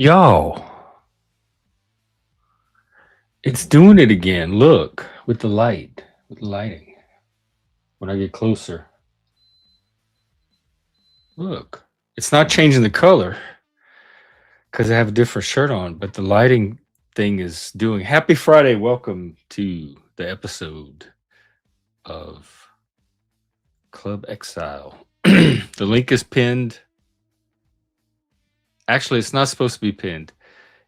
Yo, it's doing it again. Look, with the lighting. When I get closer, look, it's not changing the color because I have a different shirt on, but the lighting thing is doing. Happy Friday. Welcome to the episode of Club Exile. The link is pinned. Actually, it's not supposed to be pinned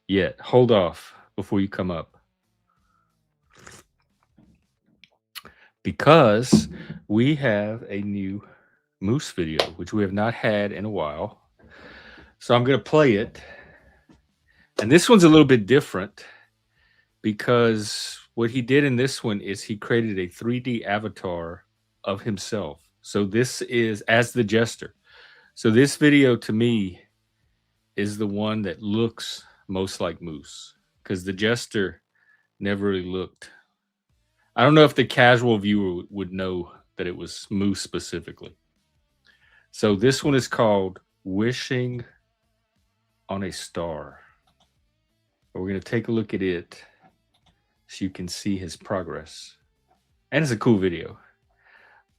yet. Hold off before you come up. Because we have a new moose video, which we have not had in a while. So I'm going to play it. And this one's a little bit different because what he did in this one is he created a 3D avatar of himself. So this is as the jester. So this video to me is the one that looks most like Moose because the jester never really looked. I don't know if the casual viewer would know that it was Moose specifically. So this one is called Wishing on a Star. We're going to take a look at it so you can see his progress. And it's a cool video.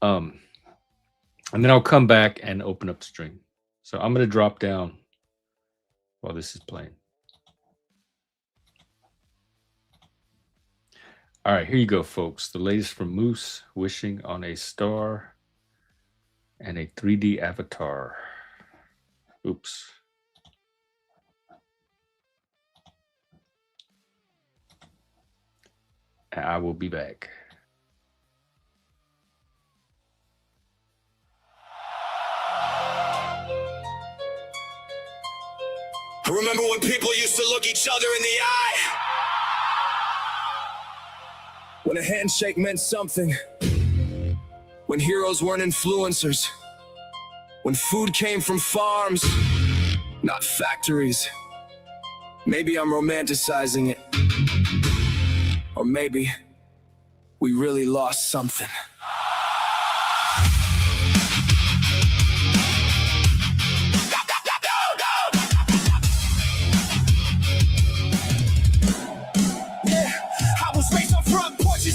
And then I'll come back and open up the stream. So I'm going to drop down while this is playing. All right, here you go, folks. The latest from Moose, Wishing on a Star, and a 3D avatar. Oops. I will be back. I remember when people used to look each other in the eye. When a handshake meant something. When heroes weren't influencers. When food came from farms, not factories. Maybe I'm romanticizing it. Or maybe we really lost something.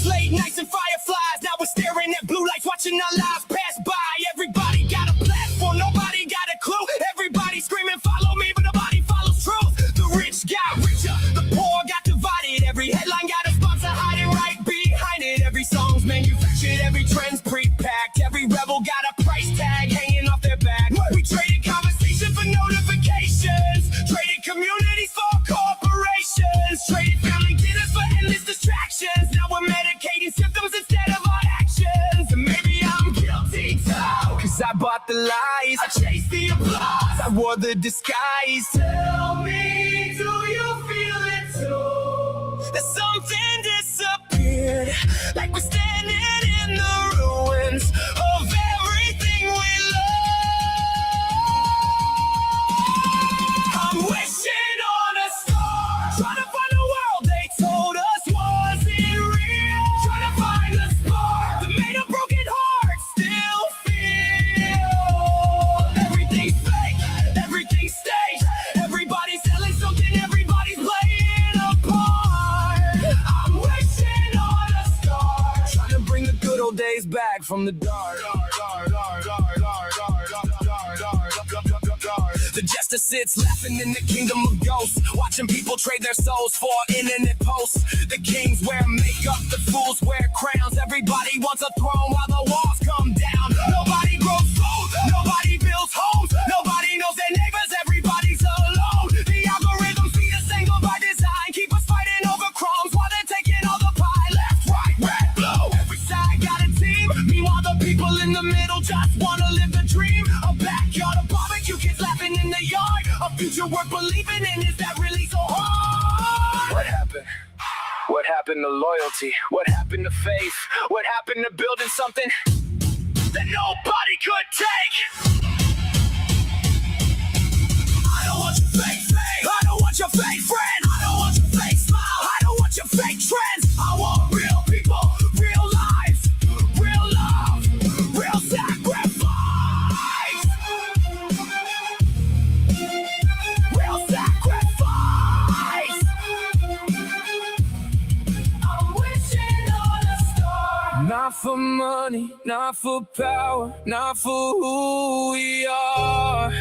Late nights and fireflies. Now we're staring at blue lights, watching our lives pass by. Everybody got a platform, nobody got a clue. Everybody screaming, follow me, but nobody follows truth. The rich got richer, the poor got divided. Every headline got a sponsor hiding right behind it. Every song's manufactured, every trend's pre-packed. Every rebel got a price tag hanging off their back. We traded conversation for notifications, traded communities for corporations, traded family dinners for endless distractions. Now we're medicating symptoms instead of our actions. And maybe I'm guilty too, cause I bought the lies, I chased the applause, I wore the disguise. Tell me, do you feel it too? That something disappeared, like we're standing in the ruins of everything we love. I'm wishing on a star, trying to find a world they told us wasn't real. Trying to find the spark that made a broken heart still feel. Everything's fake, everything's staged. Everybody's selling something, everybody's playing a part. I'm wishing on a star, trying to bring the good old days back from the dark. The jester sits laughing in the kingdom of ghosts, watching people trade their souls for internet posts. The kings wear makeup, the fools wear crowns. Everybody wants a throne while the walls come down. Nobody grows food, nobody builds homes, nobody knows their neighbors, everybody's alone. The algorithms feed us angle by design, keep us fighting over crumbs while they're taking all the pie. Left, right, red, blue, every side got a team. Meanwhile the people in the middle just wanna live the dream. A backyard, a barbecue, kids laughing in the yard. A future worth believing in, is that really so hard? What happened? What happened to loyalty? What happened to faith? What happened to building something that nobody could take? I don't want your fake faith. I don't want your fake friend. I don't want your fake smile. I don't want your fake trends. I want real people, real lives, real love, real sacrifice. Real sacrifice. for money, not for power, not for who we are.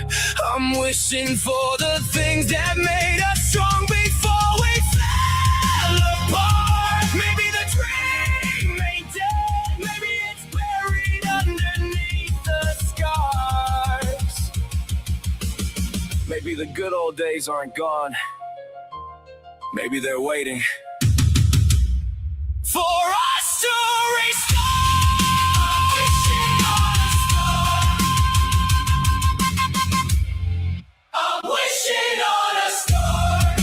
I'm wishing for the things that made us strong before we fell apart. Maybe the dream ain't dead, maybe it's buried underneath the scars. Maybe the good old days aren't gone. Maybe they're waiting for us to restart. I'm wishing on a star.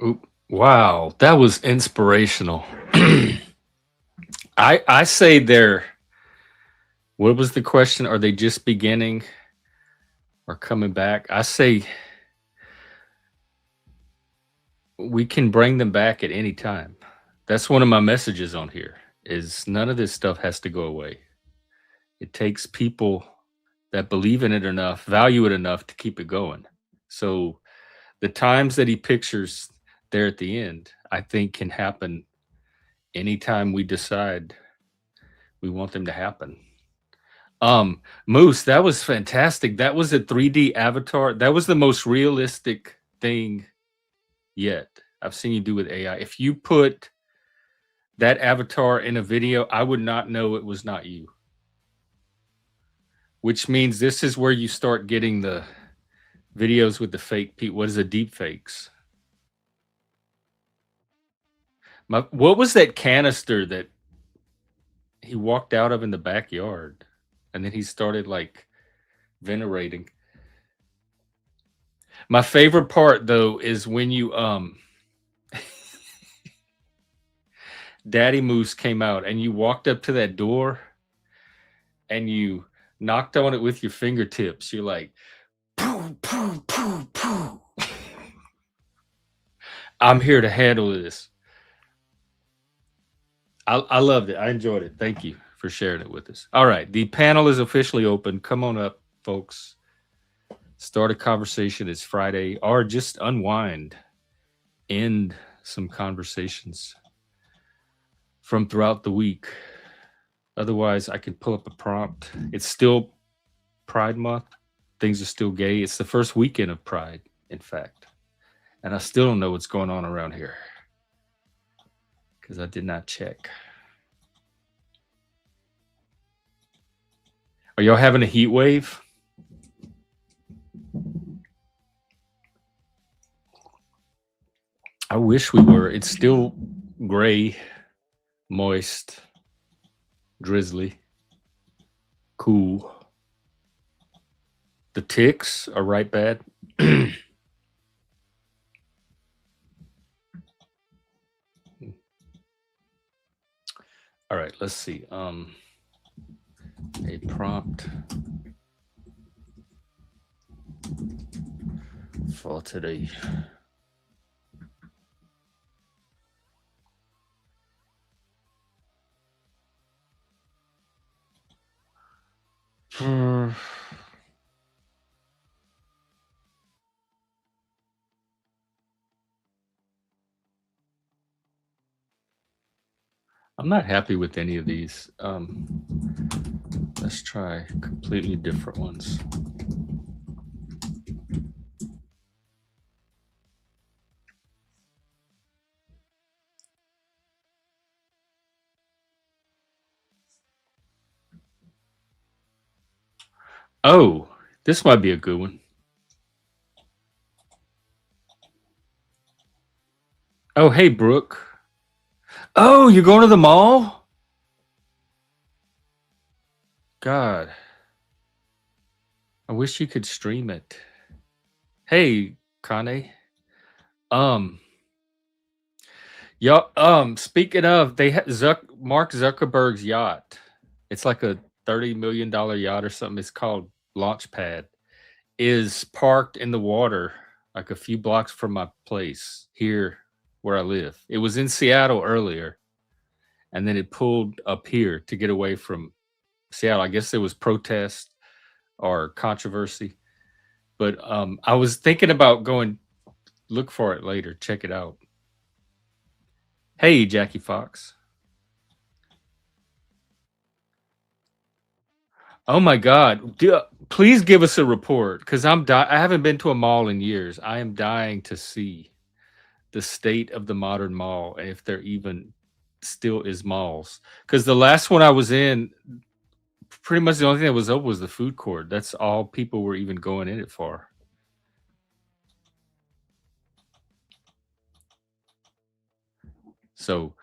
Oop. Wow, that was inspirational. I say they're. What was the question? Are they just beginning or coming back? I say we can bring them back at any time. That's one of my messages on here is none of this stuff has to go away. It takes people that believe in it enough, value it enough to keep it going. So the times that he pictures there at the end, I think can happen anytime we decide we want them to happen. Moose, that was fantastic. That was a 3D avatar. That was the most realistic thing yet I've seen you do with AI. If you put that avatar in a video, I would not know it was not you. Which means this is where you start getting the videos with the fake people. What is it, deep fakes? What was that canister that he walked out of in the backyard? And then he started like venerating. My favorite part though is when you Daddy Moose came out and you walked up to that door and you knocked on it with your fingertips. You're like, poo, poo, poo, poo. I'm here to handle this. I loved it. I enjoyed it. Thank you for sharing it with us. All right. The panel is officially open. Come on up, folks. Start a conversation. It's Friday, or just unwind, end some conversations from throughout the week. Otherwise, I can pull up a prompt. It's still Pride Month. Things are still gay. It's the first weekend of Pride, in fact. And I still don't know what's going on around here because I did not check. Are y'all having a heat wave? I wish we were. It's still gray, moist, drizzly, cool. The ticks are right bad. All right, let's see. A prompt for today. I'm not happy with any of these. Let's try completely different ones. Oh, this might be a good one. Oh, hey, Brooke. Oh, you're going to the mall? God. I wish you could stream it. Hey, Kane. Speaking of, they Mark Zuckerberg's yacht. It's like a $30 million yacht or something. It's called Launchpad. Is parked in the water like a few blocks from my place here where I live. It was in Seattle earlier, and then it pulled up here to get away from Seattle. I guess there was protest or controversy, But I was thinking about going look for it later. Check it out. Hey, Jackie Fox. Oh my God! Please give us a report because I haven't been to a mall in years. I am dying to see the state of the modern mall and if there even still is malls. Because the last one I was in, pretty much the only thing that was open was the food court. That's all people were even going in it for. So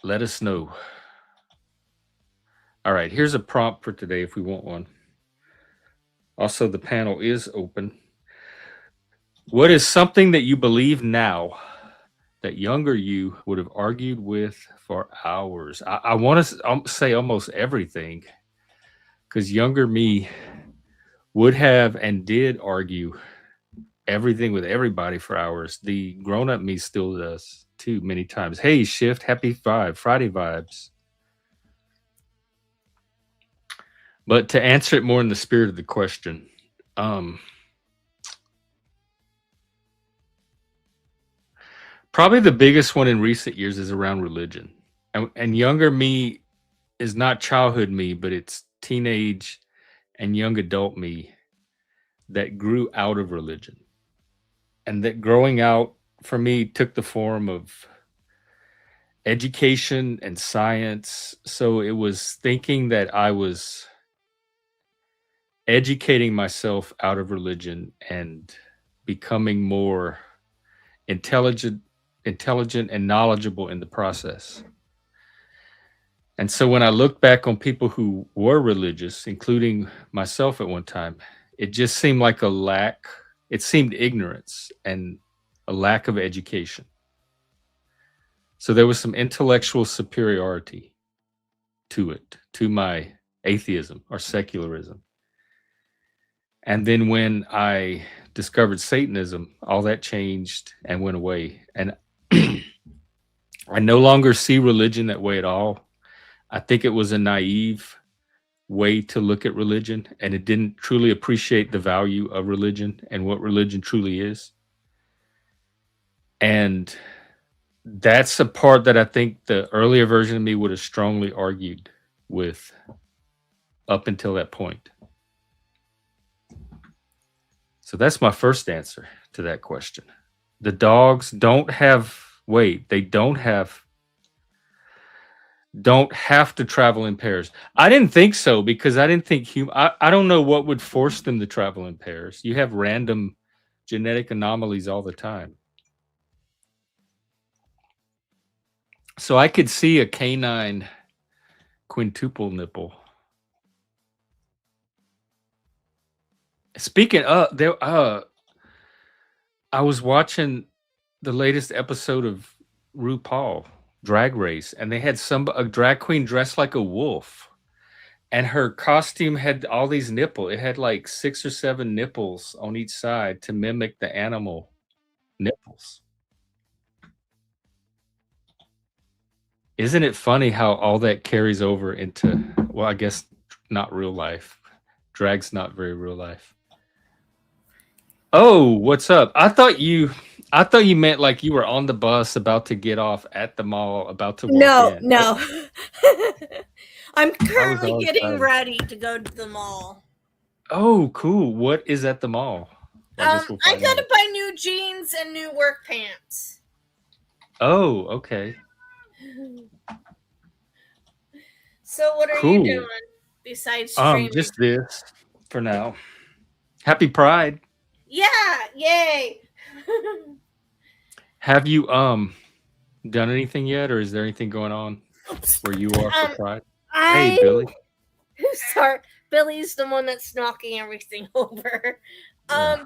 let us know. All right, here's a prompt for today if we want one. Also, the panel is open. What is something that you believe now that younger you would have argued with for hours? I want to say almost everything because younger me would have and did argue everything with everybody for hours. The grown up me still does too many times. Hey, Shift, happy Friday vibes. But to answer it more in the spirit of the question, probably the biggest one in recent years is around religion. And younger me is not childhood me, but it's teenage and young adult me that grew out of religion. And that growing out for me took the form of education and science. So it was thinking that I was educating myself out of religion and becoming more intelligent and knowledgeable in the process. And so when I look back on people who were religious, including myself at one time, it just seemed like a lack, it seemed ignorance and a lack of education. So there was some intellectual superiority to it, to my atheism or secularism. And then when I discovered Satanism, all that changed and went away. And I no longer see religion that way at all. I think it was a naive way to look at religion, and it didn't truly appreciate the value of religion and what religion truly is. And that's a part that I think the earlier version of me would have strongly argued with up until that point. So that's my first answer to that question. The dogs don't have they don't have to travel in pairs. I didn't think so because I didn't think I don't know what would force them to travel in pairs. You have random genetic anomalies all the time. So I could see a canine quintuple nipple. Speaking of I was watching the latest episode of RuPaul Drag Race, and they had a drag queen dressed like a wolf, and her costume had all these nipples. It had like 6 or 7 nipples on each side to mimic the animal nipples. Isn't it funny how all that carries over into, well, I guess not real life. Drag's not very real life. Oh, what's up? I thought you meant like you were on the bus about to get off at the mall, about to walk in. No. I'm currently getting ready to go to the mall. Oh, cool. What is at the mall? I gotta buy new jeans and new work pants. Oh, okay. So what are you doing besides streaming? Just this for now. Happy Pride. Yeah, yay. Have you done anything yet, or is there anything going on where you are for Pride? Hey, Billy. Sorry, Billy's the one that's knocking everything over. I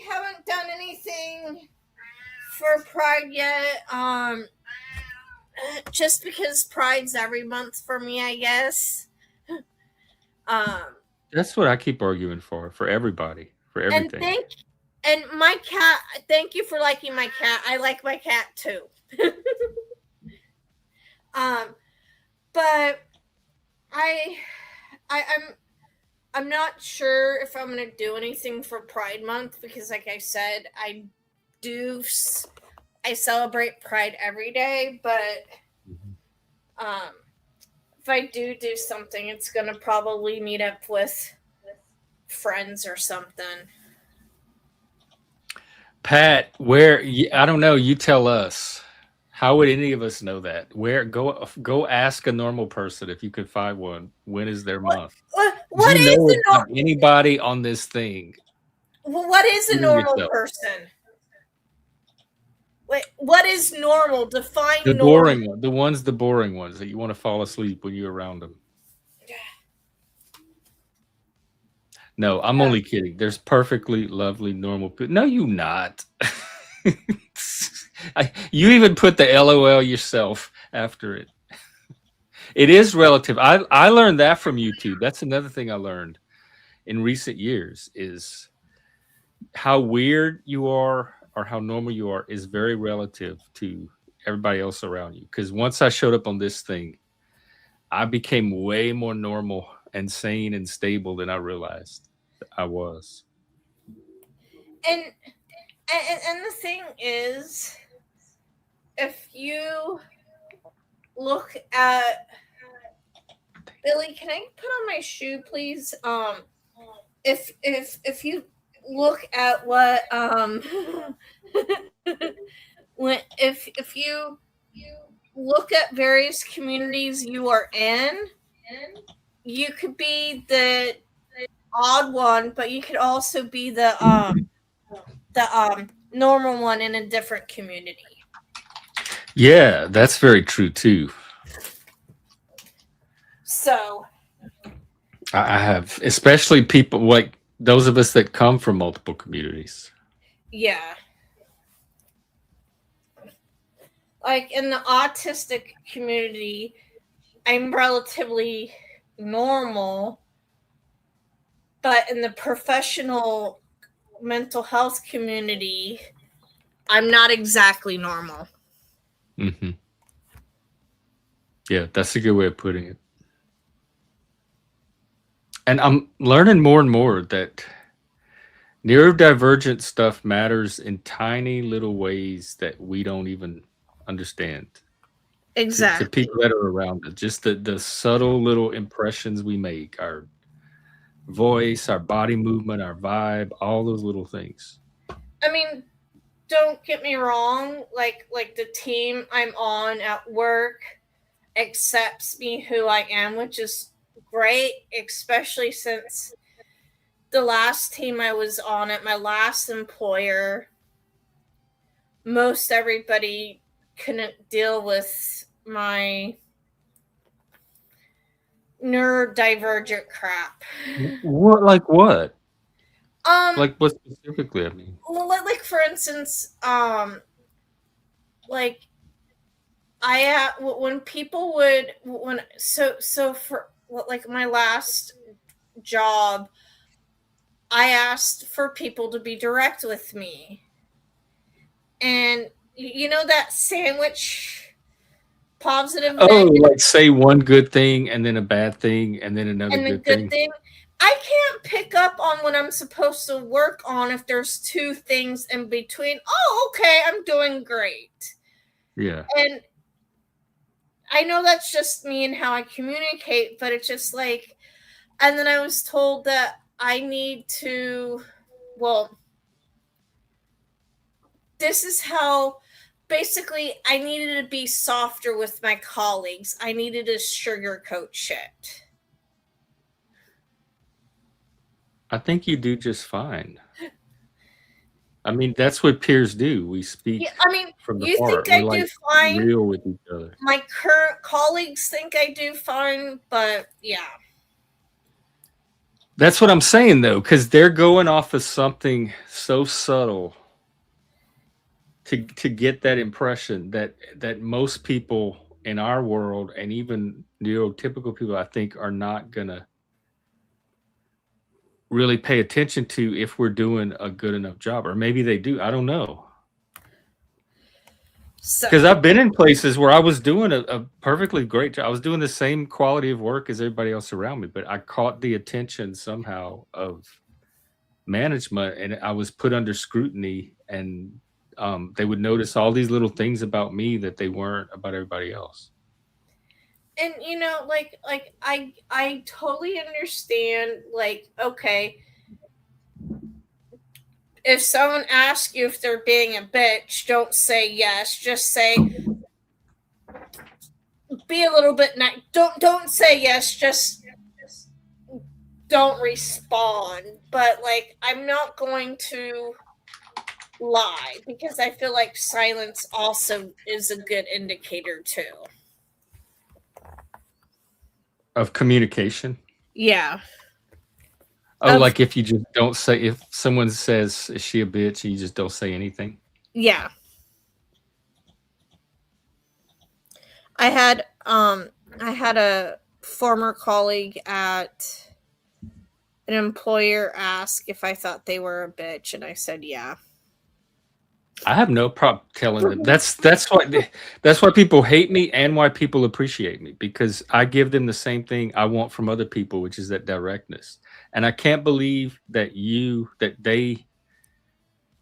haven't done anything for Pride yet. Just because Pride's every month for me, I guess. That's what I keep arguing for everybody, for everything. And my cat, thank you for liking my cat. I like my cat too. But I'm not sure if I'm going to do anything for Pride Month because, like I said, I celebrate Pride every day, but if I do something, it's going to probably meet up with friends or something. Pat, where I don't know, you tell us. How would any of us know that? Where go ask a normal person if you could find one. When is their month? What Do you is know anybody on this thing? What is a normal person? What is normal? Define the normal. boring one. The boring ones that you want to fall asleep when you're around them. No, I'm only kidding. There's perfectly lovely normal people. No, you not. You even put the LOL yourself after it. It is relative. I learned that from YouTube. That's another thing I learned in recent years is how weird you are or how normal you are is very relative to everybody else around you. Because once I showed up on this thing, I became way more normal and sane and stable than I realized I was. And the thing is, if you look at Billy, can I put on my shoe, please? If you look at what if you look at various communities you are in, you could be the odd one, but you could also be the normal one in a different community. Yeah, that's very true too. So I have, especially people like those of us that come from multiple communities. Yeah. Like in the autistic community, I'm relatively normal, but in the professional mental health community, I'm not exactly normal. Mm-hmm. Yeah, that's a good way of putting it. And I'm learning more and more that neurodivergent stuff matters in tiny little ways that we don't even understand. Exactly. To people that are around us, just the subtle little impressions we make, our voice, our body movement, our vibe, all those little things. I mean, don't get me wrong, like the team I'm on at work accepts me who I am, which is great, especially since the last team I was on at my last employer, most everybody couldn't deal with my neurodivergent crap. What? Like what? Like what specifically? I mean, well, like for instance, like I when people would for like my last job, I asked for people to be direct with me, and you know that sandwich positive. like say one good thing and then a bad thing and then another and the good thing. I can't pick up on what I'm supposed to work on if there's two things in between. Oh, okay, I'm doing great. Yeah. And I know that's just me and how I communicate, but it's just like, and then I was told that I need to, well, this is how, basically, I needed to be softer with my colleagues. I needed to sugarcoat shit. I think you do just fine. I mean, that's what peers do. We speak. Yeah, I mean, from the you heart. think We're I do fine? Real with each other. My current colleagues think I do fine, but yeah. That's what I'm saying though, because they're going off of something so subtle to get that impression that most people in our world and even neurotypical people, I think, are not gonna really pay attention to if we're doing a good enough job, or maybe they do. I don't know. So Because I've been in places where I was doing a perfectly great job. I was doing the same quality of work as everybody else around me, but I caught the attention somehow of management, and I was put under scrutiny, and they would notice all these little things about me that they weren't about everybody else. and I totally understand, like, okay, if someone asks you if they're being a bitch, don't say yes, just say, be a little bit nice. Don't say yes, just don't respond. But like, I'm not going to lie, because I feel like silence also is a good indicator too. Of communication. Yeah. Oh, Of like if you just don't say, if someone says, "Is she a bitch?" and you just don't say anything. Yeah. I had a former colleague at an employer ask if I thought they were a bitch, and I said yeah. I have no problem telling them. That's why people hate me and why people appreciate me, because I give them the same thing I want from other people, which is that directness. And I can't believe that they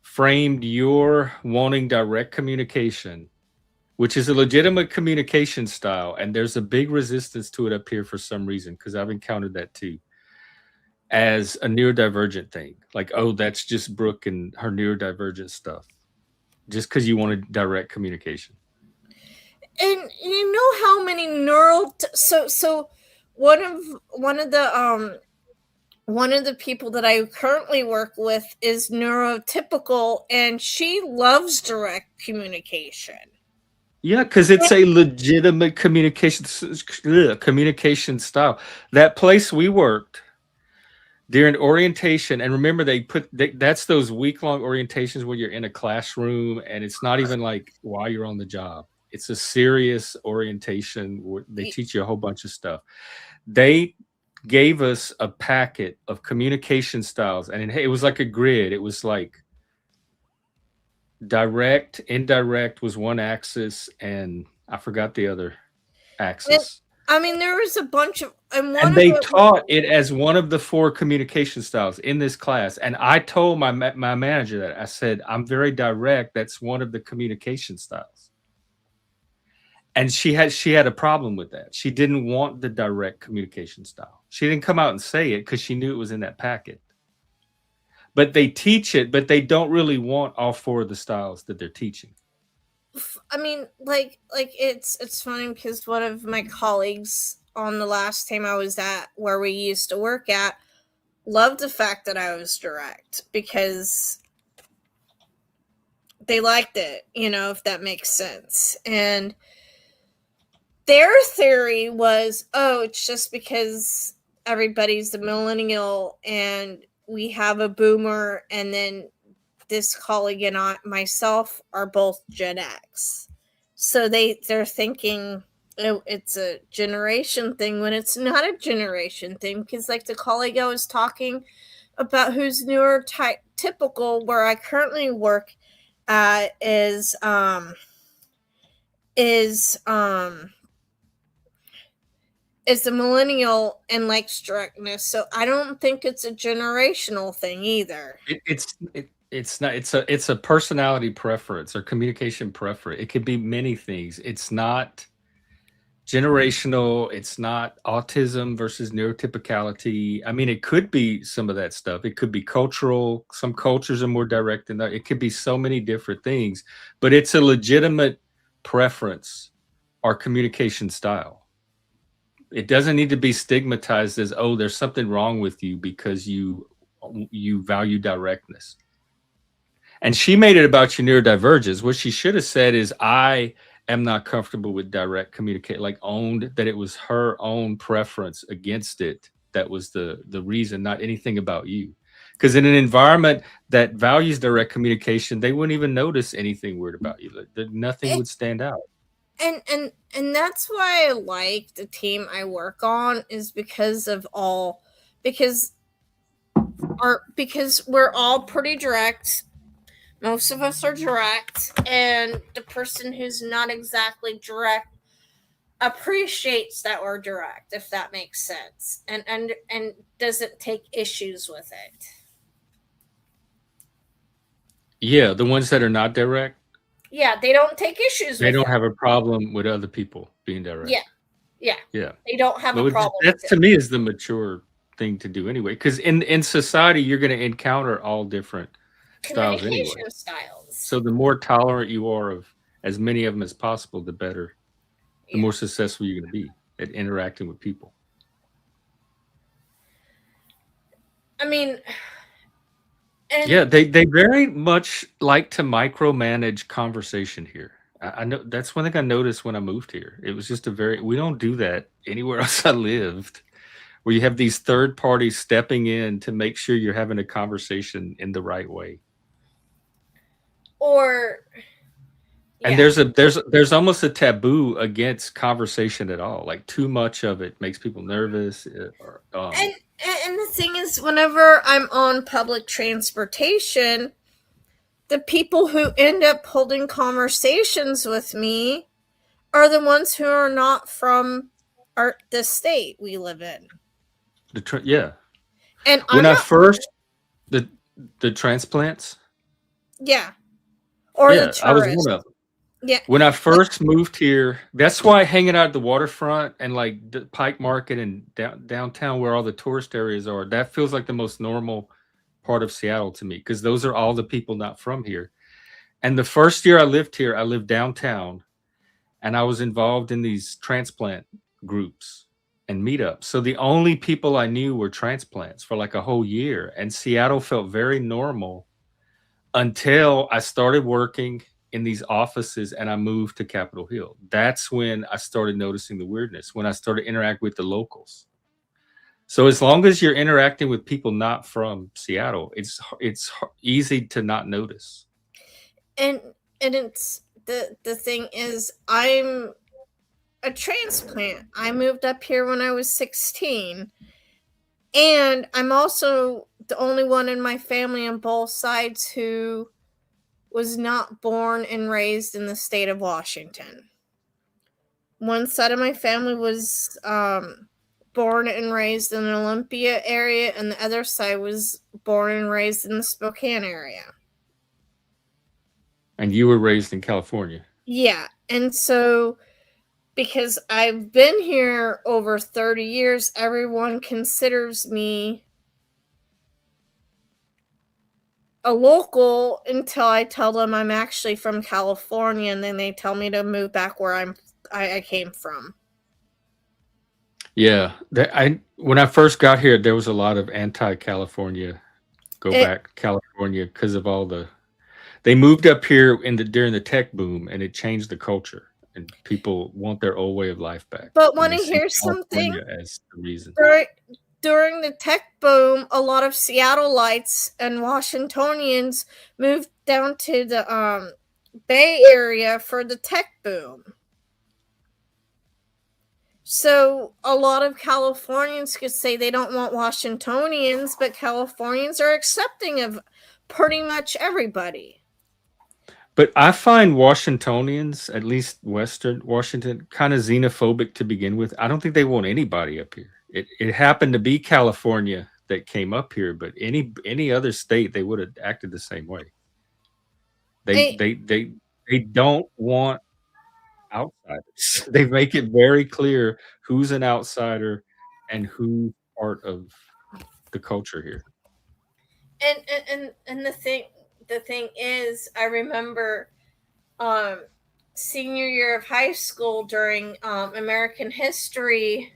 framed your wanting direct communication, which is a legitimate communication style, and there's a big resistance to it up here for some reason, because I've encountered that too, as a neurodivergent thing. Like, oh, that's just Brooke and her neurodivergent stuff. Just because you wanted direct communication. And you know how many so one of the people that I currently work with is neurotypical, and she loves direct communication. Yeah, because it's a legitimate communication style. That place we worked during orientation, and remember that's those week-long orientations where you're in a classroom, and it's not even like while you're on the job. It's a serious orientation where they teach you a whole bunch of stuff. They gave us a packet of communication styles, and it was like a grid. It was like direct, indirect was one axis, and I forgot the other axis. I mean, there was a bunch of, And they taught it as one of the 4 communication styles in this class. And I told my manager that. I said, I'm very direct. That's one of the communication styles. And she had a problem with that. She didn't want the direct communication style. She didn't come out and say it because she knew it was in that packet. But they teach it, but they don't really want all 4 of the styles that they're teaching. I mean, like it's funny because one of my colleagues on the last team I was at, where we used to work at, loved the fact that I was direct, because they liked it, if that makes sense. And their theory was, oh, it's just because everybody's a millennial and we have a boomer, and then this colleague and myself are both Gen X. So they're thinking it's a generation thing, when it's not a generation thing, because like the colleague I was talking about who's neurotypical, where I currently work is the millennial and likes directness. So I don't think it's a generational thing either. It's not. It's a personality preference or communication preference. It could be many things. It's not generational. It's not autism versus neurotypicality. I mean, it could be some of that stuff. It could be cultural. Some cultures are more direct than that. It could be so many different things, but it's a legitimate preference or communication style. It doesn't need to be stigmatized as, oh, there's something wrong with you because you value directness. And she made it about your neurodivergence. What she should have said is, I am not comfortable with direct communicate, like owned that it was her own preference against it. That was the reason, not anything about you. Because in an environment that values direct communication, they wouldn't even notice anything weird about you. Nothing would stand out. And that's why I like the team I work on, is because we're all pretty direct. Most of us are direct, and the person who's not exactly direct appreciates that we're direct, if that makes sense, and doesn't take issues with it. Yeah, the ones that are not direct, Yeah, they don't take issues they with don't it. have a problem with other people being direct. Yeah, yeah, Yeah. they don't have a Well, problem that with to it. me is the mature thing to do anyway. Because in society, you're going to encounter all different styles anyway. Communication styles. So the more tolerant you are of as many of them as possible, the better, the Yeah. more successful you're going to be at interacting with people. I mean, and Yeah, they very much like to micromanage conversation here. I know that's one thing I noticed when I moved here. It was just we don't do that anywhere else I lived, where you have these third parties stepping in to make sure you're having a conversation in the right way. or And yeah. there's almost a taboo against conversation at all. Like too much of it makes people nervous. And the thing is, whenever I'm on public transportation, the people who end up holding conversations with me are the ones who are not from the state we live in. Yeah. And When I'm I not. first the transplants, Yeah. Or the yeah, I was tourists. one of them. Yeah. When I first moved here, that's why hanging out at the waterfront and like the Pike Market and downtown where all the tourist areas are, that feels like the most normal part of Seattle to me, because those are all the people not from here. And the first year I lived here, I lived downtown and I was involved in these transplant groups and meetups. So the only people I knew were transplants for like a whole year. And Seattle felt very normal until I started working in these offices and I moved to Capitol Hill. That's when I started noticing the weirdness, when I started interacting with the locals. So as long as you're interacting with people not from Seattle, it's easy to not notice. And it's the thing is, I'm a transplant. I moved up here when I was 16. And I'm also the only one in my family on both sides who was not born and raised in the state of Washington. One side of my family was born and raised in the Olympia area, and the other side was born and raised in the Spokane area. And you were raised in California. Yeah, and so because I've been here over 30 years, everyone considers me a local until I tell them I'm actually from California, and then they tell me to move back where I came from. Yeah, when I first got here, there was a lot of anti-California, back California, because of all they moved up here during the tech boom, and it changed the culture, and people want their old way of life back. But want to hear something? As the reason. During the tech boom, a lot of Seattleites and Washingtonians moved down to the Bay Area for the tech boom. So a lot of Californians could say they don't want Washingtonians, but Californians are accepting of pretty much everybody. But I find Washingtonians, at least Western Washington, kind of xenophobic to begin with. I don't think they want anybody up here. It happened to be California that came up here, but any other state, they would have acted the same way. They don't want outsiders. They make it very clear who's an outsider and who's part of the culture here. And the thing is, I remember senior year of high school during American history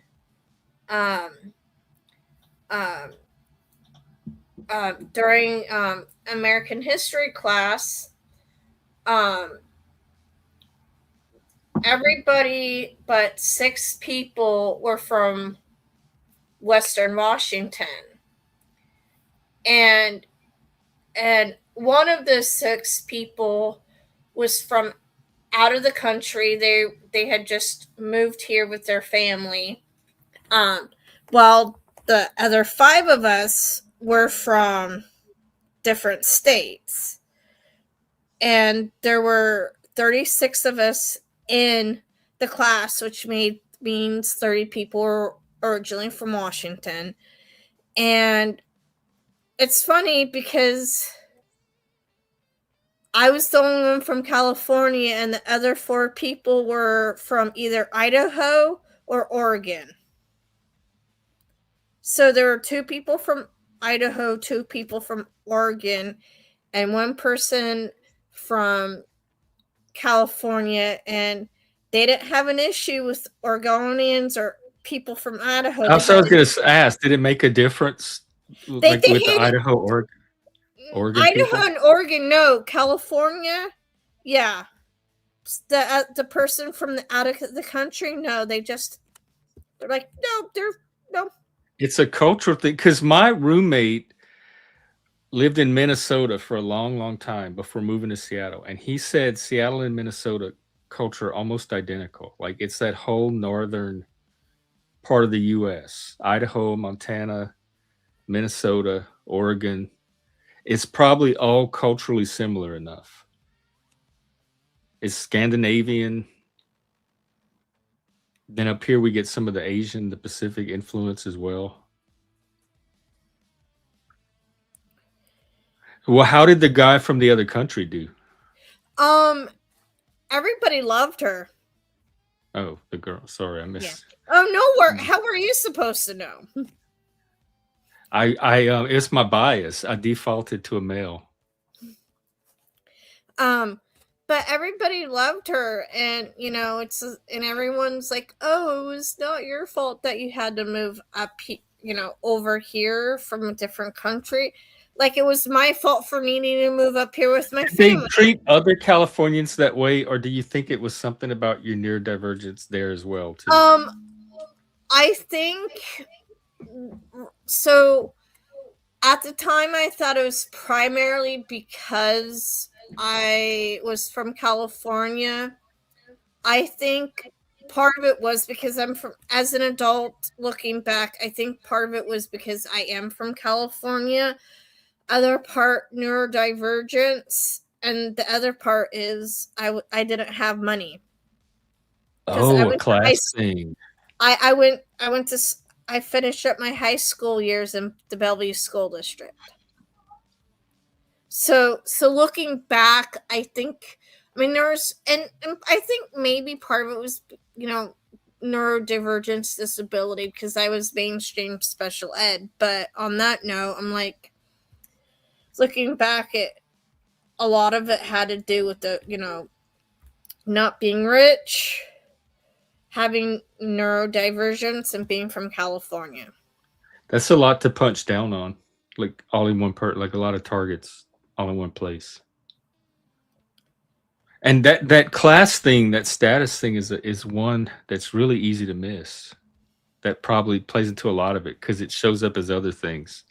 during American history class, everybody but 6 people were from Western Washington. And one of the 6 people was from out of the country. They had just moved here with their family. While the other 5 of us were from different states. and there were 36 of us in the class, which means 30 people were originally from Washington. And it's funny because I was the only one from California, and the other 4 people were from either Idaho or Oregon. So there were 2 people from Idaho, 2 people from Oregon, and 1 person from California, and they didn't have an issue with Oregonians or people from Idaho. I was going to ask, did it make a difference, like with the Idaho or Oregon Idaho people? and Oregon, no. California, yeah. The person from out of the country, no. They're like, no. It's a cultural thing, because my roommate lived in Minnesota for a long, long time before moving to Seattle, and he said Seattle and Minnesota culture are almost identical. Like, it's that whole northern part of the U.S. Idaho, Montana, Minnesota, Oregon. It's probably all culturally similar enough. It's Scandinavian. Then up here we get some of the Asian, the Pacific influence as well. Well, how did the guy from the other country do? Everybody loved her. Oh, the girl. Sorry, I missed. Yeah. Oh no, how were you supposed to know? It's my bias. I defaulted to a male. But everybody loved her, and and everyone's like, oh, it was not your fault that you had to move up, over here from a different country. Like, it was my fault for needing to move up here with my family. They treat other Californians that way, or do you think it was something about your neurodivergence there as well, too? I think so. At the time, I thought it was primarily because I was from California. I think part of it was because as an adult looking back, I think part of it was because I am from California. Other part, neurodivergence, and the other part is I didn't have money. Oh, a class thing. I finished up my high school years in the Bellevue School District. So looking back, I think, there's, and I think maybe part of it was, neurodivergence disability, because I was mainstream special ed. But on that note, I'm like, looking back, a lot of it had to do with the, not being rich, having neurodivergence, and being from California. That's a lot to punch down on, like all in one like a lot of targets all in one place. And that class thing, that status thing is one that's really easy to miss. That probably plays into a lot of it because it shows up as other things.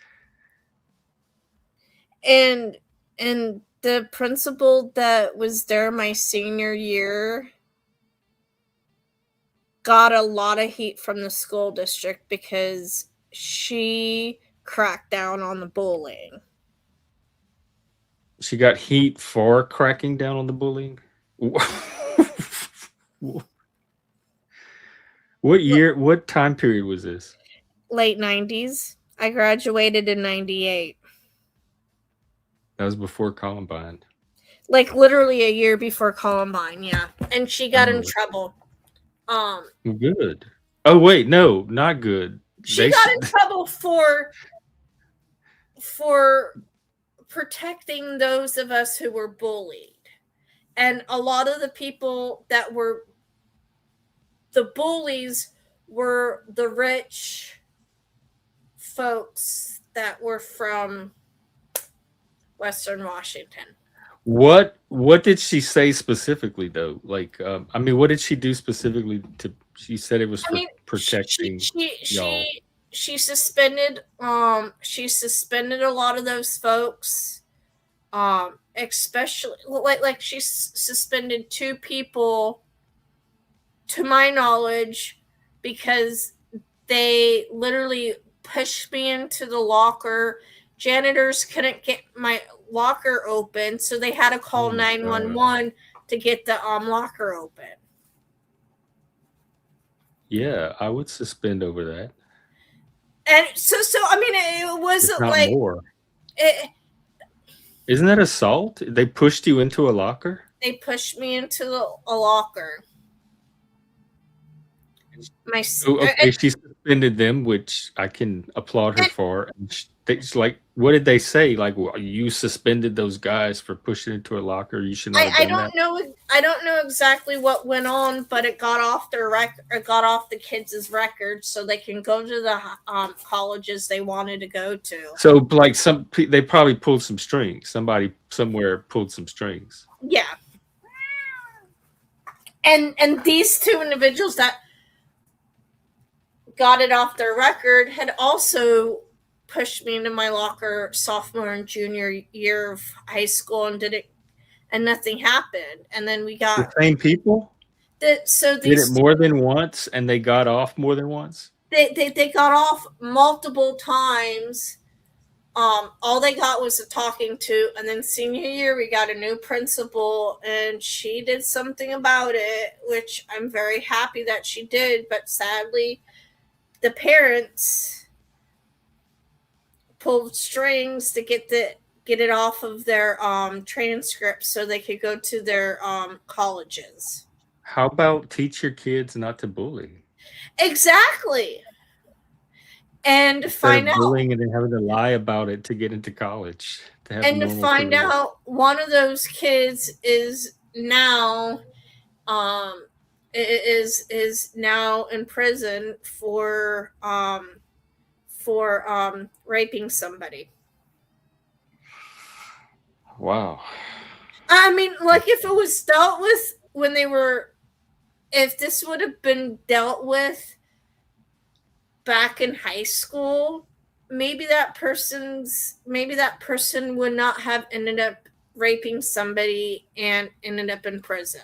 And the principal that was there my senior year got a lot of heat from the school district because she cracked down on the bullying. She got heat for cracking down on the bullying? What year, what time period was this? Late 90s. I graduated in 98. That was before Columbine. Like, literally a year before Columbine, yeah. And she got in trouble. Good. Oh, wait, no, not good. She got in trouble for protecting those of us who were bullied. And a lot of the people that were the bullies were the rich folks that were from Western Washington. What did she say specifically, though? Like, what did she do specifically to? She said it was for protecting y'all. She suspended a lot of those folks. Especially like she suspended 2 people, to my knowledge, because they literally pushed me into the locker. Janitors couldn't get locker open, so they had to call 911 to get the locker open. Yeah, I would suspend over that. And so I mean, it wasn't Not like more. it, Isn't that assault? They pushed you into a locker? they pushed me into a locker. Okay, she suspended them, which I can applaud her for. It's like, what did they say? Like, you suspended those guys for pushing into a locker. You should not have done that. I don't know exactly what went on, but it got off their record. It got off the kids' records, so they can go to the colleges they wanted to go to. So, like, they probably pulled some strings. Somebody somewhere pulled some strings. Yeah. And these two individuals that got it off their record had also pushed me into my locker sophomore and junior year of high school and did it, and nothing happened. And then we got the same people. So did it more than once, and they got off more than once. They got off multiple times. All they got was a talking to, and then senior year we got a new principal, and she did something about it, which I'm very happy that she did. But sadly, the parents pulled strings to get it off of their transcripts so they could go to their colleges. How about teach your kids not to bully? Exactly. And to find out bullying and then having to lie about it to get into college. To find out one of those kids is now is now in prison for raping somebody. Wow. I mean, like, if it was dealt with when they were, if this would have been dealt with back in high school, maybe that person would not have ended up raping somebody and ended up in prison.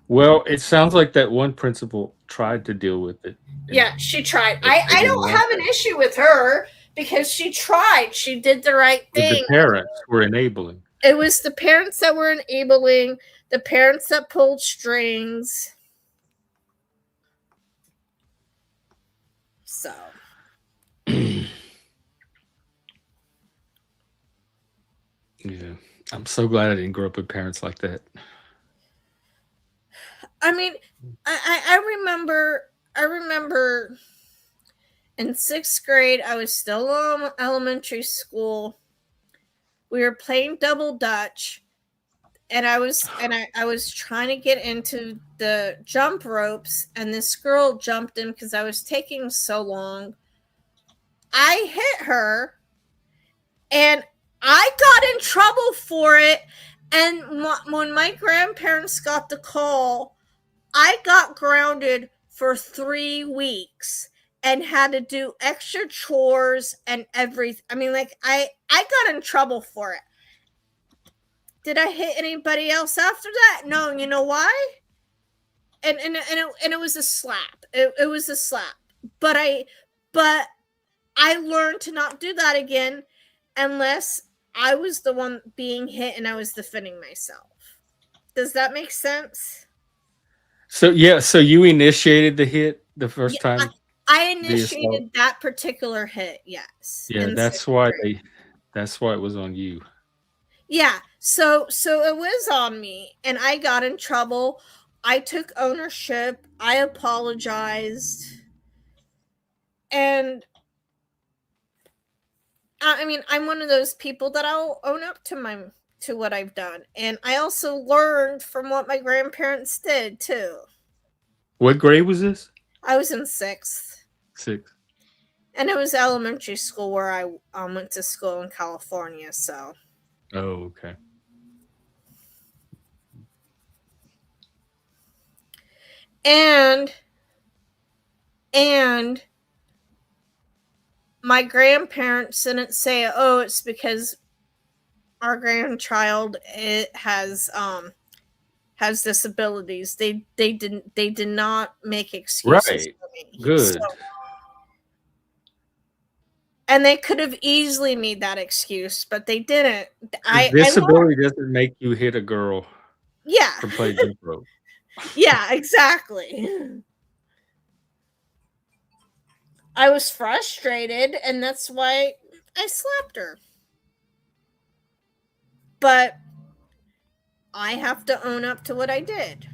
Well, it sounds like that one principal tried to deal with it. Yeah, she tried. I don't have an issue with her because she tried. She did the right thing. The parents were enabling. It was the parents that were enabling, the parents that pulled strings. So. Yeah. I'm so glad I didn't grow up with parents like that. I mean, I remember in 6th grade, I was still in elementary school. We were playing double dutch, and I was trying to get into the jump ropes, and this girl jumped in because I was taking so long. I hit her, and I got in trouble for it. And when my grandparents got the call, I got grounded for 3 weeks and had to do extra chores and everything. I mean, like, I got in trouble for it. Did I hit anybody else after that? No. You know why? And it was a slap. It was a slap. But I learned to not do that again unless I was the one being hit and I was defending myself. Does that make sense? So you initiated the hit the first time? I initiated that particular hit, yes. Yeah, that's why it was on you. Yeah, so it was on me, and I got in trouble. I took ownership. I apologized. And I mean, I'm one of those people that I'll own up to what I've done. And I also learned from what my grandparents did too. What grade was this? I was in 6th. 6th. And it was elementary school where I went to school in California, so. Oh, okay. And my grandparents didn't say, "Oh, it's because our grandchild has disabilities." They did not make excuses for me. Good. And they could have easily made that excuse, but they didn't. Disability doesn't make you hit a girl Yeah. for playing jump rope. Yeah, exactly. I was frustrated, and that's why I slapped her. But I have to own up to what I did.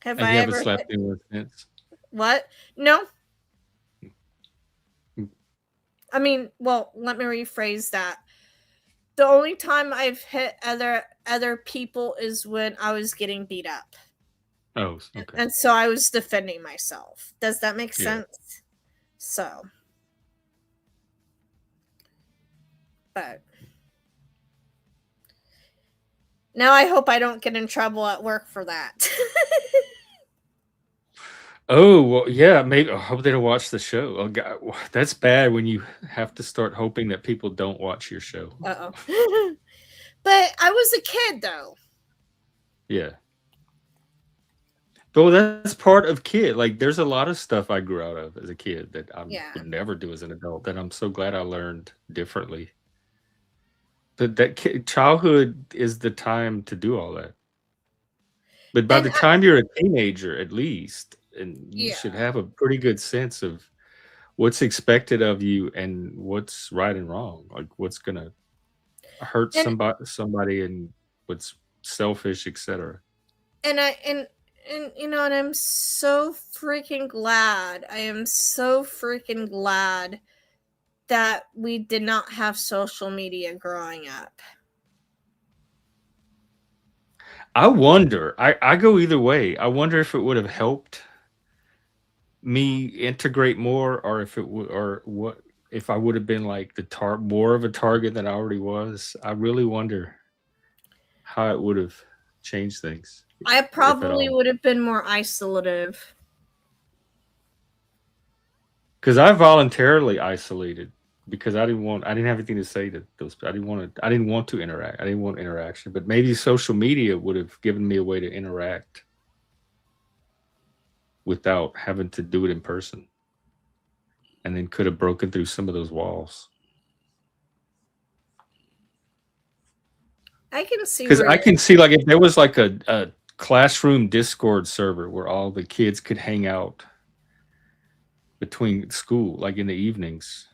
Have And I you haven't ever slapped hit... anyone since? What? No. I mean, well, let me rephrase that. The only time I've hit other people is when I was getting beat up. Oh, okay. And so I was defending myself. Does that make sense? So, but now I hope I don't get in trouble at work for that. Oh, well, yeah, maybe. I hope they don't watch the show. Oh, God, that's bad when you have to start hoping that people don't watch your show. Uh-oh. But I was a kid, though. Yeah. But that's part of kid. Like, there's a lot of stuff I grew out of as a kid that I would never do as an adult, that I'm so glad I learned differently. But childhood is the time to do all that. But by the time you're a teenager, at least, and you should have a pretty good sense of what's expected of you and what's right and wrong, like what's gonna hurt somebody and what's selfish, etc. And you know, and I'm so freaking glad. I am so freaking glad that we did not have social media growing up. I wonder, I go either way. I wonder if it would have helped me integrate more, or if it would, or what if I would have been like more of a target than I already was. I really wonder how it would have changed things. I probably would have been more isolative. Because I voluntarily isolated because I didn't have anything to say to those. I didn't want to interact. I didn't want interaction. But maybe social media would have given me a way to interact without having to do it in person, and then could have broken through some of those walls. I can see, because I can see, like, if there was like a classroom Discord server where all the kids could hang out between school, like in the evenings,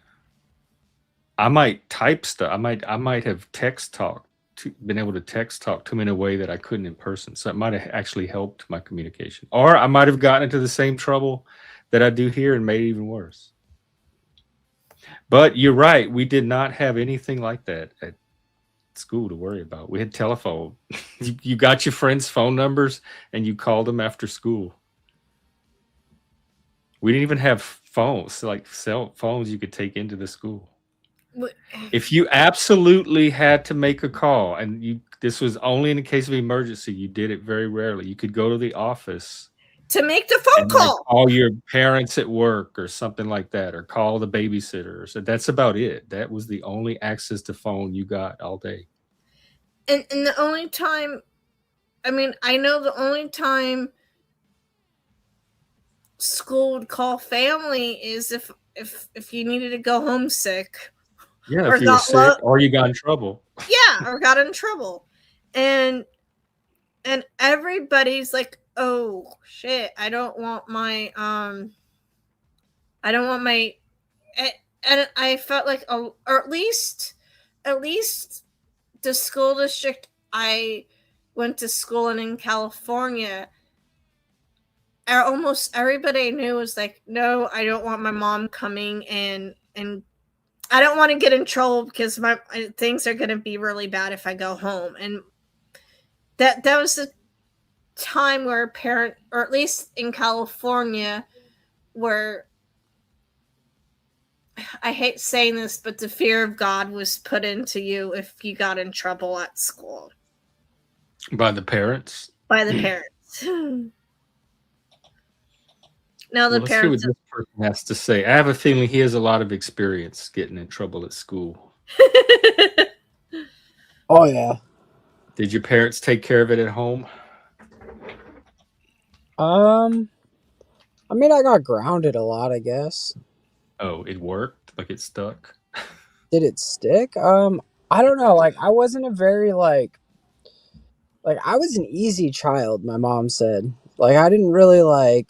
I might type stuff. I might have been able to text talk to them in a way that I couldn't in person. So it might have actually helped my communication, or I might have gotten into the same trouble that I do here and made it even worse. But you're right. We did not have anything like that at school to worry about. We had telephone. You got your friends' phone numbers and you called them after school. We didn't even have phones, like cell phones you could take into the school. If you absolutely had to make a call, and this was only in the case of emergency, you did it very rarely. You could go to the office to make the phone call, like, call your parents at work or something like that, or call the babysitter. So that's about it. That was the only access to phone you got all day. And the only time, I mean, I know the only time school would call family is if you needed to go home sick. Yeah, if you were sick or you got in trouble. Yeah, or got in trouble. And everybody's like, oh shit, I don't want my and I felt like, or at least the school district I went to school in California, almost everybody I knew was like, no, I don't want my mom coming and I don't want to get in trouble because my things are going to be really bad if I go home. And that was the time where or at least in California, where, I hate saying this, but the fear of God was put into you if you got in trouble at school. By the parents? By the parents. Now the parents. See what this person has to say. I have a feeling he has a lot of experience getting in trouble at school. Oh, yeah. Did your parents take care of it at home? I mean, I got grounded a lot, I guess. Oh, it worked? Like it stuck? Did it stick? I don't know. Like, I wasn't a very like I was an easy child. My mom said. Like, I didn't really I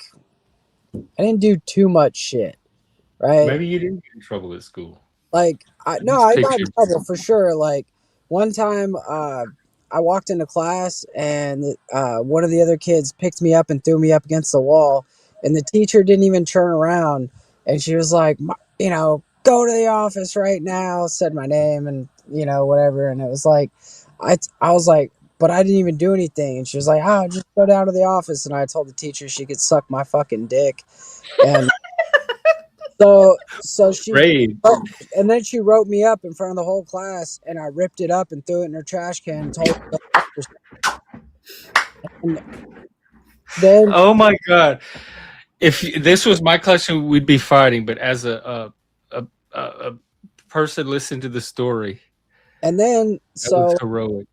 didn't do too much shit, right? Maybe you didn't get in trouble at school. Like, I no, just I got in pictured. trouble for sure. Like, one time, I walked into class and one of the other kids picked me up and threw me up against the wall, and the teacher didn't even turn around, and she was like, go to the office right now. Said my name and whatever, and it was like, I was like. But I didn't even do anything. And she was like, oh, just go down to the office. And I told the teacher she could suck my fucking dick. And so she, Grade. and then she wrote me up in front of the whole class, and I ripped it up and threw it in her trash can and told her. And then Oh my god! If this was my question, we'd be fighting. But as a person listening to the story, and then that was so heroic.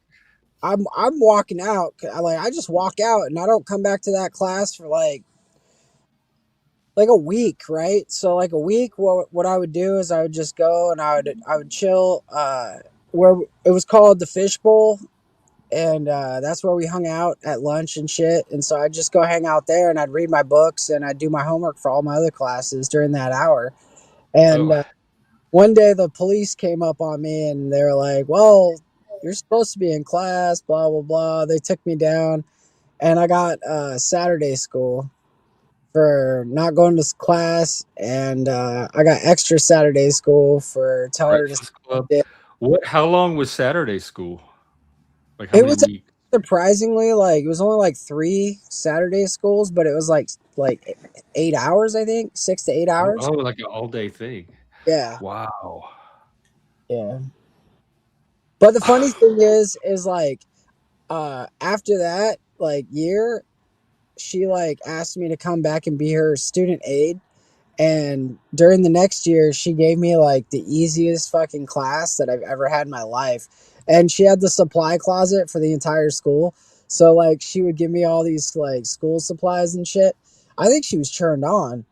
I'm walking out. I just walk out and I don't come back to that class for like a week, right? So like a week, what I would do is I would just go and I would chill. Where it was called the Fishbowl, and that's where we hung out at lunch and shit. And so I'd just go hang out there, and I'd read my books, and I'd do my homework for all my other classes during that hour. And Oh, one day the police came up on me, and they were like, "Well, you're supposed to be in class, blah blah blah." They took me down, and I got Saturday school for not going to class, and I got extra Saturday school for telling her to. Breakfast Club. What? How long was Saturday school? Like how It many was weeks? surprisingly it was only like 3 Saturday schools, but it was like 8 hours, I think 6 to 8 hours. Oh, like an all day thing. Yeah, Wow. yeah. But the funny thing is like after that year, she asked me to come back and be her student aide. And during the next year, she gave me the easiest fucking class that I've ever had in my life. And she had the supply closet for the entire school. So she would give me all these school supplies and shit. I think she was turned on.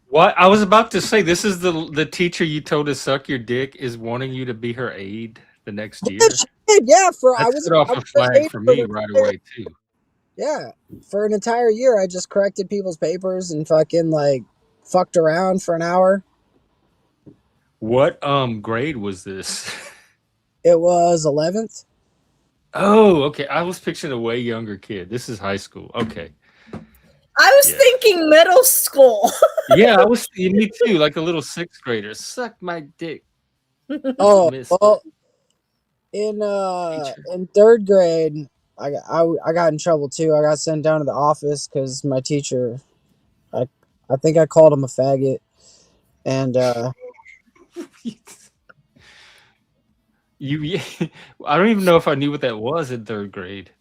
What I was about to say, this is the teacher you told to suck your dick is wanting you to be her aide the next Yeah, year. she did. Yeah, That set off I a was her flag aide for for me the right entire, away too. yeah, for an entire year. I just corrected people's papers and fucking fucked around for an hour. What grade was this? It was 11th. Oh, okay. I was picturing a way younger kid. This is high school. Okay. I was Yeah. thinking middle school. Yeah, I was me too, like a little sixth grader. Suck my dick, Oh miss well, teacher. in third grade, I got in trouble too. I got sent down to the office because my teacher, I I think I called him a faggot, and You I don't even know if I knew what that was in third grade.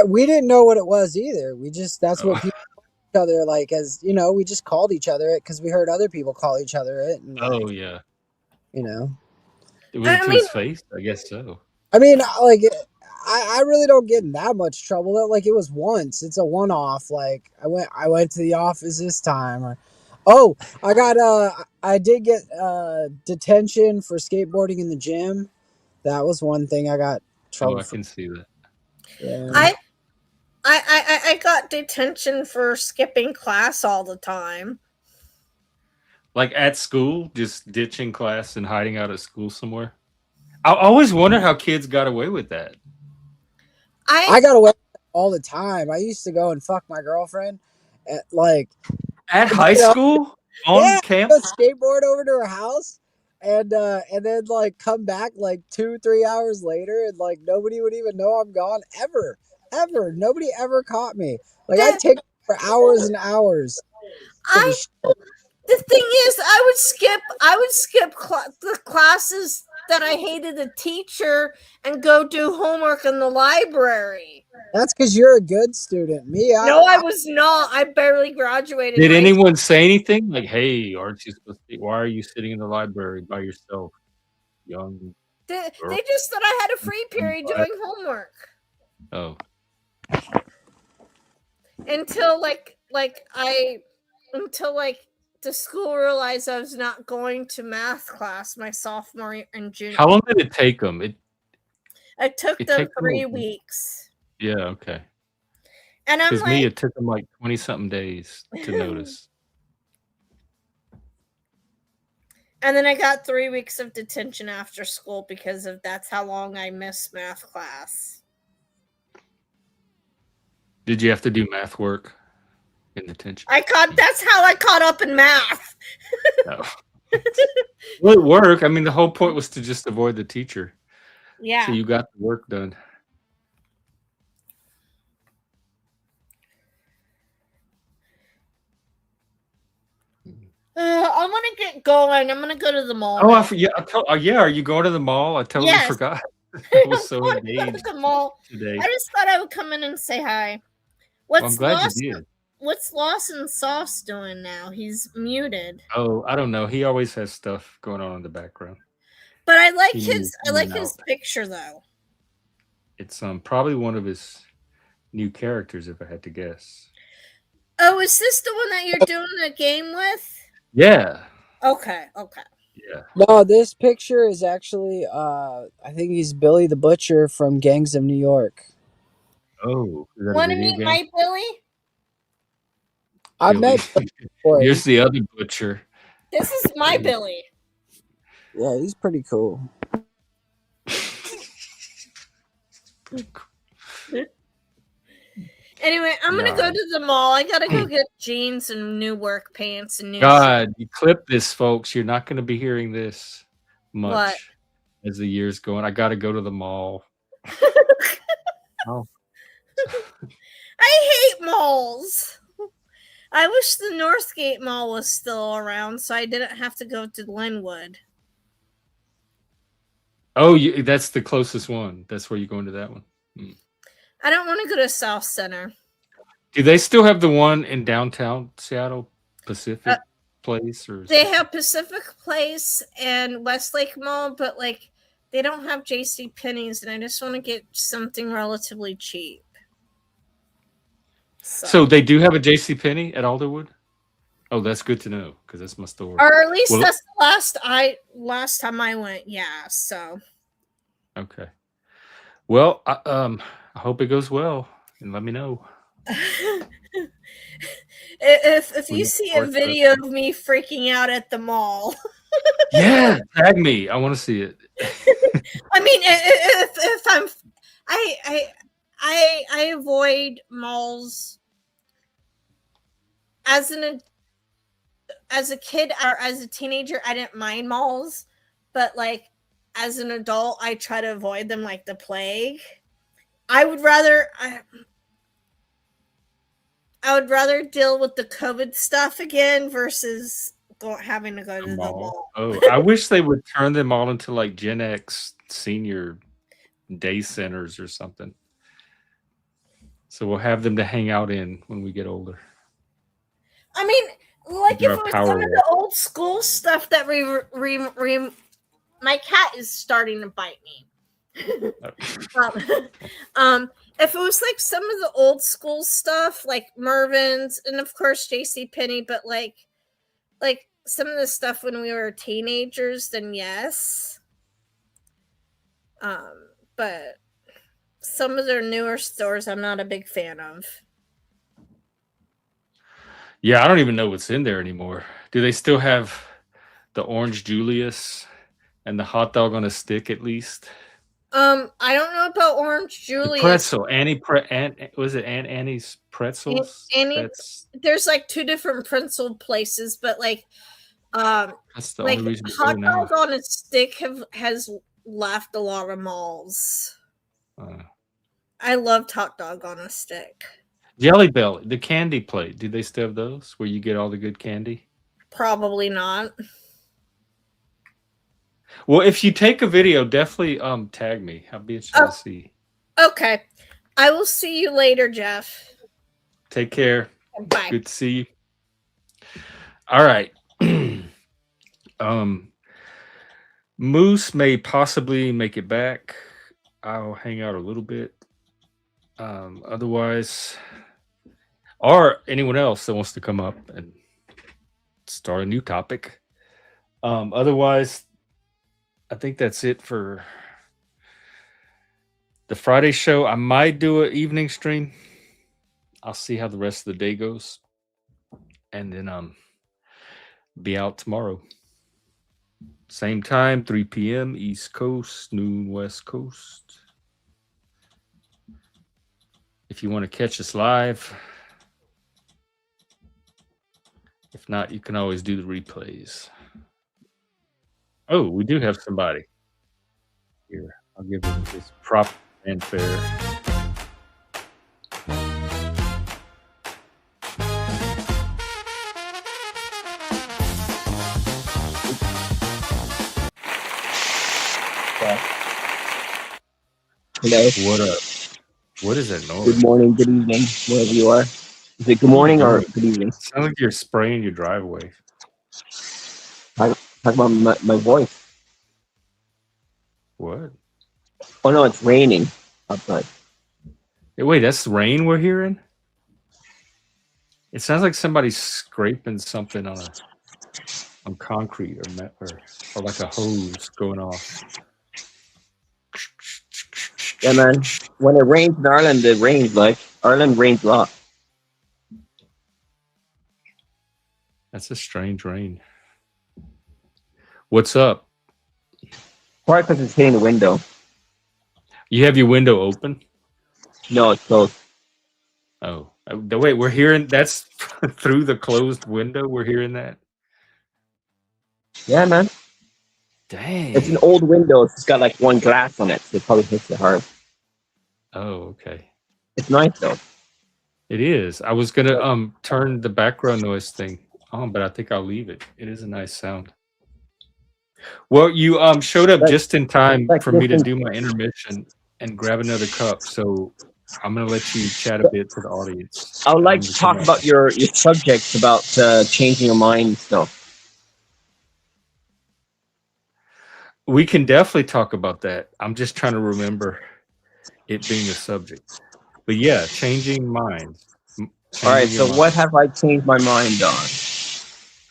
we didn't know what it was either. We just that's what Oh, people call each other as we just called each other it because we heard other people call each other it, and oh yeah. you know Was it I to mean, his face? I guess so. I mean I really don't get in that much trouble. It was once. It's a one off. I went to the office this time. Oh, I did get detention for skateboarding in the gym. That was one thing I got Oh, trouble I for. can see that. Yeah. I got detention for skipping class all the time. Like at school, just ditching class and hiding out at school somewhere. I always wonder how kids got away with that. I got away with it all the time. I used to go and fuck my girlfriend at At high you know, school? On yeah, camp? go skateboard over to her house and then come back 2-3 hours later, and nobody would even know I'm gone ever. Nobody ever caught me. I'd The, take for hours and hours to the I the thing is, I would skip the classes that I hated the teacher and go do homework in the library. That's because you're a good student. Me, No, I was not. I barely graduated Did high school. anyone say anything? Like, hey, aren't you supposed to be, why are you sitting in the library by yourself, young girl? They just thought I had a free period doing homework Oh. until I until like the school realized I was not going to math class my sophomore and junior. How long did it take them? It took It them take them 3 a- weeks. Yeah, okay. And I'm Because me, like, it took them like 20-something days to notice. and then I got 3 weeks of detention after school because of that's how long I missed math class. Did you have to do math work in detention? That's how I caught up in math. No. Well, it worked. I mean, the whole point was to just avoid the teacher. Yeah. So you got the work done. I'm gonna get going. I'm gonna go to the mall. Oh, now. yeah. Are you going to the mall? I totally Yes. forgot. I was so I'm going to engaged the mall. today. I just thought I would come in and say hi. Well, I'm glad you did. What's Lawson Sauce doing now? He's muted. Oh, I don't know. He always has stuff going on in the background. But I like He his moves in and out. picture though. It's probably one of his new characters, if I had to guess. Oh, is this the one that you're doing the game with? Yeah. Okay. Yeah. No, this picture is actually I think he's Billy the Butcher from Gangs of New York. Oh, is that Want a to video meet game? my Billy? I've met before. Here's the other butcher. This is my Billy. Yeah, he's pretty cool. Anyway, I'm gonna go to the mall. I gotta go get jeans and new work pants and new. God, you clip this, folks. You're not going to be hearing this much What? as the year's going. I got to go to the mall. Oh. I hate malls. I wish the Northgate Mall was still around so I didn't have to go to Linwood. Oh, that's the closest one. That's where you're going to that one. I don't want to go to South Center. Do they still have the one in downtown Seattle, Pacific Place? Or they have Pacific Place and Westlake Mall, but like they don't have J.C. Penney's, and I just want to get something relatively cheap. So they do have a J.C. Penney at Alderwood? Oh, that's good to know because that's my store. Or at least that's the last time I went. Yeah. So. Okay. Well, I hope it goes well, and let me know. if you see a video of me freaking out at the mall. Yeah, tag me. I want to see it. I mean, if I'm, I avoid malls as a kid or as a teenager. I didn't mind malls, but like as an adult, I try to avoid them like the plague. I would rather deal with the COVID stuff again versus having to go to the mall. Oh, I wish they would turn them all into like Gen X senior day centers or something. So we'll have them to hang out in when we get older. I mean, like if it was some of the old school stuff that my cat is starting to bite me. If it was like some of the old school stuff, like Mervyn's and of course JCPenney, but like some of the stuff when we were teenagers, then yes. But some of their newer stores, I'm not a big fan of. Yeah, I don't even know what's in there anymore. Do they still have the Orange Julius and the hot dog on a stick at least? I don't know about Orange Julius. The pretzel, was it Aunt Annie's pretzels? There's like two different pretzel places, but like, that's the like only reason hot dog on a stick has left a lot of malls. I loved hot dog on a stick. Jelly Belly, the candy plate. Do they still have those where you get all the good candy? Probably not. Well, if you take a video, definitely tag me. I'll be interested to see. Okay. I will see you later, Jeff. Take care. Bye. Good to see you. All right. Moose may possibly make it back. I'll hang out a little bit. Otherwise, or anyone else that wants to come up and start a new topic. Otherwise, I think that's it for the Friday show. I might do an evening stream. I'll see how the rest of the day goes, and then be out tomorrow. Same time, 3 p.m. East Coast, noon West Coast. If you want to catch us live. If not, you can always do the replays. Oh, we do have somebody. Here, I'll give them this proper fanfare. Hello. What up? What is that noise? Good morning, good evening, wherever you are. Is it good morning or good evening? Sounds like you're spraying your driveway. Talk about my voice. What? Oh no, it's raining outside. Hey, wait, that's rain we're hearing? It sounds like somebody's scraping something on concrete or like a hose going off. Yeah, man. When it rains in Ireland, it rains like Ireland rains a lot. That's a strange rain. What's up? Probably because it's hitting the window. You have your window open? No, it's closed. Oh, wait, we're hearing that's through the closed window. We're hearing that. Yeah, man. Dang. It's an old window. It's got like one glass on it, so it probably hits it hard. Oh, okay. It's nice though. It is. I was gonna turn the background noise thing on, but I think I'll leave it. It is a nice sound. Well, you showed up just in time for me to do my intermission and grab another cup. So I'm gonna let you chat a bit to the audience. I would like to talk about your subjects about changing your mind and stuff. We can definitely talk about that. I'm just trying to remember it being a subject. But yeah, changing minds. All right, so what have I changed my mind on?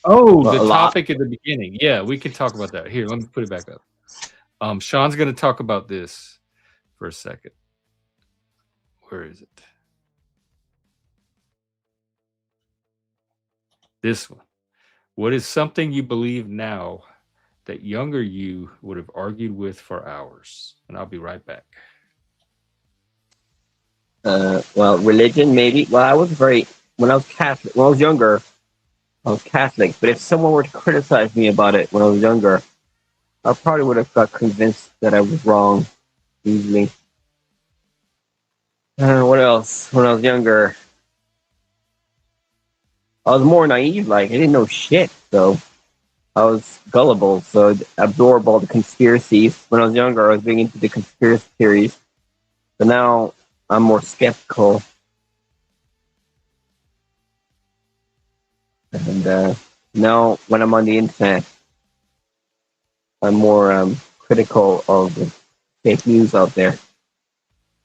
Oh, well, the topic at the beginning. Yeah, we can talk about that. Here, let me put it back up. Sean's going to talk about this for a second. Where is it? This one. What is something you believe now that younger you would have argued with for hours? And I'll be right back. Well, religion, maybe. Well, when I was Catholic, when I was younger, I was Catholic. But if someone were to criticize me about it when I was younger, I probably would have got convinced that I was wrong easily. What else? When I was younger, I was more naive. Like, I didn't know shit, so I was gullible. So I'd absorb all the conspiracies. When I was younger, I was big into the conspiracy theories. But now I'm more skeptical. And now when I'm on the internet, I'm more critical of the fake news out there.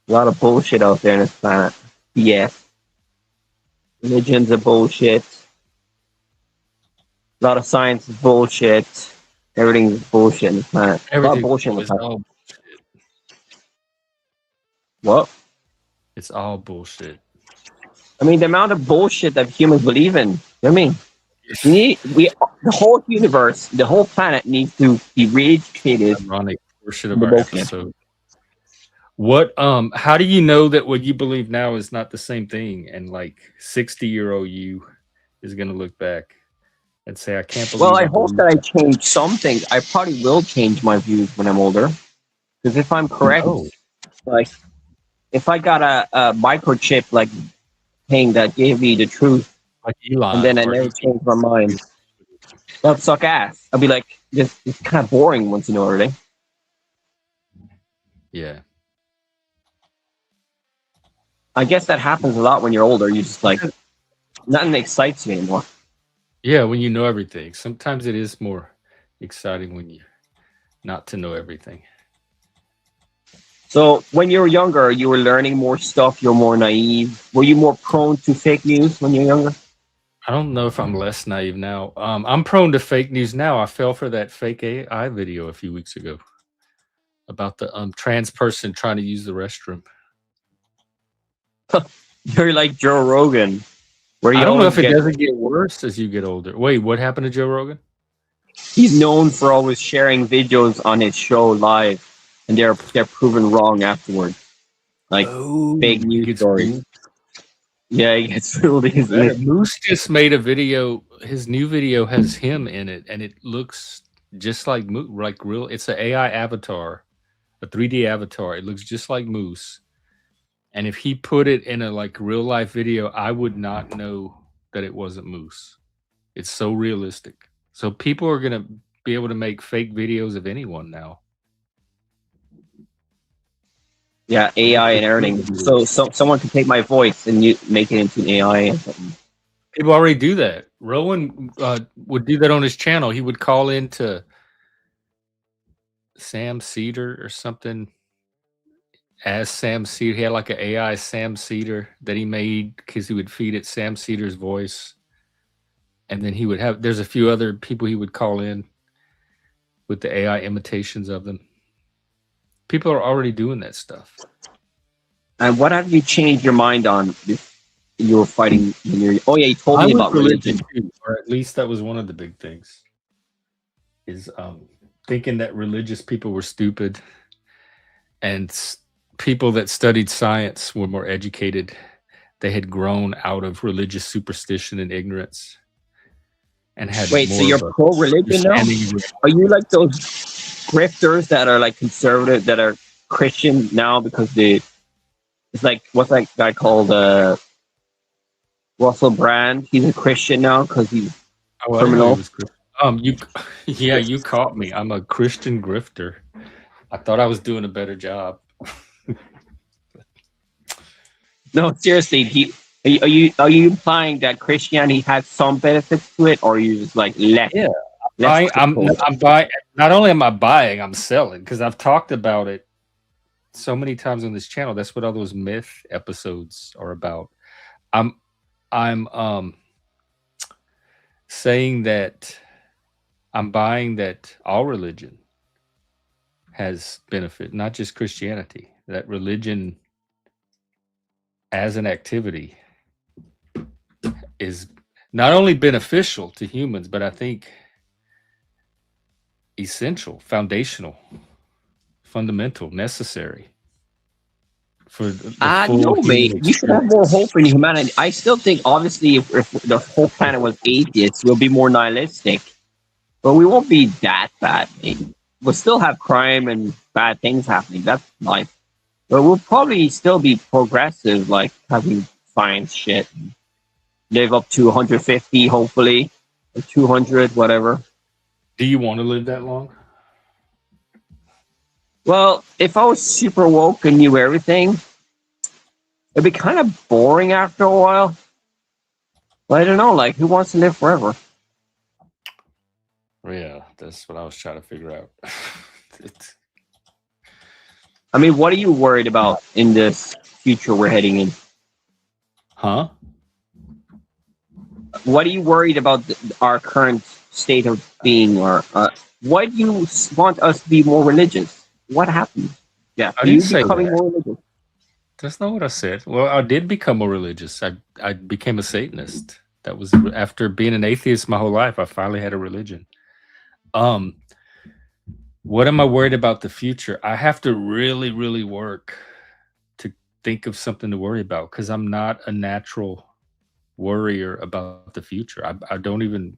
A lot of bullshit out there on this planet. Yes. Religion's a bullshit. A lot of science is bullshit. Everything's bullshit on this planet. A lot of bullshit on the planet. What? It's all bullshit. I mean, the amount of bullshit that humans believe in. You know what I mean? The whole universe, the whole planet needs to be re-educated. Ironic portion of our episode. What? How do you know that what you believe now is not the same thing? And like 60-year-old you is going to look back and say, "I can't believe." Well, I hope that I change some things. I probably will change my views when I'm older, because if I'm correct, like if I got a microchip like thing that gave me the truth, like Elon, and then I never changed my mind, that'd suck ass. I'd be like, it's kind of boring once you know everything. Yeah. I guess that happens a lot when you're older. You just like, nothing excites you anymore. Yeah, when you know everything. Sometimes it is more exciting when you not to know everything. So when you were younger, you were learning more stuff. You're more naive. Were you more prone to fake news when you were younger? I don't know if I'm less naive now. I'm prone to fake news now. I fell for that fake AI video a few weeks ago about the trans person trying to use the restroom. You're like Joe Rogan, where I you don't know always if it get. doesn't get worse as you get older. Wait, what happened to Joe Rogan? He's known for always sharing videos on his show live, and they're proven wrong afterwards, like fake He news gets stories. fooled. Yeah, he gets fooled easily. Moose just made a video. His new video has him in it, and it looks just like real. It's an AI avatar, a 3D avatar. It looks just like Moose. And if he put it in a like real life video, I would not know that it wasn't Moose. It's so realistic. So people are gonna be able to make fake videos of anyone now. Yeah, AI and everything. So someone can take my voice and you make it into an AI or something. People already do that. Rowan would do that on his channel. He would call into Sam Cedar or something as Sam Cedar. He had like an AI Sam Cedar that he made because he would feed it Sam Cedar's voice. And then he would have, there's a few other people he would call in with the AI imitations of them. People are already doing that stuff. And what have you changed your mind on if you were fighting when you're, oh yeah, you told me about religion too, or at least that was one of the big things, is thinking that religious people were stupid and people that studied science were more educated. They had grown out of religious superstition and ignorance and had Wait, more so you're pro-religion now? Are you like those grifters that are like conservative, that are Christian now because it's like, what's that guy called, Russell Brand? He's a Christian now because he's criminal. You caught me. I'm a Christian grifter. I thought I was doing a better job. No, seriously, are you implying that Christianity has some benefits to it, or are you just like less? Yeah, I'm buying. Not only am I buying, I'm selling, because I've talked about it so many times on this channel. That's what all those myth episodes are about. I'm saying that I'm buying that all religion has benefit, not just Christianity. That religion as an activity is not only beneficial to humans, but I think essential, foundational, fundamental, necessary for the no, mate. You should have more hope in humanity. I still think, obviously, if the whole planet was atheist, we'll be more nihilistic. But we won't be that bad, mate. We'll still have crime and bad things happening. That's life. But we'll probably still be progressive, like having science shit. Live up to 150, hopefully, or 200, whatever. Do you want to live that long? Well, if I was super woke and knew everything, it'd be kind of boring after a while. But I don't know, like, who wants to live forever? Yeah, that's what I was trying to figure out. I mean, what are you worried about in this future we're heading in? Huh? What are you worried about our current state of being? Or why do you want us to be more religious? What happened? Yeah, I didn't say becoming that. more religious? That's not what I said. Well, I did become more religious. I became a Satanist. That was after being an atheist my whole life. I finally had a religion. What am I worried about the future? I have to really, really work to think of something to worry about, because I'm not a natural worrier about the future. I don't even,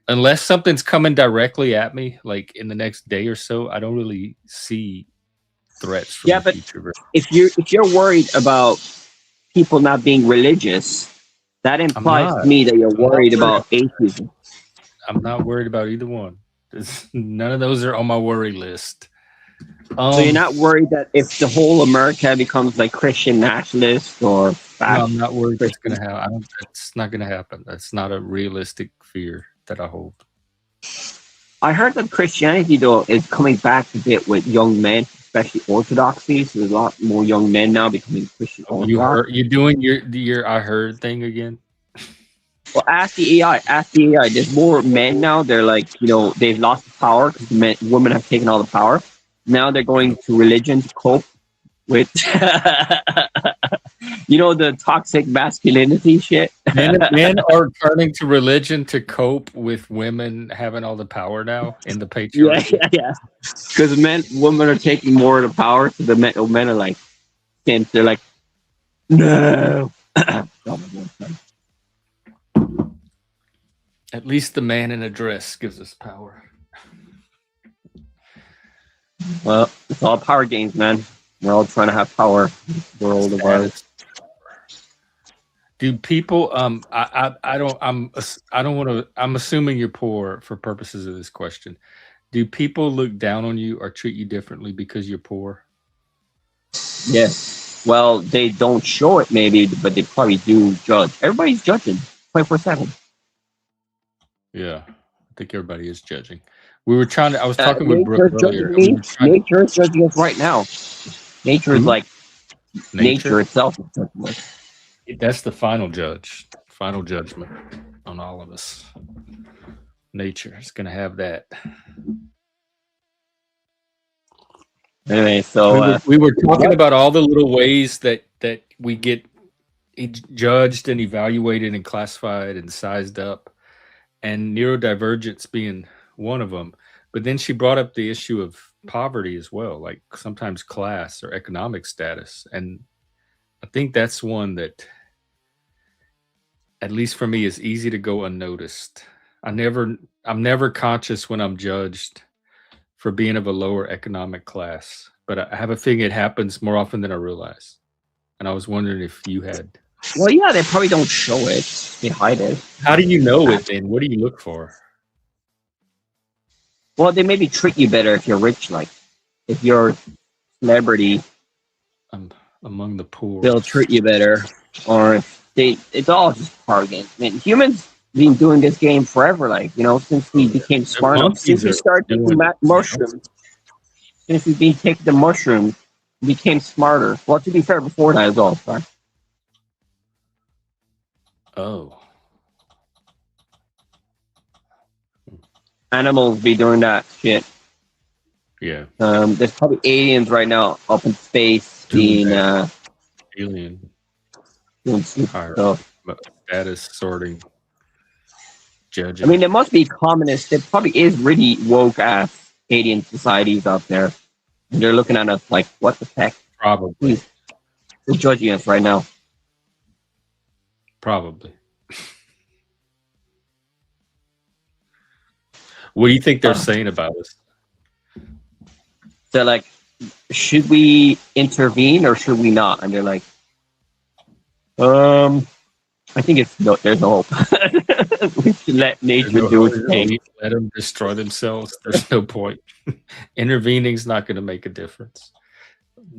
unless something's coming directly at me, like in the next day or so, I don't really see threats from the future. If you're worried about people not being religious, that implies to me that you're worried about atheism. I'm not worried about either one. None of those are on my worry list. So you're not worried that if the whole America becomes like Christian nationalist or no, I'm not worried that's going to happen. It's not going to happen. That's not a realistic fear that I hold. I heard that Christianity, though, is coming back a bit with young men, especially Orthodoxy. So there's a lot more young men now becoming Christian. You're doing your I heard thing again? Well, ask the AI. Ask the AI. There's more men now. They're like, they've lost the power because women have taken all the power. Now they're going to religion to cope with, the toxic masculinity shit. Men are turning to religion to cope with women having all the power now in the patriarchy. Yeah. Because women are taking more of the power. So the men are like, simps. They're like, no. At least the man in a dress gives us power. Well, it's all power games, man. We're all trying to have power. World of ours. Do people? I don't want to. I'm assuming you're poor for purposes of this question. Do people look down on you or treat you differently because you're poor? Yes. Well, they don't show it maybe, but they probably do judge. Everybody's judging 24/7. Yeah, I think everybody is judging. We were trying to. I was talking with Nature Brooke earlier. Nature is judging us right now. Nature is like nature itself is judging us. That's the final judgment on all of us. Nature is going to have that. Anyway, so we were talking about all the little ways that we get judged and evaluated and classified and sized up, and neurodivergence being one of them. But then she brought up the issue of poverty as well, like sometimes class or economic status. And I think that's one that, at least for me, is easy to go unnoticed. I'm never conscious when I'm judged for being of a lower economic class, but I have a feeling it happens more often than I realize. And I was wondering if you had. Well, yeah, they probably don't show it. They hide it. How do you know it then? What do you look for? Well, they maybe treat you better if you're rich. Like, if you're a celebrity, among the poor, they'll treat you better. Or if it's all just power games. I mean, humans been doing this game forever. Like, since we became smart enough, since we started taking mushrooms, since we've been taking the mushrooms, we became smarter. Well, to be fair, before that as well. Sorry. Oh. Animals be doing that shit. Yeah. There's probably aliens right now up in space being alien doing stuff. Status sorting, judging. I mean, there must be communists. There probably is really woke ass alien societies out there. And they're looking at us like, what the heck? Probably. They're judging us right now. Probably. What do you think they're saying about us? They're like, should we intervene or should we not? And they're like, I think there's no hope. We should let nature do its thing. Let them destroy themselves. There's no point. Intervening is not going to make a difference.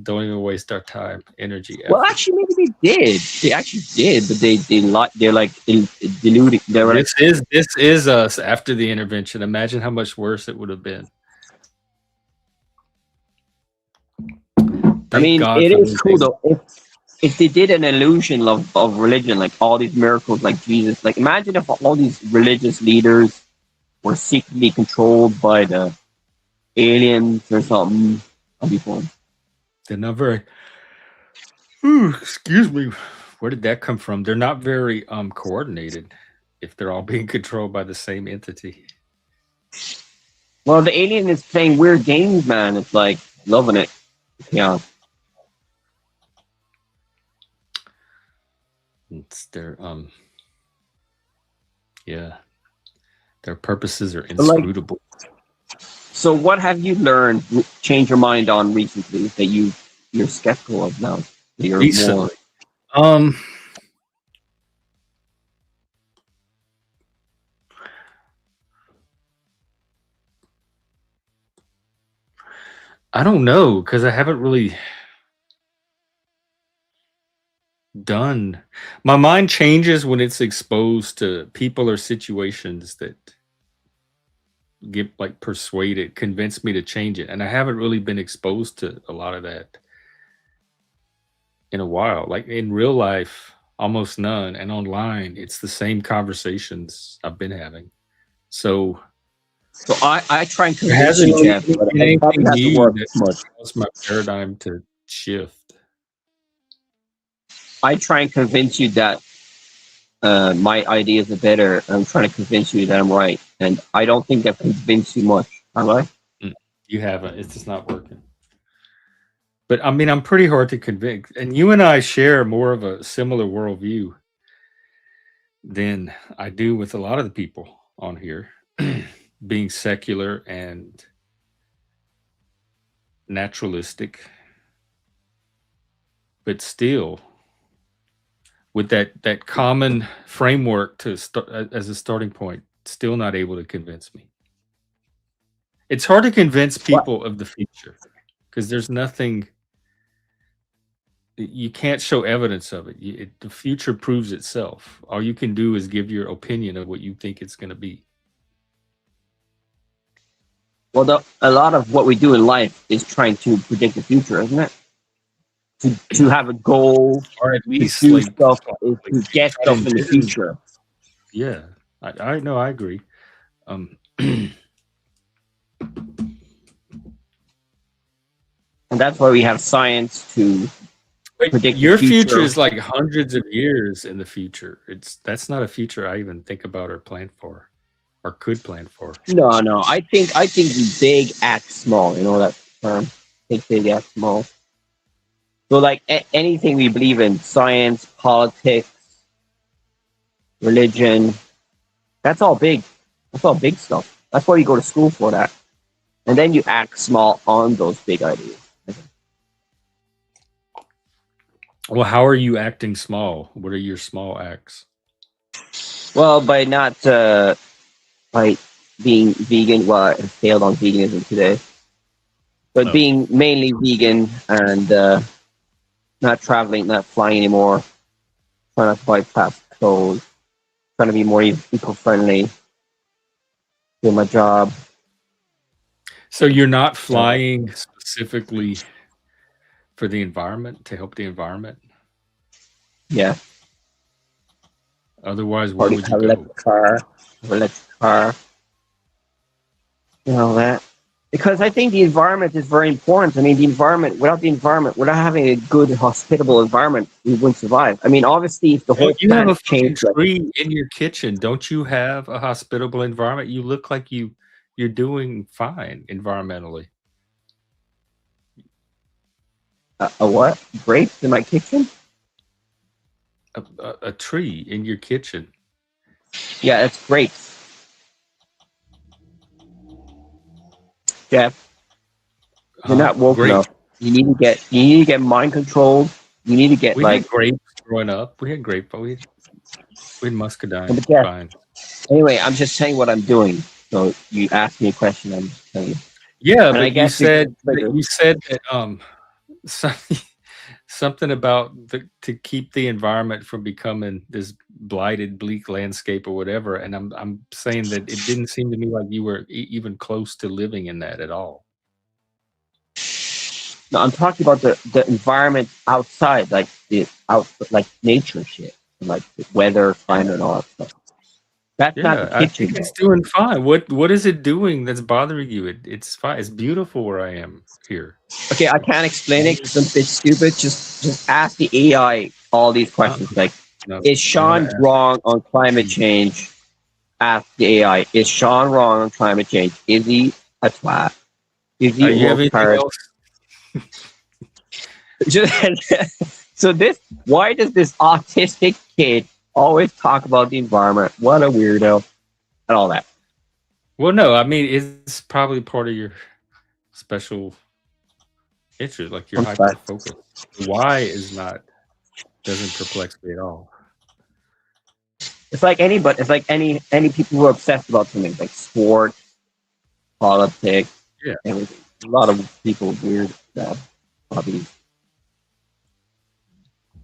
Don't even waste our time, energy. Well, actually, maybe they did. They actually did, but they're like diluting. This is us after the intervention. Imagine how much worse it would have been. I mean, it is cool though. If they did an illusion of religion, like all these miracles, like Jesus, like imagine if all these religious leaders were secretly controlled by the aliens or something. That'd be fun. They're not very. Ooh, excuse me. Where did that come from? They're not very coordinated. If they're all being controlled by the same entity. Well, the alien is playing weird games, man. It's like loving it. Yeah. It's their yeah. Their purposes are inscrutable. So what have you learned, change your mind on recently that you're skeptical of now? You're recently. More... I don't know, because I haven't really done. My mind changes when it's exposed to people or situations that get like persuaded, convince me to change it. And I haven't really been exposed to a lot of that in a while. Like in real life, almost none, and online it's the same conversations I've been having. So So I try and there convince hasn't you, really Jeff, been but it probably anything hasn't new worked that's much. caused my paradigm to shift. I try and convince you that my ideas are better. I'm trying to convince you that I'm right, and I don't think I've convinced you much. Am I? You haven't. It's just not working. But I mean, I'm pretty hard to convince. And you and I share more of a similar worldview than I do with a lot of the people on here, being secular and naturalistic, but still with that common framework to start as a starting point, still not able to convince me. It's hard to convince What? people of the future because there's nothing. You can't show evidence of it. The future proves itself. All you can do is give your opinion of what you think it's going to be. Well, a lot of what we do in life is trying to predict the future, isn't it? To have a goal, Or at to least do like stuff, is to get try to stuff in the envision. future. Yeah, I know. I agree. Um, And that's why we have science to but predict the your future future. is like hundreds of years in the future. That's not a future I even think about or plan for, or could plan for. No. I think we big act small. You know that term? Think big act small. So like anything we believe in, science, politics, religion, that's all big. That's all big stuff. That's why you go to school for that. And then you act small on those big ideas. Well, how are you acting small? What are your small acts? Well, by not by being vegan. Well, I failed on veganism today, but Oh. being mainly vegan and not traveling, not flying anymore, trying to bypass clothes, trying to be more eco-friendly, do my job. So you're not flying specifically for the environment, to help the environment? Yeah, Otherwise, where already would you have go? electric car, you know that. Because I think the environment is very important. I mean, without without having a good, hospitable environment, we wouldn't survive. I mean, obviously, if the Well, whole you have a planet fucking changed, like, tree in your kitchen. Don't you have a hospitable environment? You look like you're doing fine environmentally. a what? Grapes in my kitchen? A tree in your kitchen. Yeah, that's grapes. Jeff, you're not woke Great. enough. You need to get mind controlled. You need to get We like. had grapes growing up. We had grape, but we had muscadine. But Jeff, Fine. anyway, I'm just saying what I'm doing. So you asked me a question, I'm just telling you. Yeah, And I but you guess you're said that something something about to keep the environment from becoming this blighted, bleak landscape or whatever. And I'm saying that it didn't seem to me like you were even close to living in that at all. No, I'm talking about the environment outside, like like nature shit, like the weather, climate, and all that stuff. That's not the Yeah, I kitchen. think it's doing fine. What is it doing that's bothering you? It's fine. It's beautiful where I am here. Okay, I can't explain it because I'm a bit stupid. Just ask the AI all these questions. Like, No, is I wanna Sean ask- wrong on climate change? Ask the AI. Is Sean wrong on climate change? Is he a twat? Is he a you have woke anything card? else? So why does this autistic kid always talk about the environment? What a weirdo, and all that. Well, no, I mean it's probably part of your special interest, like your I'm hyper sorry. focus. Why doesn't perplex me at all. It's like anybody. It's like any people who are obsessed about something, like sports, politics, Yeah. everything. A lot of people weird hobbies.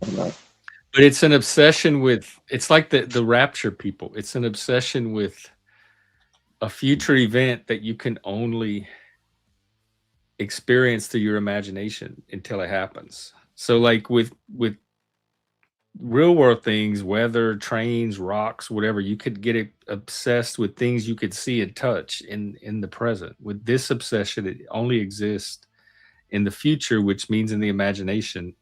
I don't know. But it's an obsession with it's like the rapture people. It's an obsession with a future event that you can only experience through your imagination until it happens. So like with real world things, weather, trains, rocks, whatever, you could get obsessed with things you could see and touch in the present. With this obsession, it only exists in the future, which means in the imagination.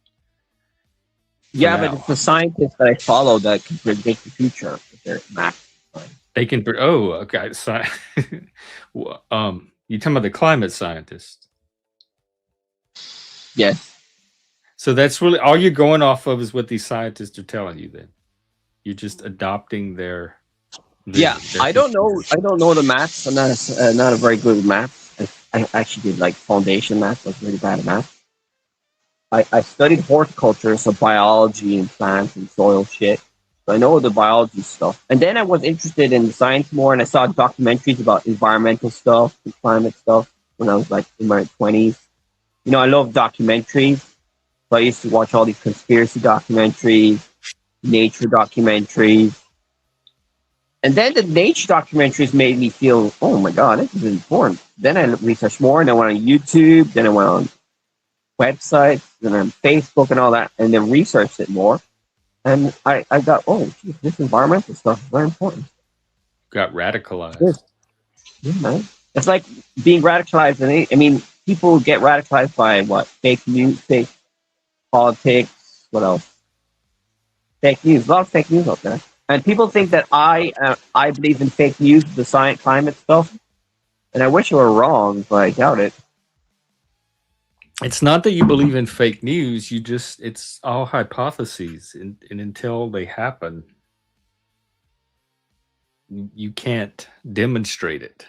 Yeah, but now. it's the scientists that I follow that can predict the future with their math. They can. Oh, okay. So, you talking about the climate scientists? Yes. So that's really all you're going off of is what these scientists are telling you. Then you're just adopting their. Yeah, their I don't know. I don't know the maths. I'm not a very good with maths. I actually did like foundation maths. I was really bad at math. I studied horticulture, so biology and plants and soil shit. So I know the biology stuff. And then I was interested in science more, and I saw documentaries about environmental stuff and climate stuff when I was like in my 20s. You know, I love documentaries. So I used to watch all these conspiracy documentaries, nature documentaries. And then the nature documentaries made me feel, oh my God, this is important. Then I researched more, and I went on YouTube, then I went on websites, then on Facebook and all that, and then researched it more. And I got, oh, geez, this environmental stuff is very important. got radicalized. Yeah, man. It's like being radicalized. I mean, people get radicalized by what? Fake news, fake politics, what else? Fake news. A lot of fake news out there. And people think that I believe in fake news, the science, climate stuff. And I wish I were wrong, but I doubt it. It's not that you believe in fake news. It's all hypotheses, and until they happen, you can't demonstrate it.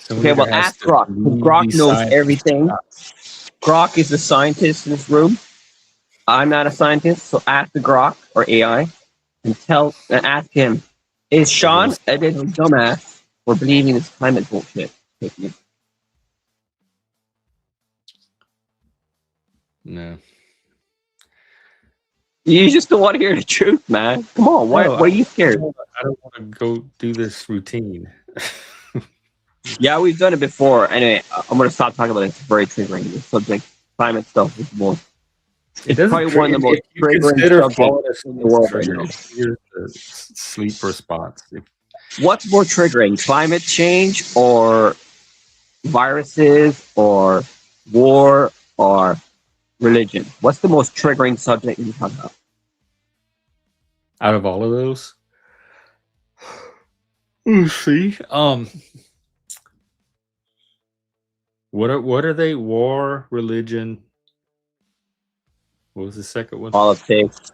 Okay, well, ask Grok. Grok knows everything. Grok is a scientist in this room. I'm not a scientist, so ask the Grok or AI and ask him, is Sean a little dumbass for believing this climate bullshit? No. You just don't want to hear the truth, man. Come on, why are you scared? I don't want to go do this routine. Yeah, we've done it before. Anyway, I'm going to stop talking about it. It's very triggering. The subject, climate stuff is more. It's probably one of the most triggering subjects in the world right now. Here's the sleep response. What's more triggering, climate change or viruses or war or religion? What's the most triggering subject you talk about? Out of all of those? See? What are they? War, religion. What was the second one? Politics.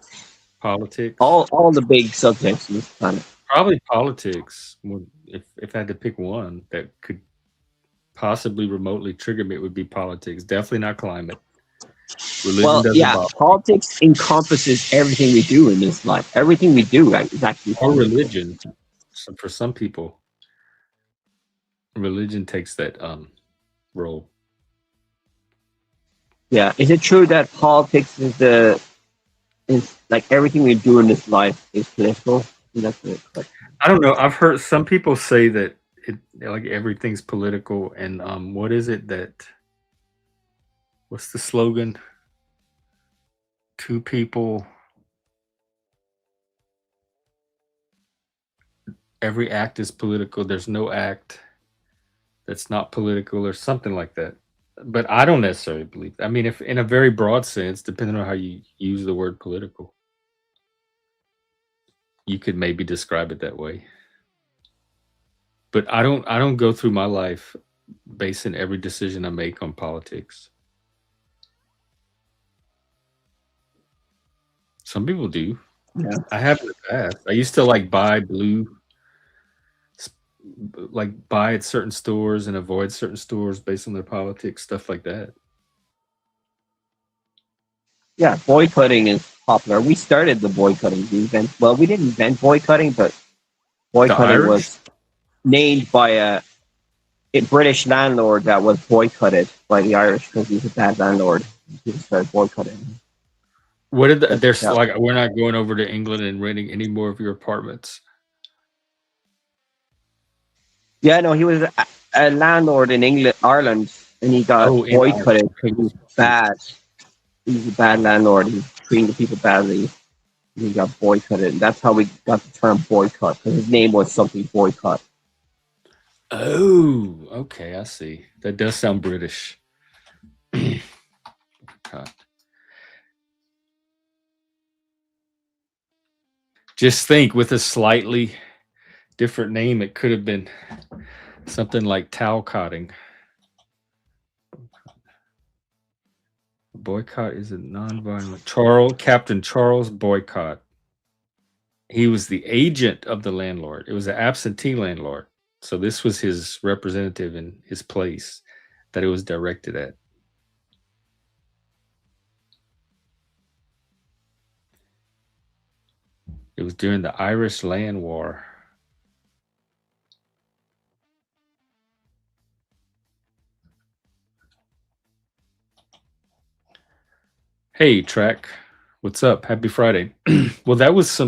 All the big subjects in this planet. Probably politics. If I had to pick one that could possibly remotely trigger me, it would be politics. Definitely not climate. Religion doesn't bother. Politics encompasses everything we do in this life. Everything we do is actually or religion. So for some people, religion takes that role. Yeah, is it true that politics is like everything we do in this life is political? I don't know. I've heard some people say that like everything's political, and what is it that? What's the slogan? Two people. Every act is political. There's no act that's not political, or something like that. But I don't necessarily believe that. I mean, if in a very broad sense, depending on how you use the word political, you could maybe describe it that way. But I don't go through my life basing every decision I make on politics. Some people do. Yeah. I have in the past. I used to like buy buy at certain stores and avoid certain stores based on their politics, stuff like that. Yeah, boycotting is popular. We started the boycotting. We didn't invent boycotting, but boycotting was named by a British landlord that was boycotted by the Irish because he's a bad landlord. He started boycotting. What did there's like we're not going over to England and renting any more of your apartments? Yeah, no, he was a landlord in Ireland, and he got boycotted because he was bad. He was a bad landlord. He was treating the people badly. he got boycotted. And that's how we got the term boycott, because his name was something boycott. Oh, okay, I see. That does sound British. Boycott. Just think, with a slightly different name, it could have been something like talcotting. Boycott is a non-violent. Captain Charles Boycott. He was the agent of the landlord. It was an absentee landlord. So this was his representative in his place that it was directed at. It was during the Irish Land War. Hey, Track. What's up? Happy Friday. Well, that was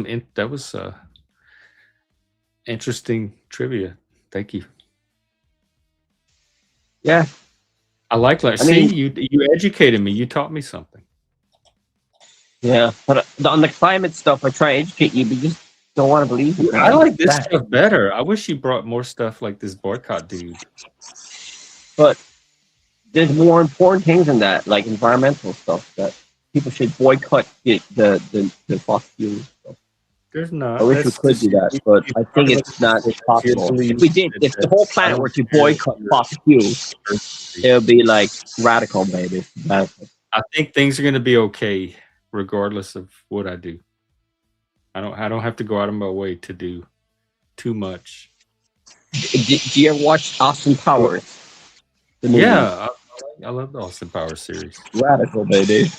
interesting trivia. Thank you. Yeah. I like that. See, you educated me. You taught me something. Yeah, but on the climate stuff, I try to educate you, but you just don't want to believe it. I like this stuff better. I wish you brought more stuff like this boycott dude. But there's more important things than that, like environmental stuff, that people should boycott the fossil fuel stuff. There's not. I wish we could do that, but I think it's not possible. If we did, if the whole planet were to boycott fossil fuels, it would be like radical, baby. I think things are going to be okay, regardless of what I do. I don't have to go out of my way to do too much. Do you ever watch Austin Powers? Yeah, I love the Austin Powers series. Radical, baby.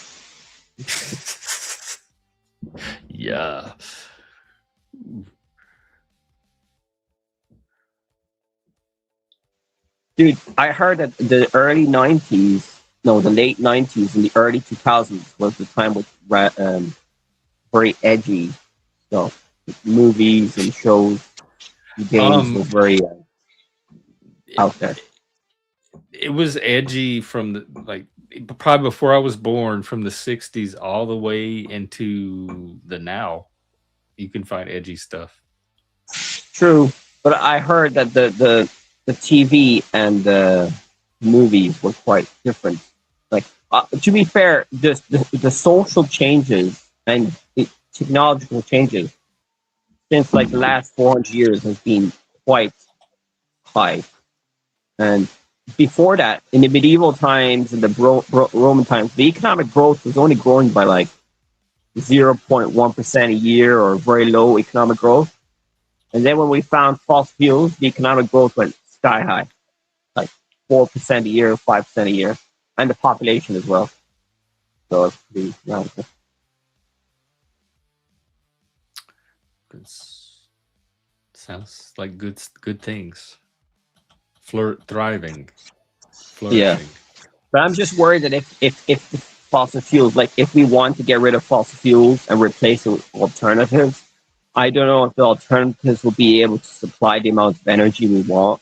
Yeah. Dude, I heard that the late 90s and the early 2000s was the time with very edgy stuff. Movies and shows, games were very out there. It was edgy from probably before I was born, from the 60s all the way into the now. You can find edgy stuff. True, but I heard that the TV and the movies were quite different. Like, to be fair, the social changes and the technological changes since like the last 400 years has been quite high. And before that, in the medieval times and the Roman times, the economic growth was only growing by like 0.1% a year, or very low economic growth. And then when we found fossil fuels, the economic growth went sky high, like 4% a year, 5% a year, and the population as well. So it's pretty radical. Sounds like good things. Thriving. Yeah, but I'm just worried that if the fossil fuels, like if we want to get rid of fossil fuels and replace it with alternatives, I don't know if the alternatives will be able to supply the amount of energy we want.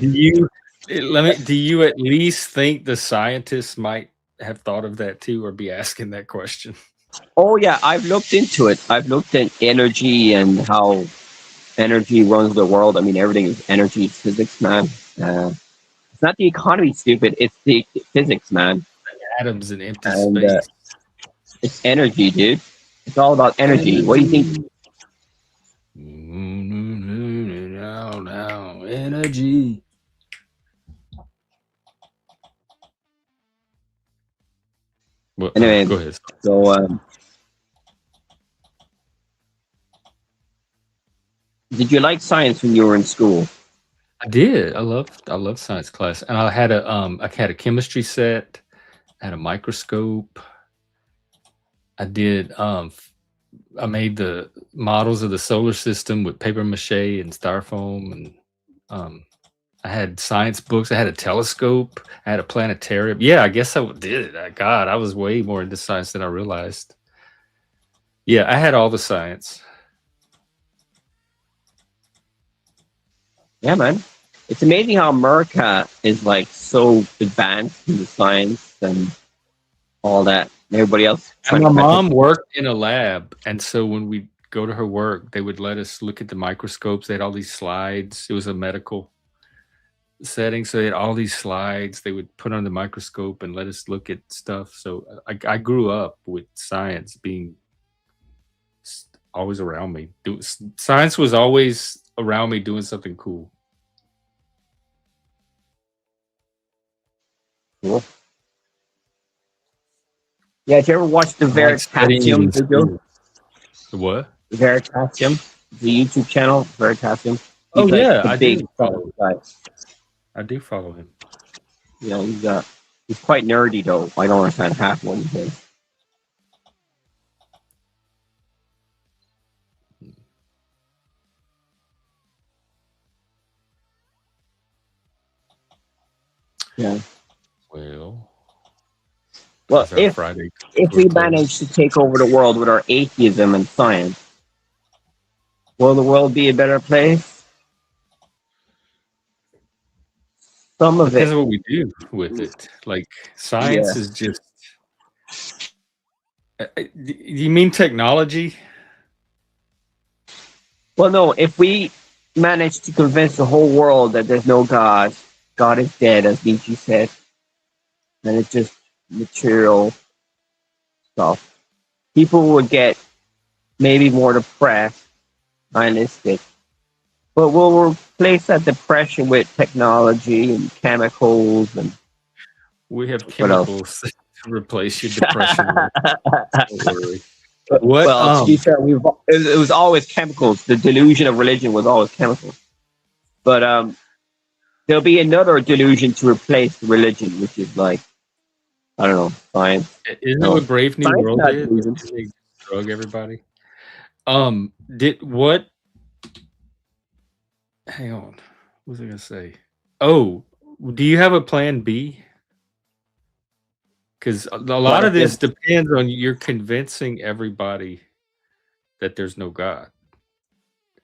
Do you at least think the scientists might have thought of that too, or be asking that question? Oh yeah, I've looked into it. I've looked at energy and how energy runs the world. I mean, everything is energy. It's physics, man. It's not the economy, stupid. It's the physics, man. Atoms in empty space. It's energy, dude. It's all about energy. What do you think? No, energy. Well, anyway, go ahead. So, did you like science when you were in school? I did. I loved science class, and I had a chemistry set, I had a microscope. I did. I made the models of the solar system with paper mache and styrofoam, and I had science books. I had a telescope. I had a planetarium. Yeah, I guess I did it. God, I was way more into science than I realized. Yeah, I had all the science. Yeah, man. It's amazing how America is like so advanced in the science and all that. Everybody else And trying my to catch mom up. worked in a lab, and so when we go to her work, they would let us look at the microscopes. They had all these slides. It was a medical setting, so they had all these slides they would put on the microscope and let us look at stuff. So I grew up with science being always around me. Science was always around me doing something cool. Cool. Yeah, did you ever watch the I like studying it Veritasium in video? school. The what? Veritasium, the YouTube channel, Veritasium. Oh He's like yeah, the I big do science follow. guy. I do follow him. You know, he's quite nerdy though. I don't understand half what he says. Yeah. Well, Well, as our Friday if we manage to take over the world with our atheism and science, will the world be a better place? Some of depends it, on what we do with it. Like yeah. science is just. Do you mean technology? Well, no, if we manage to convince the whole world that there's no God, God is dead, as Nietzsche said, then it's just material stuff. People would get maybe more depressed, nihilistic, but we'll replace that depression with technology and chemicals and We have what else? chemicals to replace your depression with. Don't worry. What? Well, to be fair, it was always chemicals. The delusion of religion was always chemicals. But there'll be another delusion to replace religion, which is like, I don't know, science. Isn't that No, what Brave New science World not did? delusion. They drug everybody. Did what? Hang on. What was I gonna say? Oh, do you have a plan B? Because a lot of this depends on you're convincing everybody that there's no God,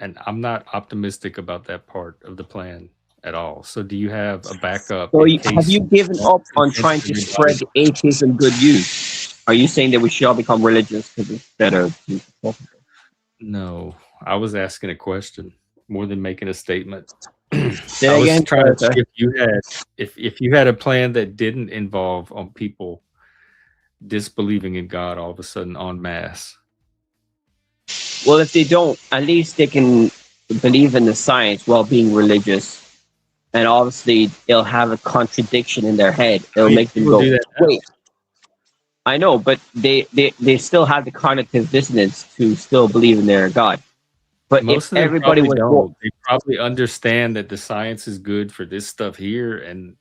and I'm not optimistic about that part of the plan at all. So, do you have a backup So in have case you given don't up on convince trying to everybody? spread atheism good news? Are you saying that we should all become religious because it's better? No, I was asking a question more than making a statement. Say I was again, trying to sorry. see if you had a plan that didn't involve on people disbelieving in God all of a sudden en masse. Well, if they don't, at least they can believe in the science while being religious. And obviously, they'll have a contradiction in their head. It'll make them People go, do that now. wait. I know, but they still have the cognitive dissonance to still believe in their God. But Most if of them everybody probably was don't. They probably understand that the science is good for this stuff here, and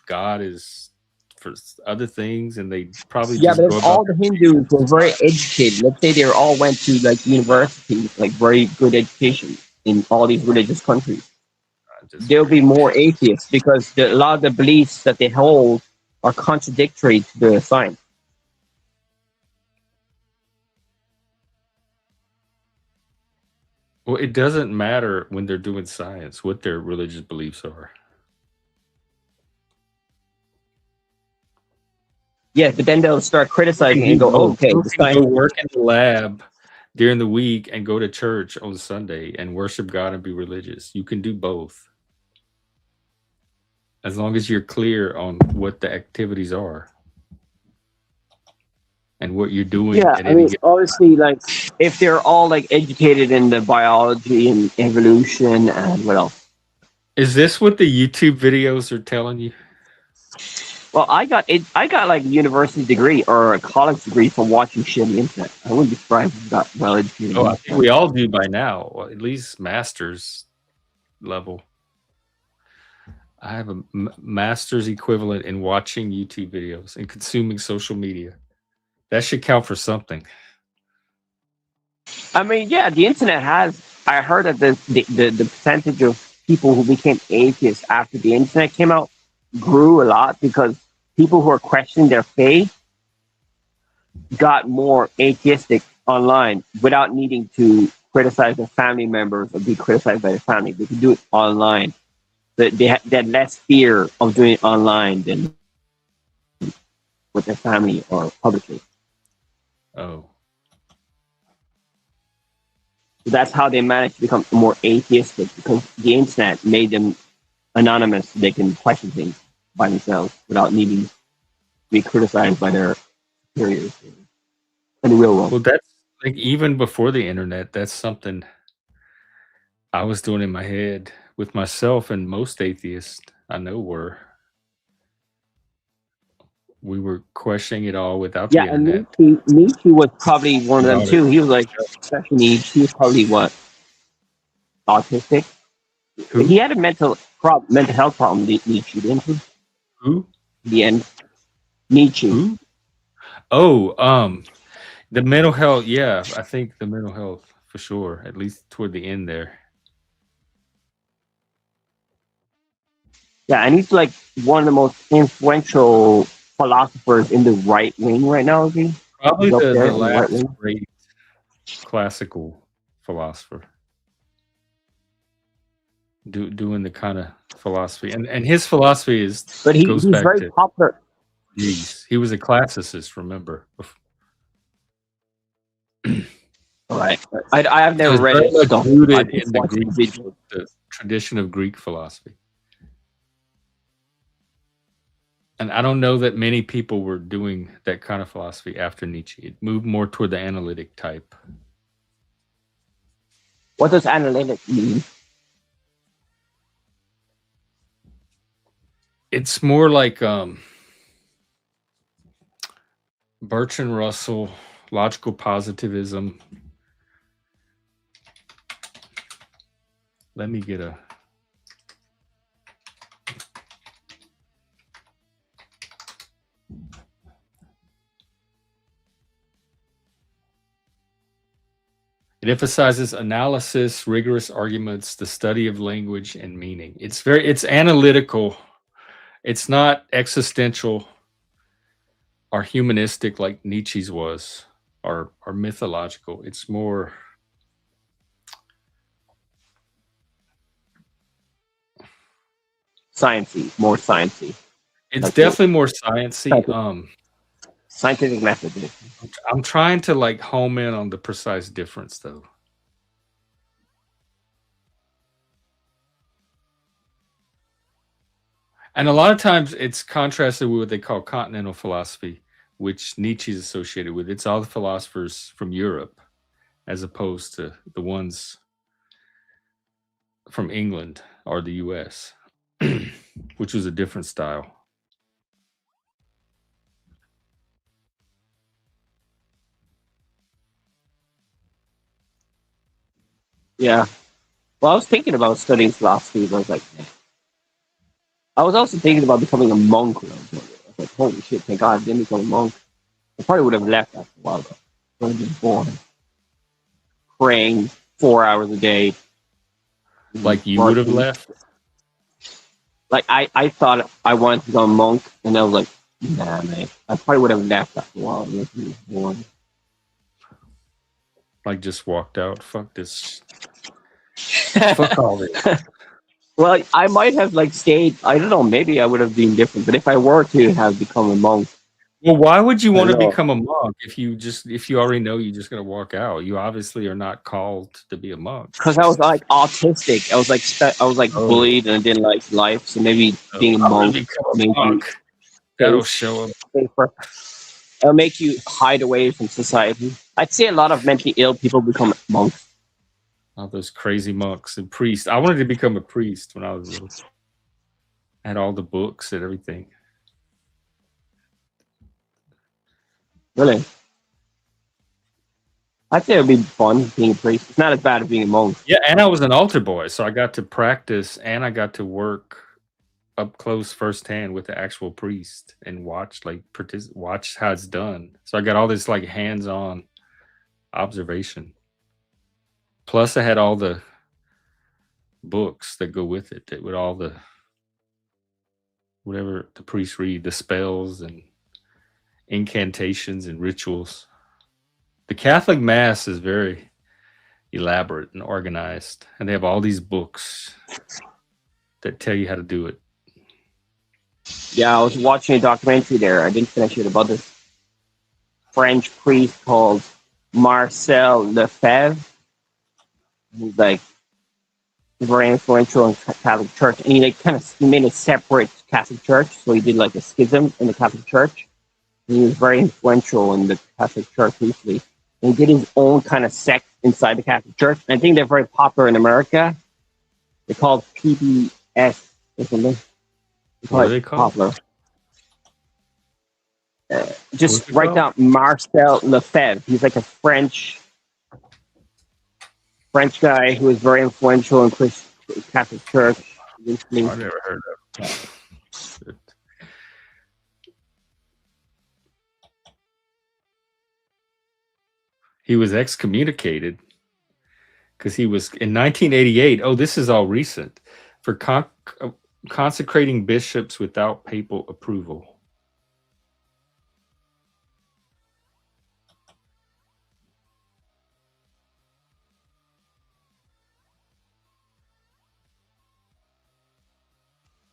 God is for other things, and they probably yeah, just but go if about all the Hindus were very educated, let's say they all went to like universities, like very good education in all these religious countries, there'll be more atheists because a lot of the beliefs that they hold are contradictory to the science. Well, it doesn't matter when they're doing science what their religious beliefs are. Yeah, but then they'll start You criticizing can it and do go, oh, both. okay, You the can science. go work in the lab during the week and go to church on Sunday and worship God and be religious. You can do both. As long as you're clear on what the activities are and what you're doing Yeah, at I any mean, given obviously, like if they're all like educated in the biology and evolution and what else? Is this what the YouTube videos are telling you? Well, I got it. I got like a university degree or a college degree from watching shit on the internet. I wouldn't be surprised if I got well educated. Oh, I think we all do by now, or at least master's level. I have a master's equivalent in watching YouTube videos and consuming social media. That should count for something. I mean, yeah, the internet has. I heard that the percentage of people who became atheists after the internet came out grew a lot because people who are questioning their faith got more atheistic online without needing to criticize their family members or be criticized by their family. They could do it online. They had less fear of doing it online than with their family or publicly. Oh, So that's how they managed to become more atheistic, because the internet made them anonymous. So they can question things by themselves without needing to be criticized by their superiors in the real world. well, that's like even before the internet. That's something I was doing in my head with myself, and most atheists I know were. We were questioning it all without the Yeah, and internet. Nietzsche was probably one of them Without it. too. He was like, especially Nietzsche, he was probably autistic. Who? He had a mental health problem. Nietzsche, didn't he? Who? In the end, Nietzsche. Who? Oh, the mental health. Yeah, I think the mental health for sure. At least toward the end there. Yeah, and he's like one of the most influential philosophers in the right wing right now. Is he? Probably He's up the there in the right last wing. great classical philosopher doing the kind of philosophy, and his philosophy is But goes he's back very to popular. Greece. He was a classicist, remember? All right, I have So never it's read very his much stuff. I rooted just in the watched the Greek, video. the tradition of Greek philosophy. And I don't know that many people were doing that kind of philosophy after Nietzsche. It moved more toward the analytic type. What does analytic mean? It's more like Bertrand Russell, logical positivism. Let me get a. It emphasizes analysis, rigorous arguments, the study of language and meaning. It's analytical. It's not existential or humanistic like Nietzsche's was, or mythological. It's more Sciencey, more sciencey. it's Like definitely more sciencey. scientific method. I'm trying to like home in on the precise difference though. And a lot of times it's contrasted with what they call continental philosophy, which Nietzsche is associated with. It's all the philosophers from Europe, as opposed to the ones from England or the US, which was a different style. Yeah. Well, I was thinking about studying philosophy, but I was like, eh. I was also thinking about becoming a monk when I was younger. I was like, holy shit, thank God I didn't become a monk. I probably would have left after a while though. I would have been bored. Praying 4 hours a day. Like you would have left? Like I thought I wanted to become a monk, and I was like, nah, man. I probably would have left after a while. It was really boring. Like just walked out. Fuck this. Fuck all this. Well, I might have like stayed. I don't know. Maybe I would have been different. But if I were to have become a monk, Well, why would you want to know. become a monk if you already know you're just gonna walk out? You obviously are not called to be a monk. because I was like autistic, I was like Oh. bullied, and I didn't like life. So maybe being a I'm gonna monk become a made you monk. That'll show up. safer. It'll make you hide away from society. I'd say a lot of mentally ill people become monks. All those crazy monks and priests. I wanted to become a priest when I was little. I had all the books and everything. Really? I'd say it would be fun being a priest. It's not as bad as being a monk. Yeah, and I was an altar boy, so I got to practice and I got to work up close firsthand with the actual priest and watch how it's done. So I got all this like hands-on observation. Plus I had all the books that go with it, that with all the whatever the priests read, the spells and incantations and rituals. The Catholic Mass is very elaborate and organized, and they have all these books that tell you how to do it. Yeah, I was watching a documentary there. I didn't finish it about this French priest called Marcel Lefebvre. He's like very influential in Catholic Church, and he like he made a separate Catholic Church. So he did like a schism in the Catholic Church. And he was very influential in the Catholic Church recently. And he did his own kind of sect inside the Catholic Church. And I think they're very popular in America. They're called PBS or something. What are they called? Popular. Just What's it write called? down Marcel Lefebvre. He's like a French guy who was very influential in Catholic Church. I never heard of it. He was excommunicated because he was in 1988. Oh, this is all recent for consecrating bishops without papal approval.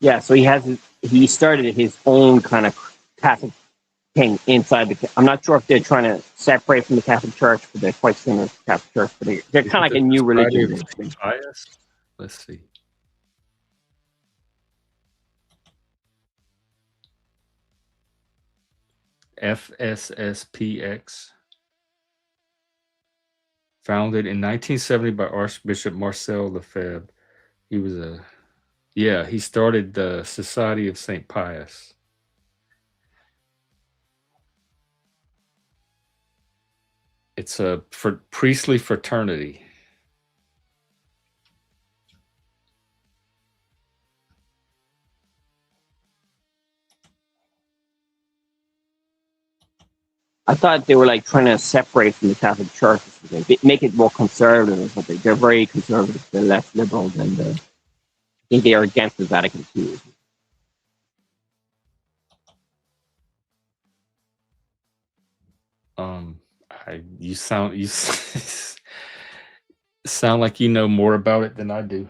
Yeah, so he started his own kind of Catholic thing inside the. I'm not sure if they're trying to separate from the Catholic Church, but they're quite similar to the Catholic Church. But they're kind of like a new religion. Let's see. FSSPX. Founded in 1970 by Archbishop Marcel Lefebvre. He was he started the Society of St. Pius. It's a priestly fraternity. I thought they were like trying to separate from the Catholic Church, make it more conservative or something. They're very conservative. They're less liberal than I think they are against the Vatican II. You sound like you know more about it than I do.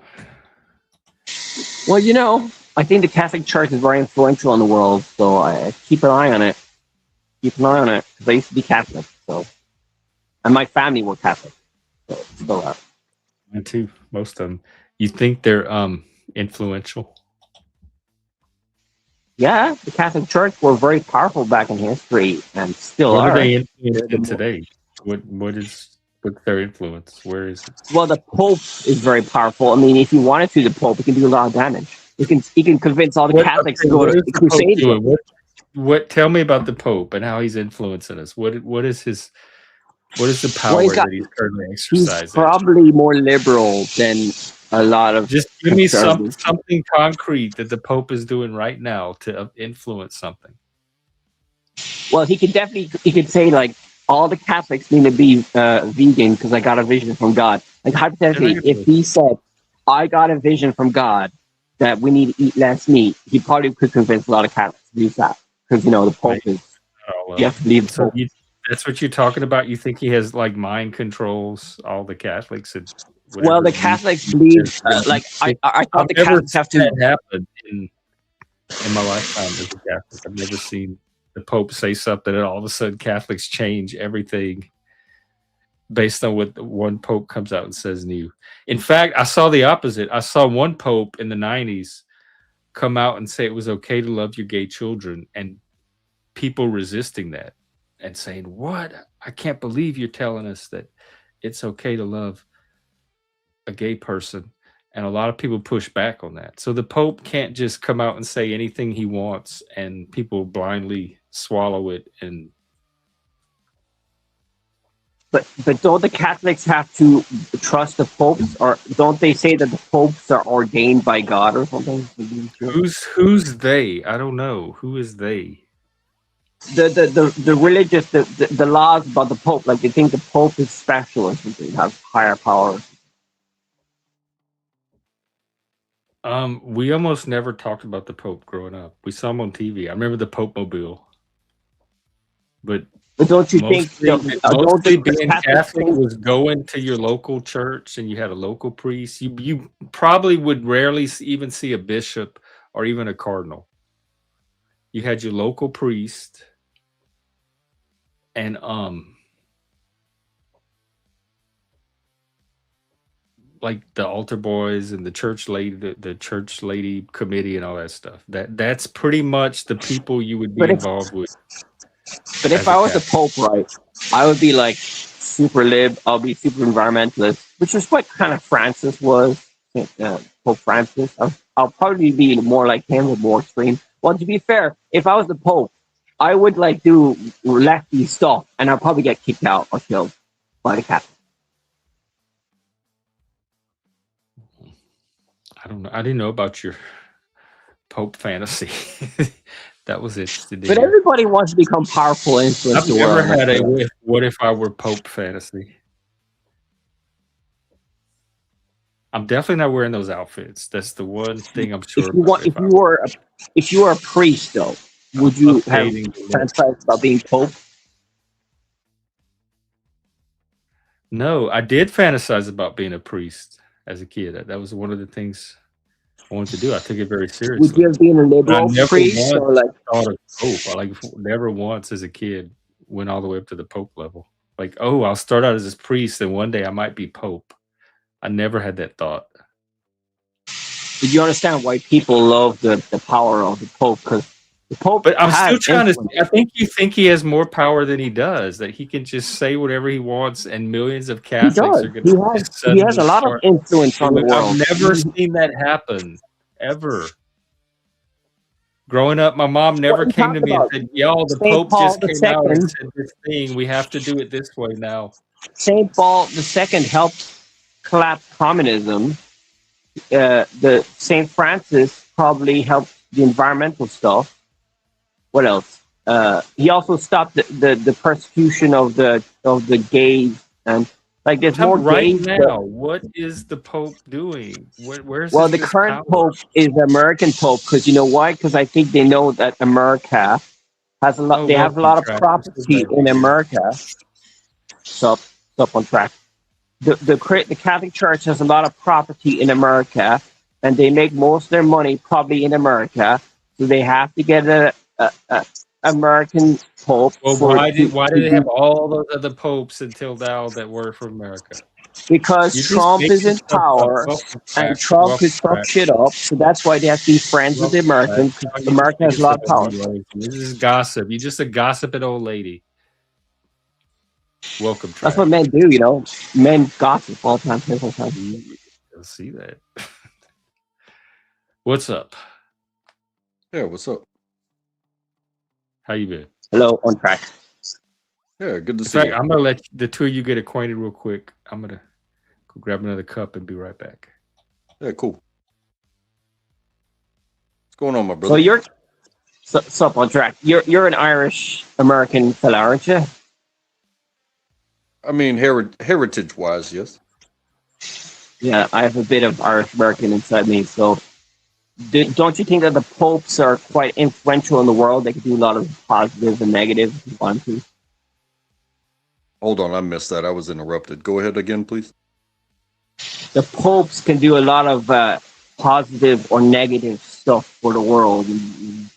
Well, I think the Catholic Church is very influential in the world, so I keep an eye on it. Because I used to be Catholic, and my family were Catholic, so still are. Mine too. Most of them. You think they're influential? Yeah, the Catholic Church were very powerful back in history, and still What are. are they influenced in today? What's their influence? Where is it? Well, the Pope is very powerful. I mean, if he wanted to, the Pope, he can do a lot of damage. He can convince all the Catholics to go to the crusade. What? Tell me about the Pope and how he's influencing us. What is the power that he's currently exercising? He's probably more liberal than a lot of. Just give me something concrete that the Pope is doing right now to influence something. Well, he could say like all the Catholics need to be vegan because I got a vision from God. Like hypothetically, if he said, "I got a vision from God that we need to eat less meat," he probably could convince a lot of Catholics to do that. Because the Pope is. You have to believe the Pope. That's what you're talking about. You think he has like mind controls all the Catholics? Well, the Catholics believe. I thought the Catholics have to. That happened in my lifetime as a Catholic. I've never seen the Pope say something and all of a sudden Catholics change everything based on what one Pope comes out and says new. In fact, I saw the opposite. I saw one Pope in the 90s come out and say it was okay to love your gay children, and people resisting that and saying, "What? I can't believe you're telling us that it's okay to love a gay person." And a lot of people push back on that. So the Pope can't just come out and say anything he wants and people blindly swallow it. But don't the Catholics have to trust the popes, or don't they say that the popes are ordained by God or something? Who's they? I don't know. Who is they? The religious the laws about the Pope, like they think the Pope is special or something, have higher power. We almost never talked about the Pope growing up. We saw him on TV. I remember the Pope Mobile. But don't you think being Catholic was going to your local church and you had a local priest? You probably would rarely even see a bishop or even a cardinal. you had your local priest, and like the altar boys and the church lady, the church lady committee and all that stuff. That's pretty much the people you would be involved with. But if I was a pope, right, I would be like super lib. I'll be super environmentalist, which is what kind of Francis was. Pope Francis. I'll probably be more like him, or more extreme. Well, to be fair, if I was the pope, I would like do lefty stuff, and I'll probably get kicked out or killed by the Catholics. I don't know. I didn't know about your Pope fantasy. That was interesting. But everybody wants to become powerful and influence the world. I've never had a what if I were Pope fantasy. I'm definitely not wearing those outfits. That's the one thing I'm sure. If you were a priest, though, would you have fantasized about being Pope? No, I did fantasize about being a priest as a kid. That was one of the things I wanted to do. I took it very seriously. Would you have been a liberal priest, or like thought of Pope? I like never once as a kid went all the way up to the Pope level. Like, oh, I'll start out as a priest, and one day I might be Pope. I never had that thought. Did you understand why people love the power of the Pope? Because the Pope. But I'm still trying to. I think you think he has more power than he does. That he can just say whatever he wants, and millions of Catholics are going to. He has a lot of influence on the world. I've never seen that happen ever. Growing up, my mom never came to me and said, "Yo, the Pope just came out and said this thing. We have to do it this way now." Saint Paul II helped collapse communism. The Saint Francis probably helped the environmental stuff. What else? He also stopped the persecution of the gays, and like there's more right gays now. What is the Pope doing? Where's the current Pope is the American Pope, because you know why? Because I think they know that America has a lot. They have a lot of property in America. So up on track. The Catholic Church has a lot of property in America, and they make most of their money probably in America. So they have to get a American Pope. Well, why did they have all those other popes until now that were from America? Because Trump is in power, and Trump could fuck shit up. So that's why they have to be friends with the Americans, because America has a lot of power. This is gossip. You're just a gossiping old lady. Welcome. Track. That's what men do, you know. Men gossip all the time. You'll see that. What's up? Yeah, what's up? How you been? Hello, on track. Yeah, good to see you. I'm gonna let the two of you get acquainted real quick. I'm gonna go grab another cup and be right back. Yeah, cool. What's going on, my brother? So you're up on track. You're an Irish American fella, aren't you? I mean, heritage-wise, yes. Yeah, I have a bit of Irish American inside me. So, don't you think that the popes are quite influential in the world? They could do a lot of positive and negative if you want to. Hold on, I missed that. I was interrupted. Go ahead again, please. The popes can do a lot of positive or negative stuff for the world and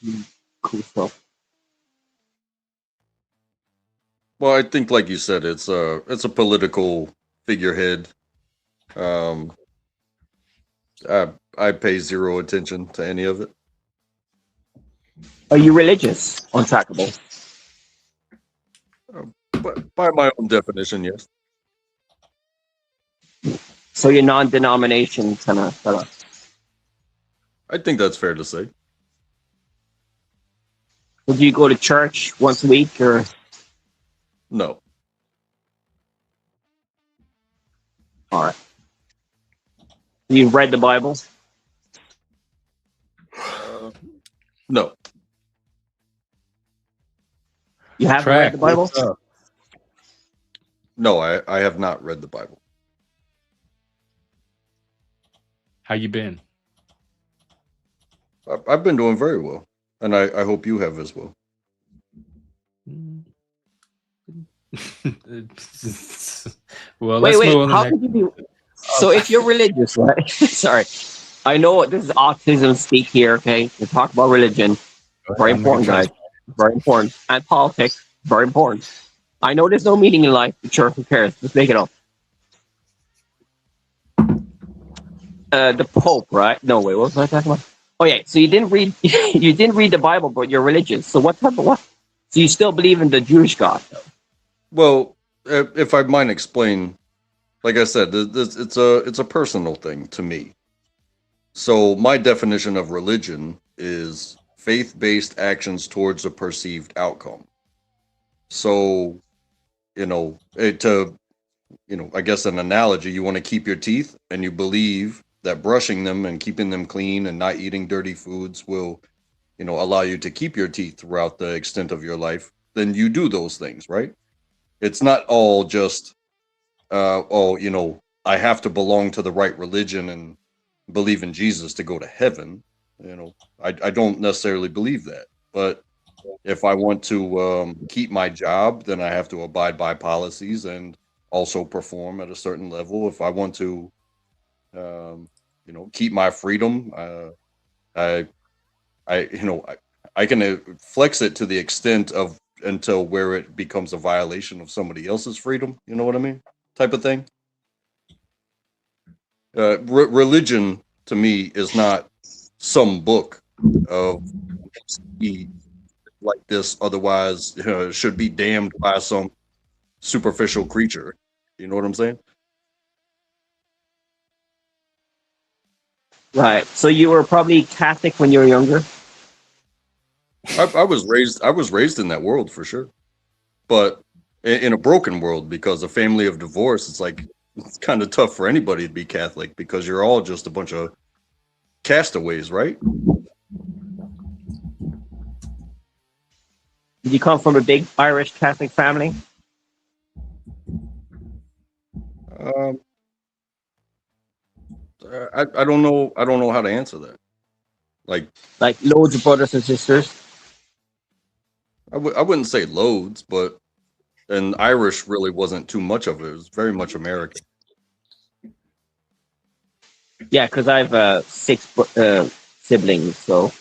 cool stuff. Well, I think, like you said, it's a political figurehead. I pay zero attention to any of it. Are you religious? Untrackable. But by my own definition, yes. So you're non-denomination kind of fella. I think that's fair to say. Would you go to church once a week or? No. All right. You've read the Bible? No. You haven't read the Bible? No, I have not read the Bible. How you been? I've been doing very well, and I hope you have as well. Well, wait. How could you be? So if you're religious, right? Sorry, I know this is autism speak here. Okay, to talk about religion. Very I'm gonna important, try guys. Very important. And politics, very important. I know there's no meaning in life, but sure, who cares? Let's make it up. The Pope, right? No, wait, what was I talking about? Oh yeah, so you didn't read you didn't read the Bible, but you're religious. So what type of what? So you still believe in the Jewish God, though? Well, if I might explain, like I said, it's a personal thing to me. So my definition of religion is faith-based actions towards a perceived outcome. So, I guess an analogy, you want to keep your teeth and you believe that brushing them and keeping them clean and not eating dirty foods will, allow you to keep your teeth throughout the extent of your life, then you do those things, right? It's not all just, I have to belong to the right religion and believe in Jesus to go to heaven. I don't necessarily believe that. But if I want to keep my job, then I have to abide by policies and also perform at a certain level. If I want to, keep my freedom, I can flex it to the extent of until where it becomes a violation of somebody else's freedom. You know what I mean? Type of thing. Religion to me is not some book of like this, otherwise should be damned by some superficial creature. You know what I'm saying? Right. So you were probably Catholic when you were younger. I was raised in that world for sure, but in a broken world, because a family of divorce, it's kind of tough for anybody to be Catholic because you're all just a bunch of castaways, right? Did you come from a big Irish Catholic family? I don't know. I don't know how to answer that. Like Loads of brothers and sisters. I wouldn't say loads, but and Irish really wasn't too much of it. It was very much American. Yeah, because I have 6 siblings, so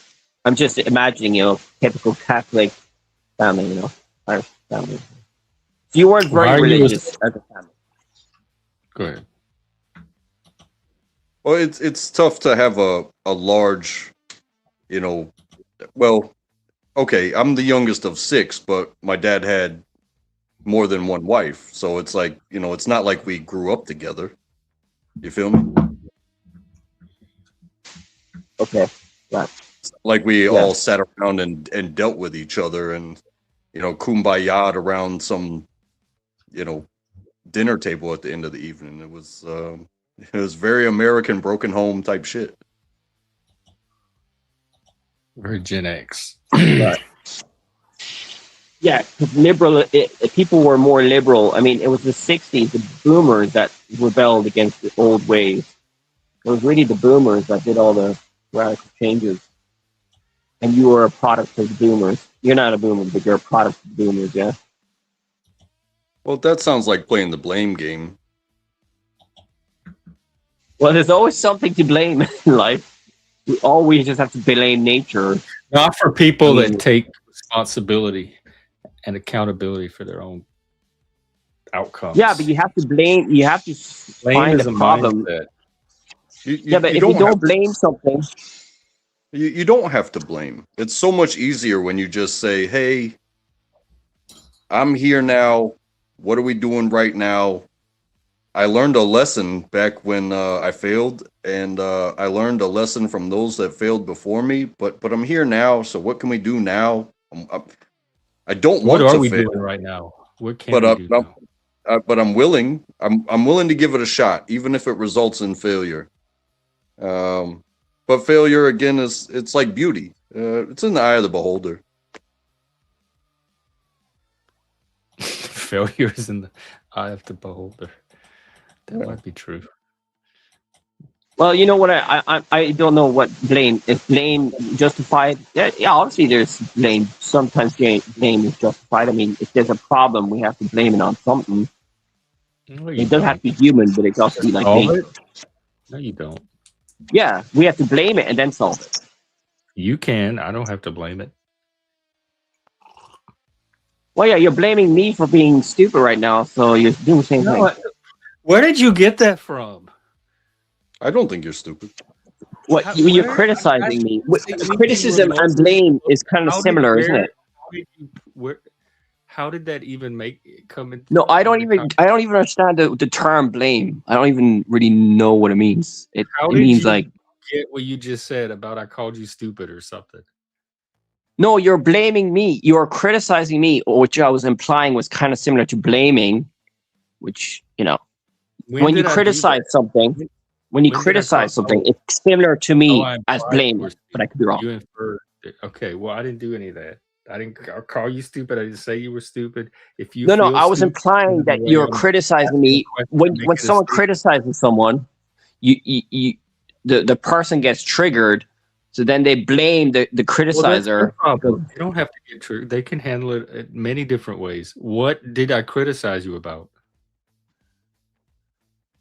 I'm just imagining, typical Catholic family, Irish family. So you weren't very religious as a family. Go ahead. Well, it's tough to have a large, well, okay, I'm the youngest of 6, but my dad had more than one wife. So it's like, it's not like we grew up together. You feel me? Okay. Right. Like we all sat around and dealt with each other and, kumbaya around some, dinner table at the end of the evening. It was very American broken home type shit. Very Gen X. Right. Yeah, liberal. People were more liberal. I mean, it was the '60s, the boomers that rebelled against the old ways. It was really the boomers that did all the radical changes. And you were a product of the boomers. You're not a boomer, but you're a product of the boomers, yeah? Well, that sounds like playing the blame game. Well, there's always something to blame in life. We always just have to blame nature. Not for people that take responsibility and accountability for their own outcomes. Yeah, but you have to blame. You have to find the problem. Mindset. But if you don't blame something, you don't have to blame. It's so much easier when you just say, "Hey, I'm here now. What are we doing right now? I learned a lesson back when I failed, and I learned a lesson from those that failed before me. But I'm here now. So what can we do now? I don't want to fail. What are we doing right now? What can we do now? But I'm willing. I'm willing to give it a shot, even if it results in failure. But failure again it's like beauty. It's in the eye of the beholder. Failure is in the eye of the beholder. That might be true. well, you know what? I don't know what blame. If blame justified, yeah, obviously there's blame. Sometimes blame is justified. I mean, if there's a problem, we have to blame it on something. No, It doesn't have to be human, but it has to be like solve nature. it? No, you don't. Yeah, we have to blame it and then solve it. You can. I don't have to blame it. Well, yeah, you're blaming me for being stupid right now, so you're doing the same thing. Where did you get that from? I don't think you're stupid. What you're criticizing me? Criticism and blame is kind of similar, isn't it? How did that even come in? No, I don't even understand the term blame. I don't even really know what it means. It means like get what you just said about I called you stupid or something. No, you're blaming me. You're criticizing me, which I was implying was kind of similar to blaming, which, you know, when you criticize something, it's similar to me as blame, but I could be wrong. You inferred it. Okay, well, I didn't do any of that. I didn't call you stupid. I didn't say you were stupid. If you No, I was implying that you're criticizing me. When someone criticizes someone, the person gets triggered, so then they blame the criticizer. Well, they don't have to get triggered. They can handle it in many different ways. What did I criticize you about?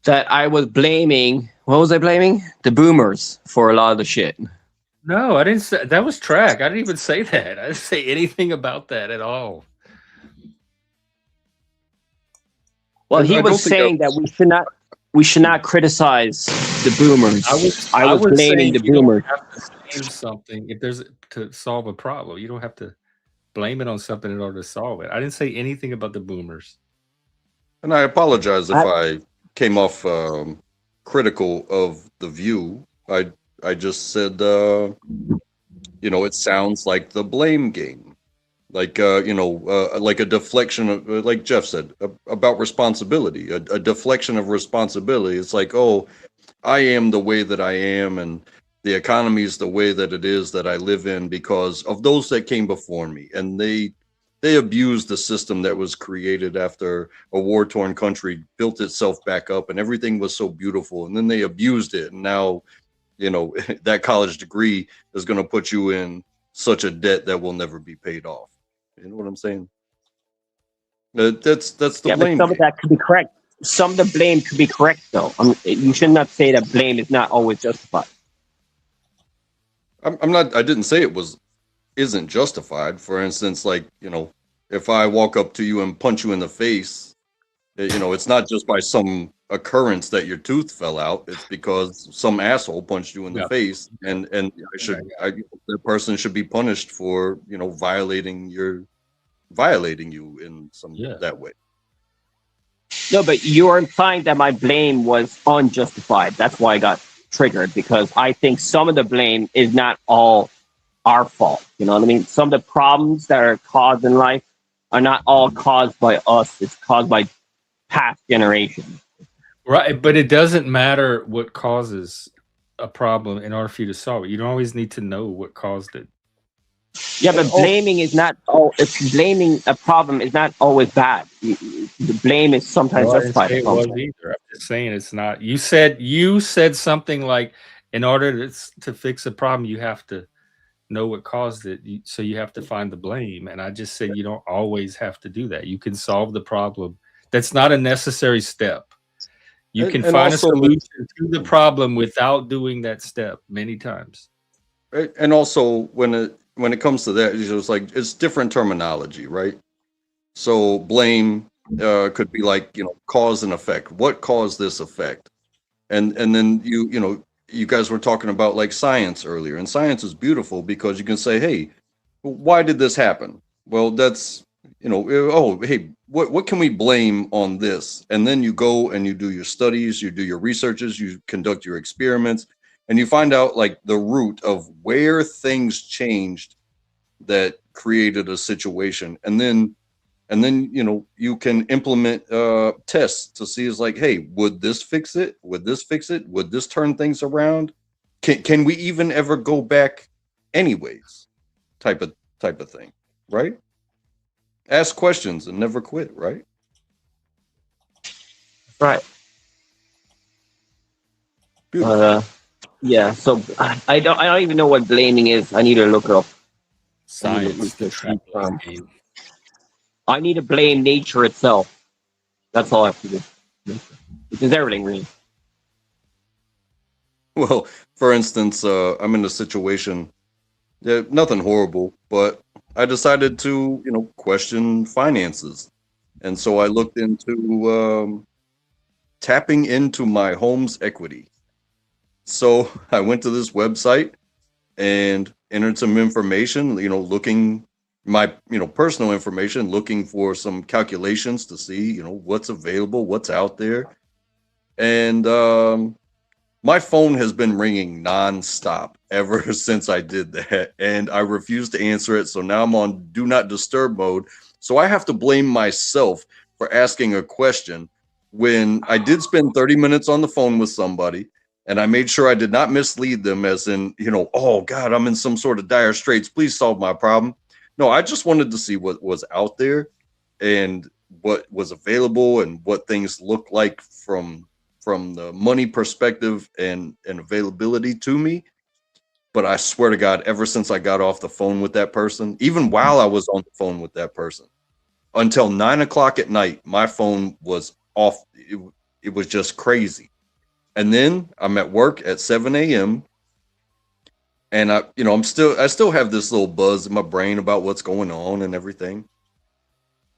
That I was blaming. What was I blaming? The boomers for a lot of the shit. No, I didn't say that was track. I didn't even say that. I didn't say anything about that at all. Well, he was saying that we should not criticize the boomers. I was blaming the boomers. You don't have to blame something if there's to solve a problem. You don't have to blame it on something in order to solve it. I didn't say anything about the boomers. And I apologize if I came off critical of the view. I just said, it sounds like the blame game, like like a deflection of, like Jeff said, about responsibility, a deflection of responsibility. It's like, oh, I am the way that I am, and the economy is the way that it is that I live in because of those that came before me, and they abused the system that was created after a war-torn country built itself back up, and everything was so beautiful, and then they abused it, and now, that college degree is going to put you in such a debt that will never be paid off. You know what I'm saying? That's the blame. But some of that could be correct. Some of the blame could be correct, though. You should not say that blame is not always justified. I'm not. I didn't say it isn't justified. For instance, like, if I walk up to you and punch you in the face, it's not just by some occurrence that your tooth fell out. It's because some asshole punched you in the face, and the person should be punished for violating you in some that way. No, but you're implying that my blame was unjustified. That's why I got triggered, because I think some of the blame is not all our fault. You know what I mean? Some of the problems that are caused in life are not all caused by us. It's caused by past generations. Right, but it doesn't matter what causes a problem in order for you to solve it. You don't always need to know what caused it. Yeah, but blaming is not blaming a problem is not always bad. The blame is sometimes justified. It was either. I'm just saying it's not. You said something like, in order to fix a problem, you have to know what caused it. So you have to find the blame. And I just said you don't always have to do that. You can solve the problem. That's not a necessary step. You can find a solution to the problem without doing that step many times. Right. And also when it comes to that, it's like, it's different terminology, right? So blame could be like, cause and effect. What caused this effect? And then you guys were talking about like science earlier, and science is beautiful because you can say, hey, why did this happen? Well, that's, hey, what can we blame on this? And then you go and you do your studies, you do your researches, you conduct your experiments, and you find out like the root of where things changed that created a situation. And then you can implement tests to see, is like, hey, would this fix it? Would this fix it? Would this turn things around? Can we even ever go back anyways? Type of thing, right? Ask questions and never quit, right? Right. Yeah. So I don't even know what blaming is. I need to look it up. Science. I need to blame nature itself. That's all I have to do. Because everything really. Well, for instance, I'm in a situation, nothing horrible, but I decided to, question finances. And so I looked into tapping into my home's equity. So I went to this website and entered some information, looking my, personal information, looking for some calculations to see, what's available, what's out there. And my phone has been ringing nonstop ever since I did that. And I refuse to answer it. So now I'm on do not disturb mode. So I have to blame myself for asking a question when I did spend 30 minutes on the phone with somebody. And I made sure I did not mislead them as in, oh God, I'm in some sort of dire straits. Please solve my problem. No, I just wanted to see what was out there and what was available and what things look like from the money perspective and availability to me. But I swear to God, ever since I got off the phone with that person, even while I was on the phone with that person, until 9 o'clock at night, my phone was off. It was just crazy. And then I'm at work at 7 a.m. and I still have this little buzz in my brain about what's going on and everything.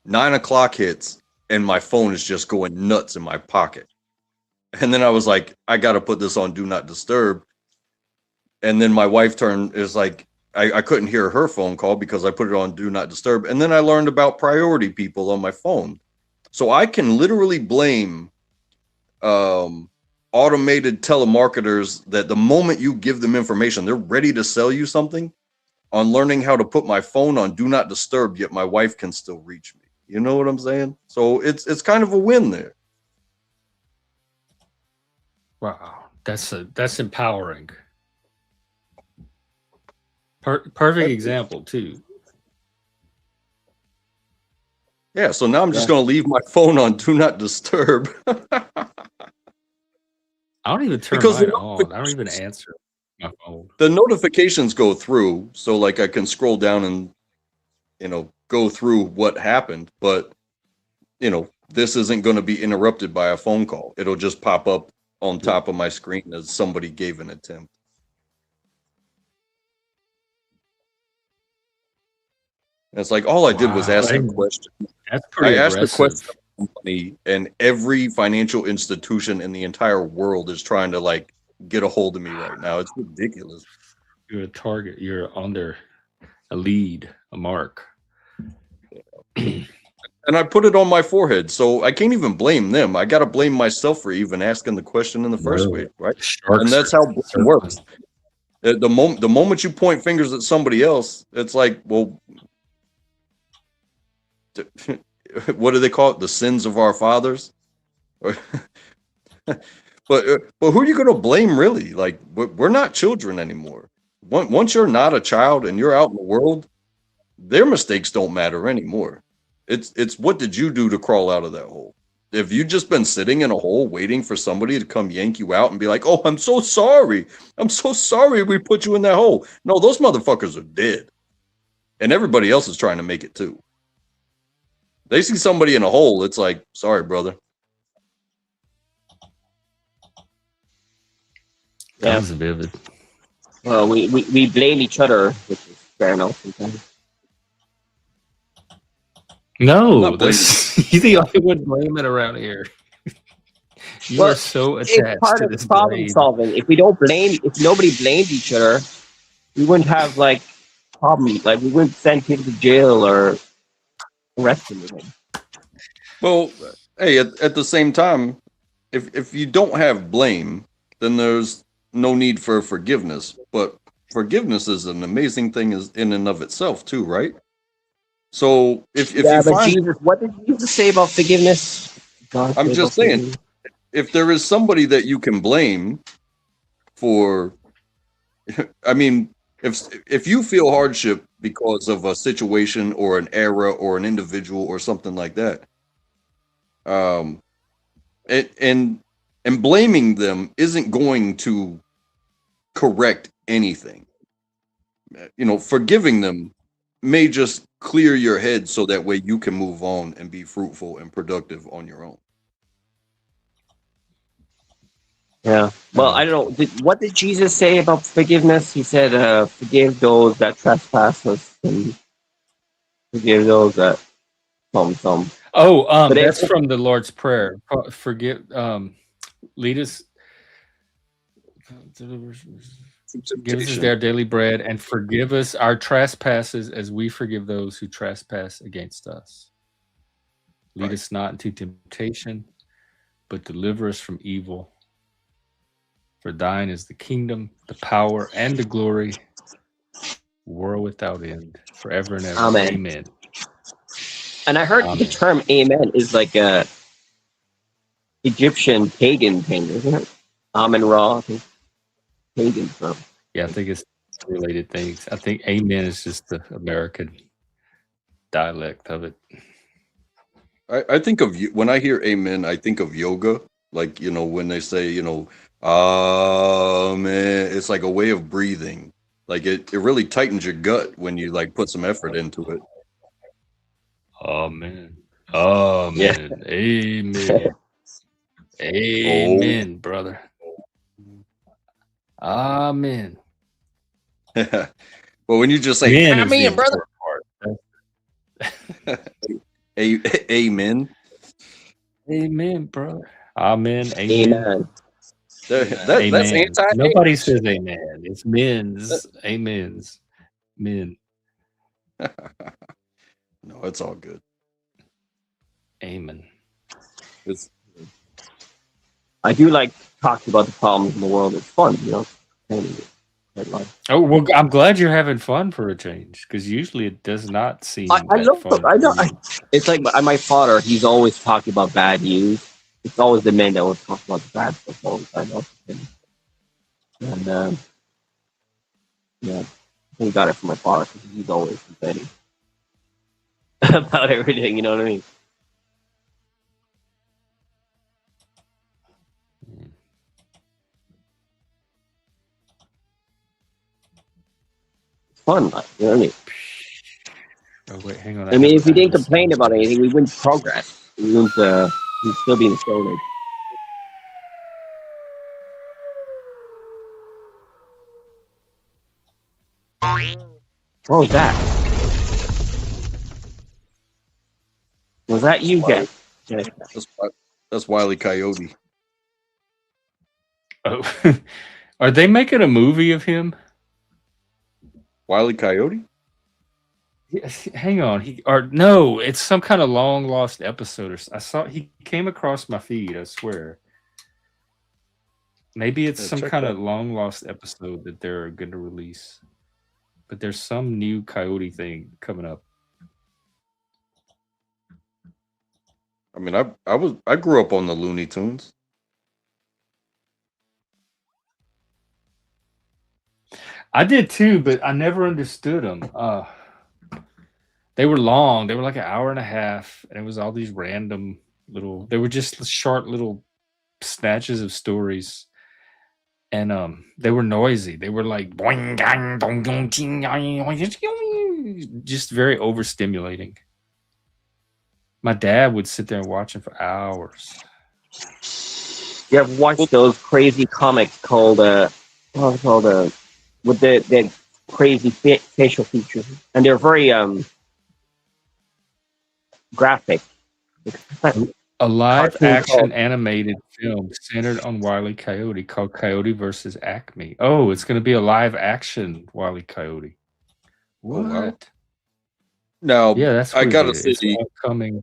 9 o'clock hits and my phone is just going nuts in my pocket. And then I was like, I got to put this on do not disturb. And then my wife is like, I couldn't hear her phone call because I put it on do not disturb. And then I learned about priority people on my phone. So I can literally blame automated telemarketers that the moment you give them information, they're ready to sell you something, on learning how to put my phone on do not disturb, yet my wife can still reach me. You know what I'm saying? So it's kind of a win there. Wow, that's empowering. Perfect example too. Yeah, so now I'm just going to leave my phone on do not disturb. I don't even turn Because mine on. I don't even answer my phone. The notifications go through, so like I can scroll down and go through what happened, but this isn't going to be interrupted by a phone call. It'll just pop up on top of my screen as somebody gave an attempt. And it's like all I did was ask a question. That's pretty aggressive. I asked a question of company, and every financial institution in the entire world is trying to get a hold of me right now. It's ridiculous. You're a target. You're under a lead, a mark. And I put it on my forehead, so I can't even blame them. I got to blame myself for even asking the question in the first place, right? And that's how it works. The moment you point fingers at somebody else, it's like, well, what do they call it? The sins of our fathers. But who are you going to blame, really? Like, we're not children anymore. Once you're not a child and you're out in the world, their mistakes don't matter anymore. It's what did you do to crawl out of that hole? If you've just been sitting in a hole waiting for somebody to come yank you out and be like, oh, I'm so sorry. I'm so sorry we put you in that hole. No, those motherfuckers are dead. And everybody else is trying to make it too. They see somebody in a hole, it's like, sorry, brother. That was vivid. Well, we blame each other, which is fair enough sometimes. No, you're the only one blaming around here. You are so attached it's part to of this problem blame. solving. If nobody blamed each other, we wouldn't have problems. We wouldn't send people to jail or arrest them. Well, hey, at the same time, if you don't have blame, then there's no need for forgiveness. But forgiveness is an amazing thing in and of itself too, right? So if you find Jesus, what did Jesus say about forgiveness? I'm just saying, if there is somebody that you can blame for, I mean, if you feel hardship because of a situation or an era or an individual or something like that, and blaming them isn't going to correct anything. Forgiving them may just clear your head so that way you can move on and be fruitful and productive on your own. Yeah. Well, I don't know. What did Jesus say about forgiveness? He said, forgive those that trespass us. And Forgive those that some. Oh, But that's from the Lord's Prayer. Forgive, lead us, give us our daily bread, and forgive us our trespasses as we forgive those who trespass against us. Lead us not into temptation, but deliver us from evil. For thine is the kingdom, the power, and the glory, world without end, forever and ever. Amen. Amen. And I heard the term "amen" is like a Egyptian pagan thing, isn't it? Amen Ra, I think. Pagan term. Yeah, I think it's related things. I think amen is just the American dialect of it. I think of when I hear amen, I think of yoga. Like, when they say, man, it's like a way of breathing. Like it really tightens your gut when you like put some effort into it. Amen. Amen. Yeah. Amen. Amen, brother. Amen. Well, when you just say amen, brother. Amen. Amen, brother. Amen. Amen. That's Amen. anti. Nobody says amen. It's men's. Amens. Men. No, it's all good. Amen. I do like talking about the problems in the world. It's fun, Oh, well, I'm glad you're having fun for a change, because usually it does not seem I love fun. I know. It's like my father. He's always talking about bad news. It's always the men that always talk about the bad stuff all the time. And yeah, I got it from my father because he's always complaining about everything. You know what I mean? It's fun, you know what I mean? Oh wait, hang on. I mean, if we didn't complain about anything, we wouldn't progress. We wouldn't. We'd still be in the Stone Age. What was that? Was that you, Jen? That's Wile E. Coyote. Oh, are they making a movie of him? Wile E. Coyote? Yes, hang on. No, it's some kind of long lost episode. I saw he came across my feed. I swear. Maybe it's some kind of long lost episode that they're going to release. But there's some new Coyote thing coming up. I mean, I grew up on the Looney Tunes. I did too, but I never understood them. They were long. They were like an hour and a half, and it was all these random little. They were just short little snatches of stories, and they were noisy. They were like boing, gang, dong, dong, ting, just very overstimulating. My dad would sit there and watch them for hours. You ever watched those crazy comics called with the crazy facial features, and they're very graphic. A live action animated film centered on Wile E. Coyote called Coyote versus Acme. Oh, it's going to be a live action Wile E. Coyote. What? Wow. Now, yeah, that's I gotta say, coming.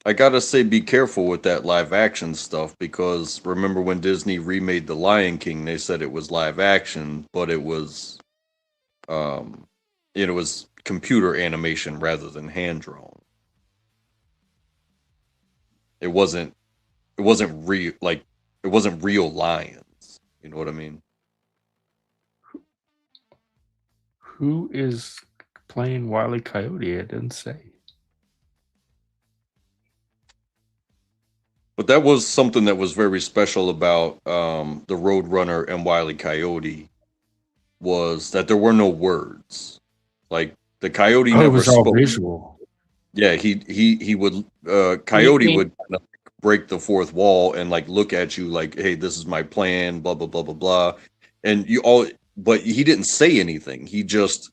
I gotta say, be careful with that live action stuff, because remember when Disney remade The Lion King, they said it was live action, but it was, it was computer animation rather than hand drawn. It wasn't real, like it wasn't real lions. You know what I mean? Who is playing Wile E. Coyote? It didn't say. But that was something that was very special about the Roadrunner and Wile E. Coyote, was that there were no words. Like the coyote never it was spoke. all visual. Yeah, he would Coyote would kind of break the fourth wall and like look at you like, hey, this is my plan, blah blah blah blah blah. And but he didn't say anything. He just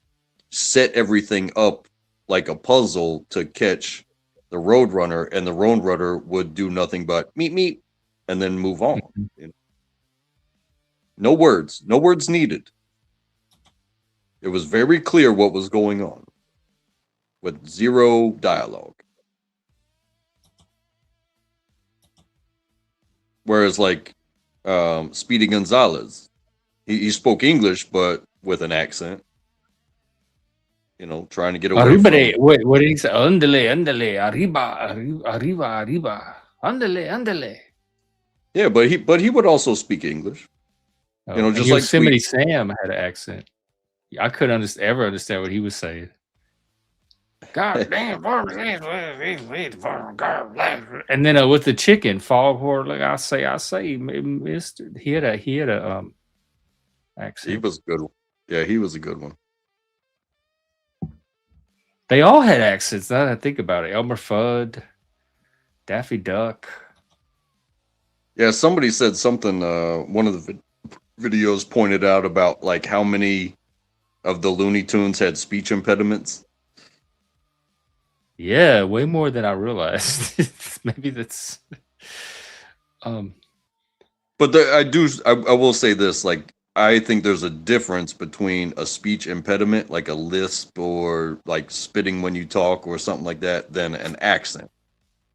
set everything up like a puzzle to catch the Roadrunner, and the Roadrunner would do nothing but meet meet and then move on. You know? No words needed. It was very clear what was going on with zero dialogue. Whereas like Speedy Gonzalez, he spoke English but with an accent. You know, trying to get away Arriba, from. what did he say? Andale, andale, arriba, arriba, arriba, andale, andale. Yeah, but he would also speak English. Oh, You know, and just like Yosemite Sam had an accent. I couldn't ever understand what he was saying. God damn, and then with the chicken, Foghorn, like I say, Mister. He had a accent. he was a good one. Yeah, he was a good one. They all had accents. Now that I think about it, Elmer Fudd, Daffy Duck. Yeah, somebody said something. One of the videos pointed out about like how many of the Looney Tunes had speech impediments. Yeah, way more than I realized. Maybe that's. But I will say this: like, I think there's a difference between a speech impediment, like a lisp or like spitting when you talk or something like that, than an accent.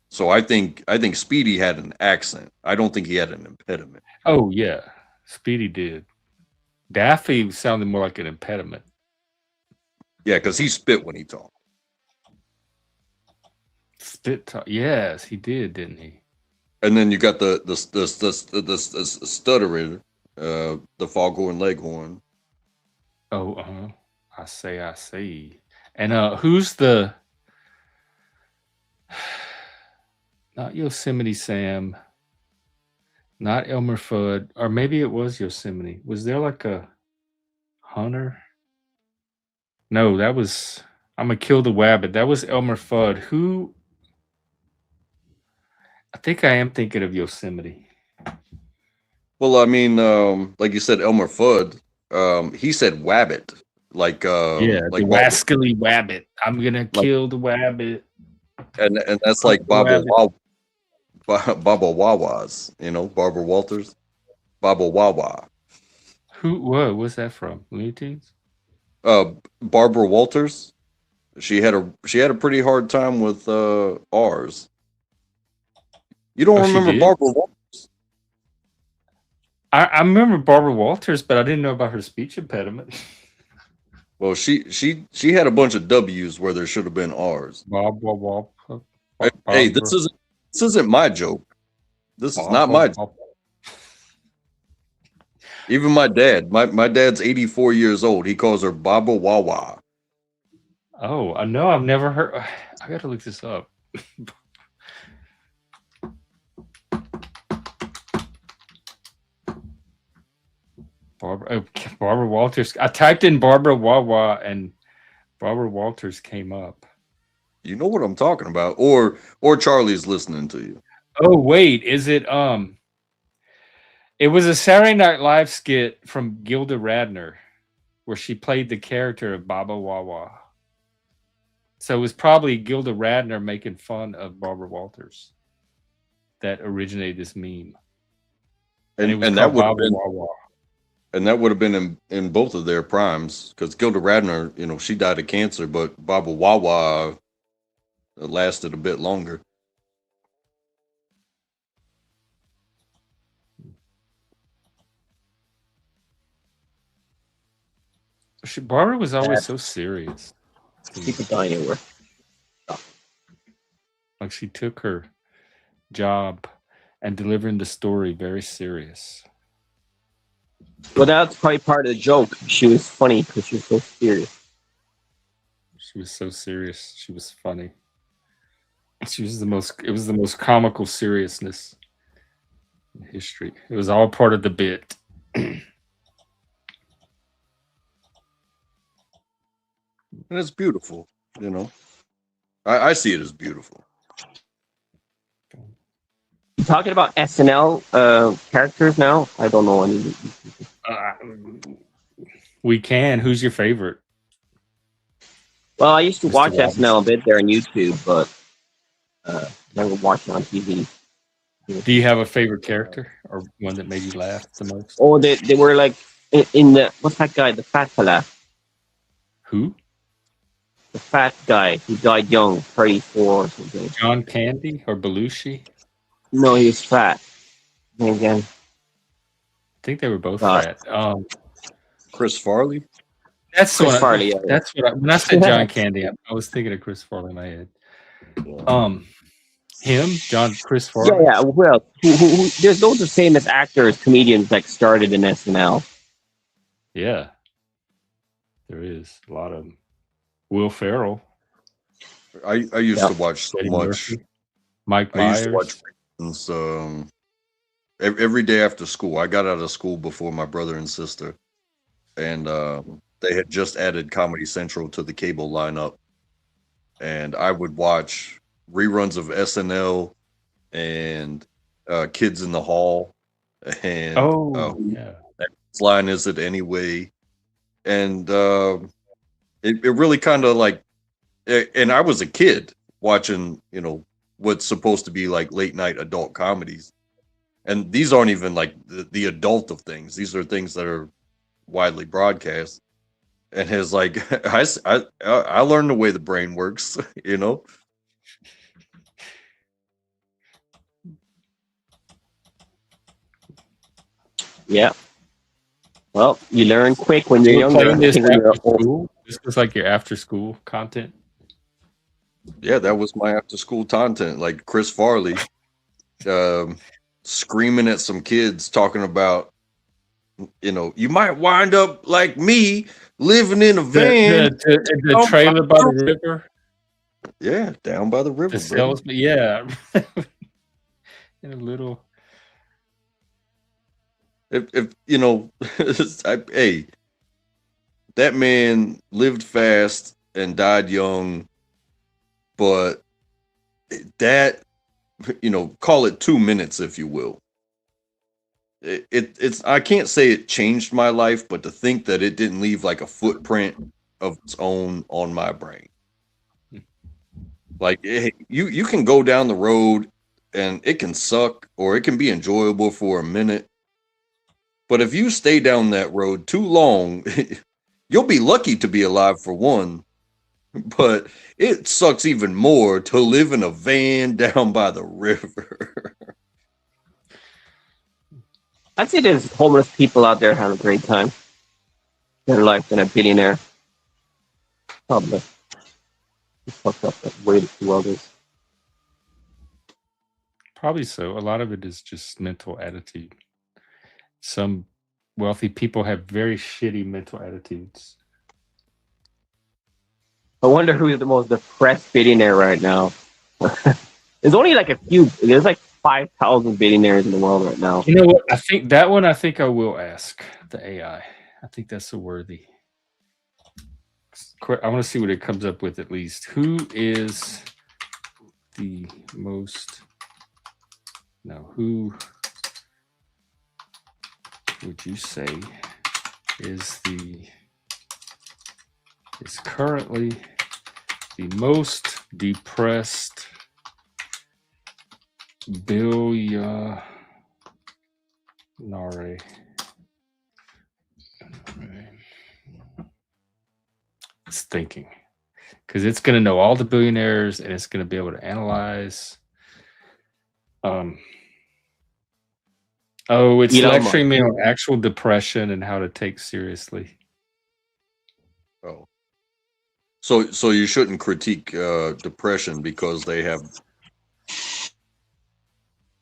So I think Speedy had an accent. I don't think he had an impediment. Oh yeah, Speedy did. Daffy sounded more like an impediment. Yeah, because he spit when he talked. Spit talk. Yes, he did, didn't he? And then you got the stuttering, the Foghorn Leghorn. Oh, I see. And who's the? Not Yosemite Sam. Not Elmer Fudd, or maybe it was Yosemite. Was there like a hunter? No, that was I'm gonna kill the wabbit. That was Elmer Fudd. Who? I think I am thinking of Yosemite. Well, I mean, like you said, Elmer Fudd. He said wabbit, like Yeah, like the rascally wabbit. I'm gonna kill the wabbit. and that's like Baba Wawas, you know, Barbara Walters, Baba Wawa. What was that from? Looney Tunes? Barbara Walters. She had a pretty hard time with R's. You don't remember Barbara Walters? I remember Barbara Walters, but I didn't know about her speech impediment. Well, she had a bunch of W's where there should have been R's. Hey, this isn't my joke. This is not my joke. Even my dad, my dad's 84 years old. He calls her Baba Wawa. Oh, I know. I've never heard. I got to look this up. Barbara Walters. I typed in Barbara Wawa and Barbara Walters came up. You know what I'm talking about, or Charlie's listening to you. Oh wait, is it? It was a Saturday Night Live skit from Gilda Radner, where she played the character of Baba Wawa. So it was probably Gilda Radner making fun of Barbara Walters that originated this meme. And it was that would have Baba been Wawa. And that would have been in both of their primes, because Gilda Radner, you know, she died of cancer, but Baba Wawa lasted a bit longer. Barbara was always so serious. Keep it going anywhere. Like she took her job and delivering the story very serious. Well, that's probably part of the joke. She was funny because she was so serious. She was so serious. She was funny. It was the most comical seriousness in history. It was all part of the bit. And it's beautiful, you know. I see it as beautiful. You talking about SNL characters now? I don't know any. We can. Who's your favorite? Well, I used to Mr. watch Robinson. SNL a bit there on YouTube, but never watched it on TV. Do you have a favorite character or one that made you laugh the most? Oh, they were like in the what's that guy? The fat fella, Who? the fat guy. He died young, 34 or something. John Candy or Belushi? No, he was fat. And again, I think they were both God. fat. Chris Farley. That's Chris what Farley. that's what when I said John Candy, I was thinking of Chris Farley in my head. Chris Farley. Yeah. Well, there's loads of famous actors, comedians that started in SNL. Yeah, there is a lot of them. Will Ferrell. I used to watch so Eddie much. Murphy, Mike I used to Myers. watch every day after school. I got out of school before my brother and sister, and they had just added Comedy Central to the cable lineup, and I would watch reruns of SNL and Kids in the Hall, and Yeah. whose line is it anyway? And it really kind of like, and I was a kid watching, what's supposed to be like late night adult comedies. And these aren't even like the adult of things. These are things that are widely broadcast. And his like, I learned the way the brain works, Yeah. Well, you learn quick when you're You were younger. playing this I think when after you're old- school? This was like your after school content. Yeah, that was my after school content. Like Chris Farley screaming at some kids talking about, you might wind up like me living in a van. The trailer by the river. Yeah, down by the river. The salesman. Yeah. In a little. If hey, that man lived fast and died young, but that, call it 2 minutes, if you will. It's I can't say it changed my life, but to think that it didn't leave like a footprint of its own on my brain. Like you can go down the road and it can suck or it can be enjoyable for a minute. But if you stay down that road too long, you'll be lucky to be alive for one. But it sucks even more to live in a van down by the river. I'd say there's homeless people out there having a great time. Better life than a billionaire. Probably. It's fucked up that way the world is. Probably so. A lot of it is just mental attitude. Some wealthy people have very shitty mental attitudes. I wonder who's the most depressed billionaire right now. There's only like a few. There's like 5,000 billionaires in the world right now. You know what? I think I will ask the AI. I think that's a worthy. I want to see what it comes up with at least. Who is the most? No, who would you say is currently the most depressed billionaire? It's thinking, because it's going to know all the billionaires and it's going to be able to analyze. It's lecturing me on actual depression and how to take seriously. Oh, so you shouldn't critique depression because they have.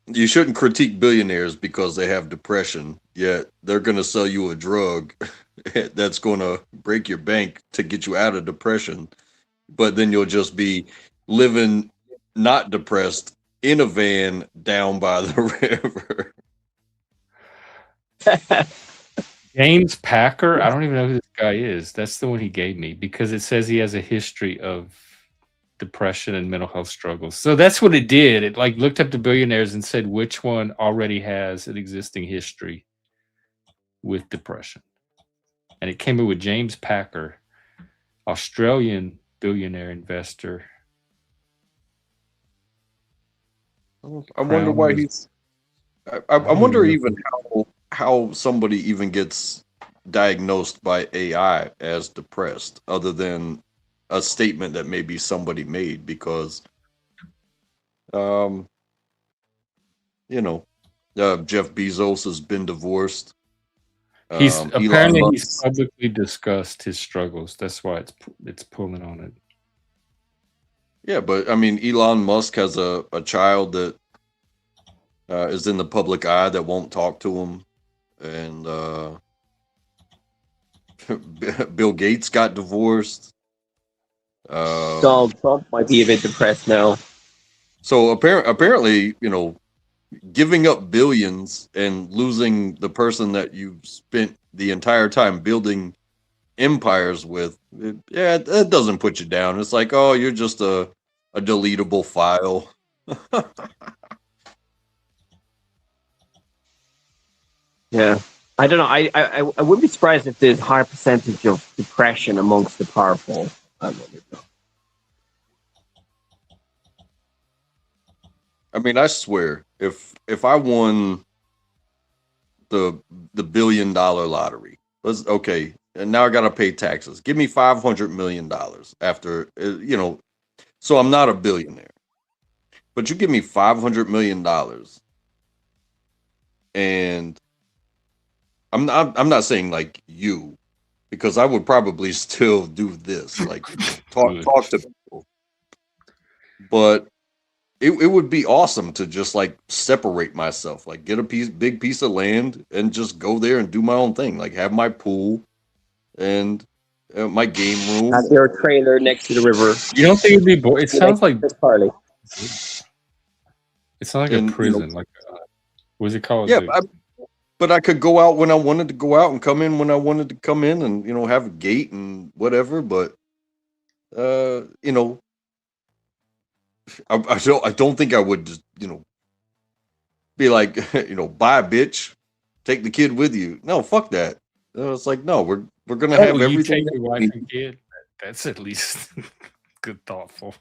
You shouldn't critique billionaires because they have depression. Yet they're going to sell you a drug that's going to break your bank to get you out of depression. But then you'll just be living not depressed in a van down by the river. James Packer. I don't even know who this guy is. That's the one he gave me because it says he has a history of depression and mental health struggles. So that's what it did. It like looked up the billionaires and said which one already has an existing history with depression. And it came up with James Packer, Australian billionaire investor. I wonder why he's. I don't wonder even know. even how somebody even gets diagnosed by AI as depressed, other than a statement that maybe somebody made, because, um, Jeff Bezos has been divorced. He's Elon apparently he's Musk. publicly discussed his struggles. That's why it's pulling on it. Yeah, but I mean, Elon Musk has a child that is in the public eye that won't talk to him, and Bill Gates got divorced. Donald Trump might be a bit depressed now. So apparently, giving up billions and losing the person that you spent the entire time building empires with, it doesn't put you down. It's like, oh, you're just a deletable file. Yeah. I don't know. I wouldn't be surprised if there's a higher percentage of depression amongst the powerful. I mean, I swear, if I won the $1 billion lottery, okay, and now I got to pay taxes. Give me $500 million after, so I'm not a billionaire, but you give me $500 million, and I'm not saying like you, because I would probably still do this, like talk to people, but it would be awesome to just like separate myself, like get a big piece of land and just go there and do my own thing, like have my pool and my game room. Have your trailer next to the river. You don't think it'd be boring? It sounds like Parley. It's not like a prison. Like what's it called? Yeah, but I could go out when I wanted to go out and come in when I wanted to come in, and have a gate and whatever. But I don't think I would just be like bye bitch, take the kid with you. No, fuck that. It's like, no, we're gonna have everything. You take your wife and kid. That's at least good, thoughtful.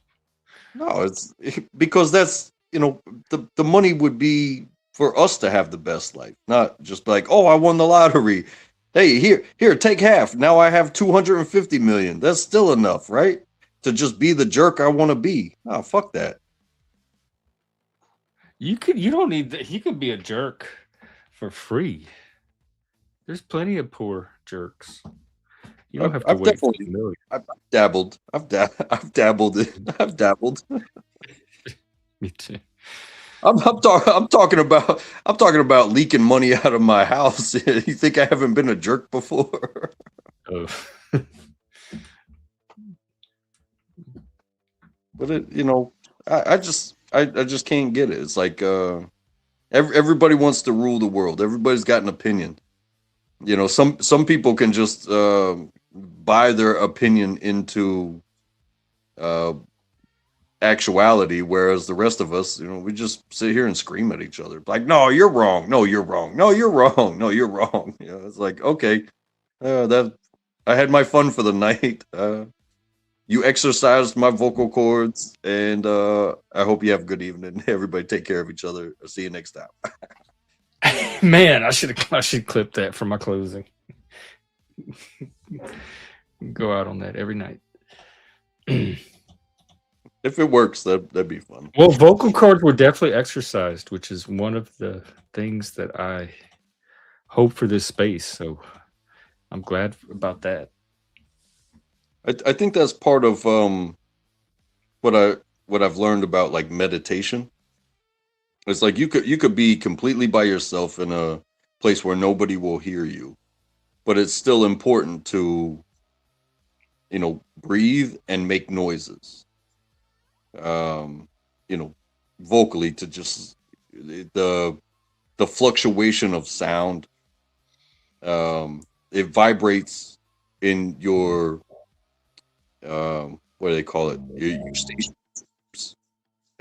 No, it's because that's the money would be for us to have the best life, not just like, oh, I won the lottery. Hey, here, take half. Now I have 250 million. That's still enough, right? To just be the jerk I want to be. Oh, fuck that. You don't need that. He could be a jerk for free. There's plenty of poor jerks. You don't have to wait for a million. I've dabbled. I've dabbled. I've dabbled. Me too. I'm talking about leaking money out of my house. You think I haven't been a jerk before? Oh. But I just can't get it. It's like everybody wants to rule the world. Everybody's got an opinion. Some people can just buy their opinion into actuality, whereas the rest of us, we just sit here and scream at each other. Like, no, you're wrong. No, you're wrong. No, you're wrong. No, you're wrong. It's like, okay, that I had my fun for the night. You exercised my vocal cords, and I hope you have a good evening. Everybody take care of each other. I'll see you next time. Man, I should clip that for my closing. Go out on that every night. If it works, that'd be fun. Well, vocal cords were definitely exercised, which is one of the things that I hope for this space. So I'm glad about that. I think that's part of what I've learned about like meditation. It's like you could be completely by yourself in a place where nobody will hear you, but it's still important to breathe and make noises. Vocally, to just the fluctuation of sound. It vibrates in your what do they call it? Your station,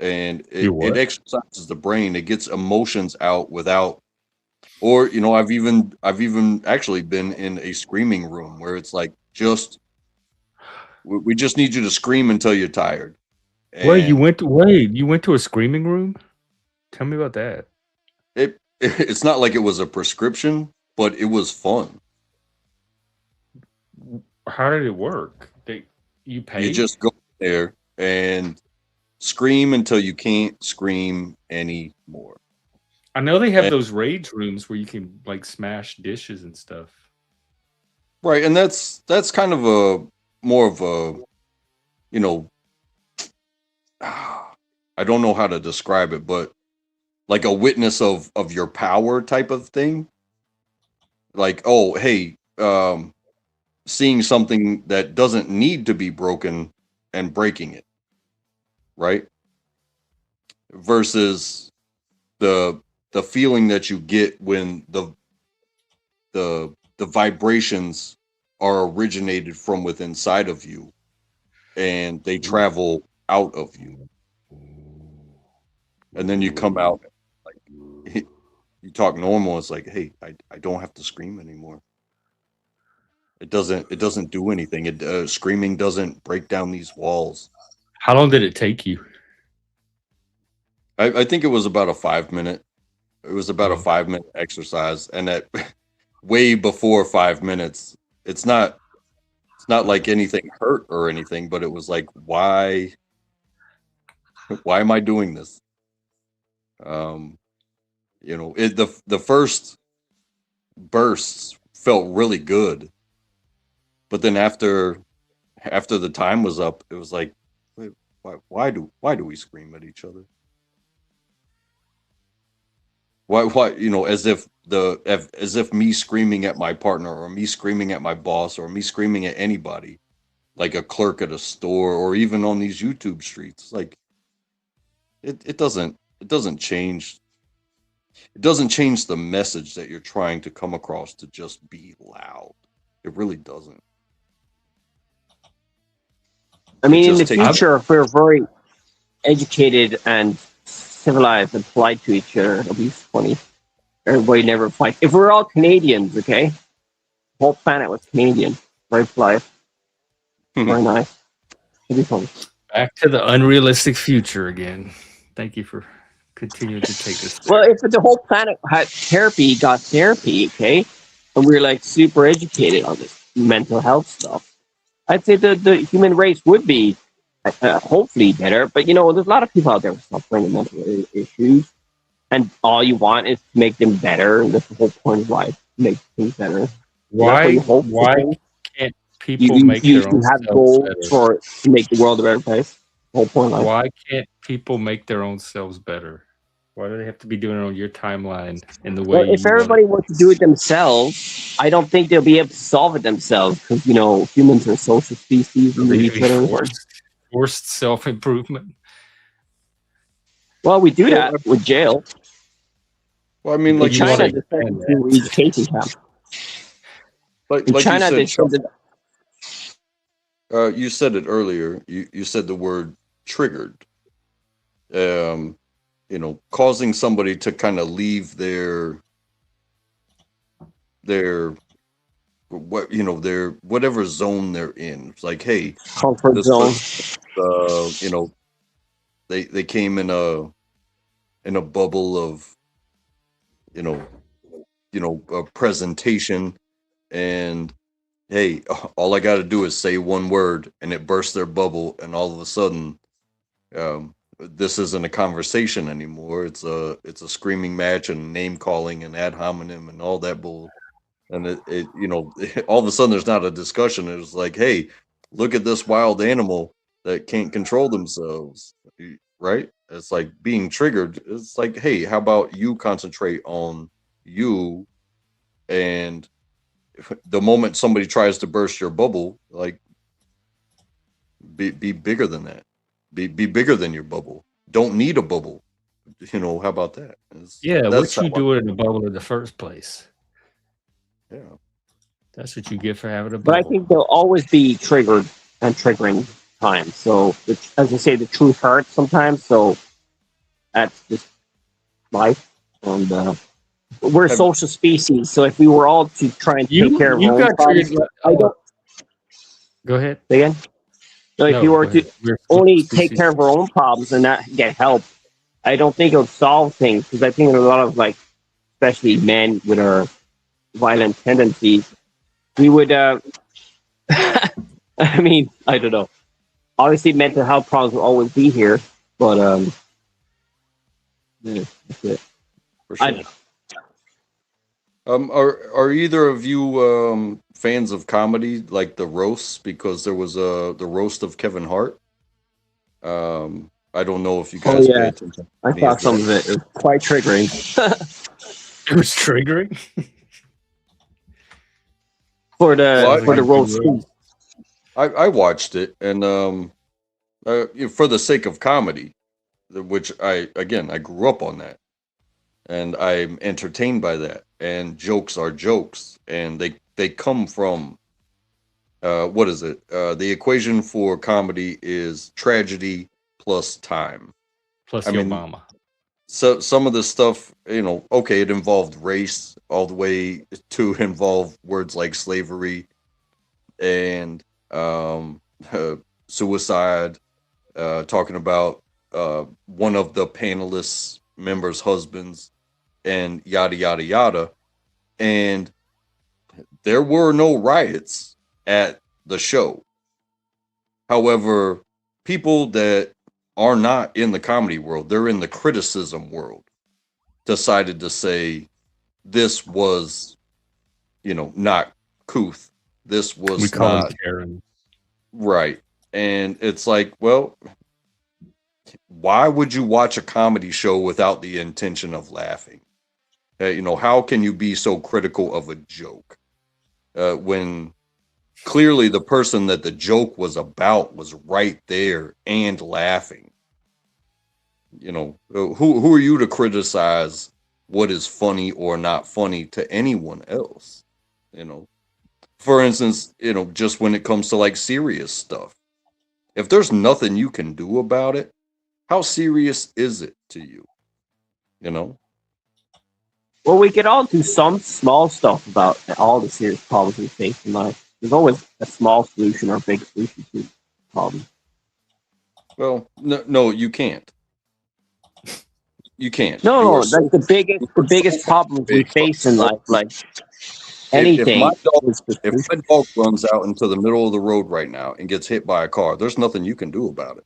and it exercises the brain. It gets emotions out without, or I've even actually been in a screaming room where it's like just We just need you to scream until you're tired. Wait, you And went to a screaming room? Tell me about that. it's not like it was a prescription, but it was fun. How did it work? You You paid? just go there and scream until you can't scream anymore. I know they have And, those rage rooms where you can like smash dishes and stuff. right, and that's kind of a more of a, you know, I don't know how to describe it, but like a witness of your power type of thing. Like, oh, hey, seeing something that doesn't need to be broken and breaking it, right? Versus the feeling that you get when the vibrations are originated from within inside of you and they travel out of you. And then you come out like you talk normal. It's like, hey, I don't have to scream anymore. It doesn't do anything. Screaming doesn't break down these walls. How long did it take you? I think it was about a 5 minute. It was about a Oh. 5 minute exercise, and that way before 5 minutes, it's not like anything hurt or anything, but it was like, why am I doing this? You know, the first bursts felt really good, but then after the time was up, it was like, wait, why do we scream at each other? Why you know, as if me screaming at my partner or me screaming at my boss or me screaming at anybody, like a clerk at a store or even on these YouTube streets, like it doesn't change. It doesn't change the message that you're trying to come across to just be loud. It really doesn't. I mean, in the just takes- future, if we're very educated and civilized and polite to each other, it'll be funny. Everybody never fight. If we're all Canadians, okay? The whole planet was Canadian. Very polite. Very nice. It'd be fun. Back to the unrealistic future again. Thank you for continuing to take this. Well, if the whole planet had got therapy, okay, and we're like super educated on this mental health stuff, I'd say the human race would be hopefully better. But you know, there's a lot of people out there suffering with mental issues, and all you want is to make them better. And that's the whole point of life: make things better. Why can't people make their own have selves goals better? to make the world a better place? The whole point of life. Why can't people make their own selves better? Why do they have to be doing it on your timeline in the way? Well, if everybody wants to do it themselves, I don't think they'll be able to solve it themselves because, you know, humans are social species. We need each other. Forced self-improvement. Well, we do that with jail. Well, I mean, like in China, they send to education camp. Like China, you they said, send you said it earlier. You said the word triggered. You know, causing somebody to kind of leave their what, you know, their whatever zone they're in. It's like, hey, comfort zone. You know, they came in a bubble of, you know, a presentation, and hey, all I got to do is say one word and it bursts their bubble, and all of a sudden, this isn't a conversation anymore. It's a screaming match and name calling and ad hominem and all that bull. And it you know, all of a sudden there's not a discussion. It's like, hey, look at this wild animal that can't control themselves, right? It's like being triggered. It's like, hey, how about you concentrate on you, and the moment somebody tries to burst your bubble, like be bigger than that. Be bigger than your bubble. Don't need a bubble. You know, how about that? What you do it in a bubble in the first place? Yeah. That's what you get for having a bubble. But I think there'll always be triggered and triggering times. So, as I say, the truth hurts sometimes. So, that's just life. And we're a social species. So, if we were all to try and take care of our own problems, Go ahead. Say again? So if No, you go were to ahead. We're only supposed take to- care of our own problems and not get help, I don't think it would solve things, because I think a lot of, like, especially men with our violent tendencies, we would. I mean, I don't know. Obviously, mental health problems will always be here, but yeah, that's it. For I sure. don't know. Are either of you fans of comedy, like the roasts? Because there was the roast of Kevin Hart. I don't know if you Oh guys pay yeah, attention to I any saw of some that. of it. It was quite triggering. It was triggering. for the Well, for the roast too. I watched it, and for the sake of comedy, which I grew up on that, and I'm entertained by that. And jokes are jokes, and they come from what is it? The equation for comedy is tragedy plus time. Plus I your mean, mama. so some of the stuff, okay, it involved race all the way to involve words like slavery and suicide, talking about one of the panelists members' husbands, and yada yada yada. And there were no riots at the show. However, people that are not in the comedy world, they're in the criticism world, decided to say this was, not couth. This We was call them not Karen. right. And it's like, well, why would you watch a comedy show without the intention of laughing? How can you be so critical of a joke when clearly the person that the joke was about was right there and laughing? Who are you to criticize what is funny or not funny to anyone else? For instance, just when it comes to like serious stuff, if there's nothing you can do about it, how serious is it to you? You know? Well, we could all do some small stuff about all the serious problems we face in life. There's always a small solution or a big solution to the problem. Well, no, you can't. You can't. You No, are that's so the biggest problems we big. face in life. Like If my anything dog is the if solution. my dog runs out into the middle of the road right now and gets hit by a car, there's nothing you can do about it.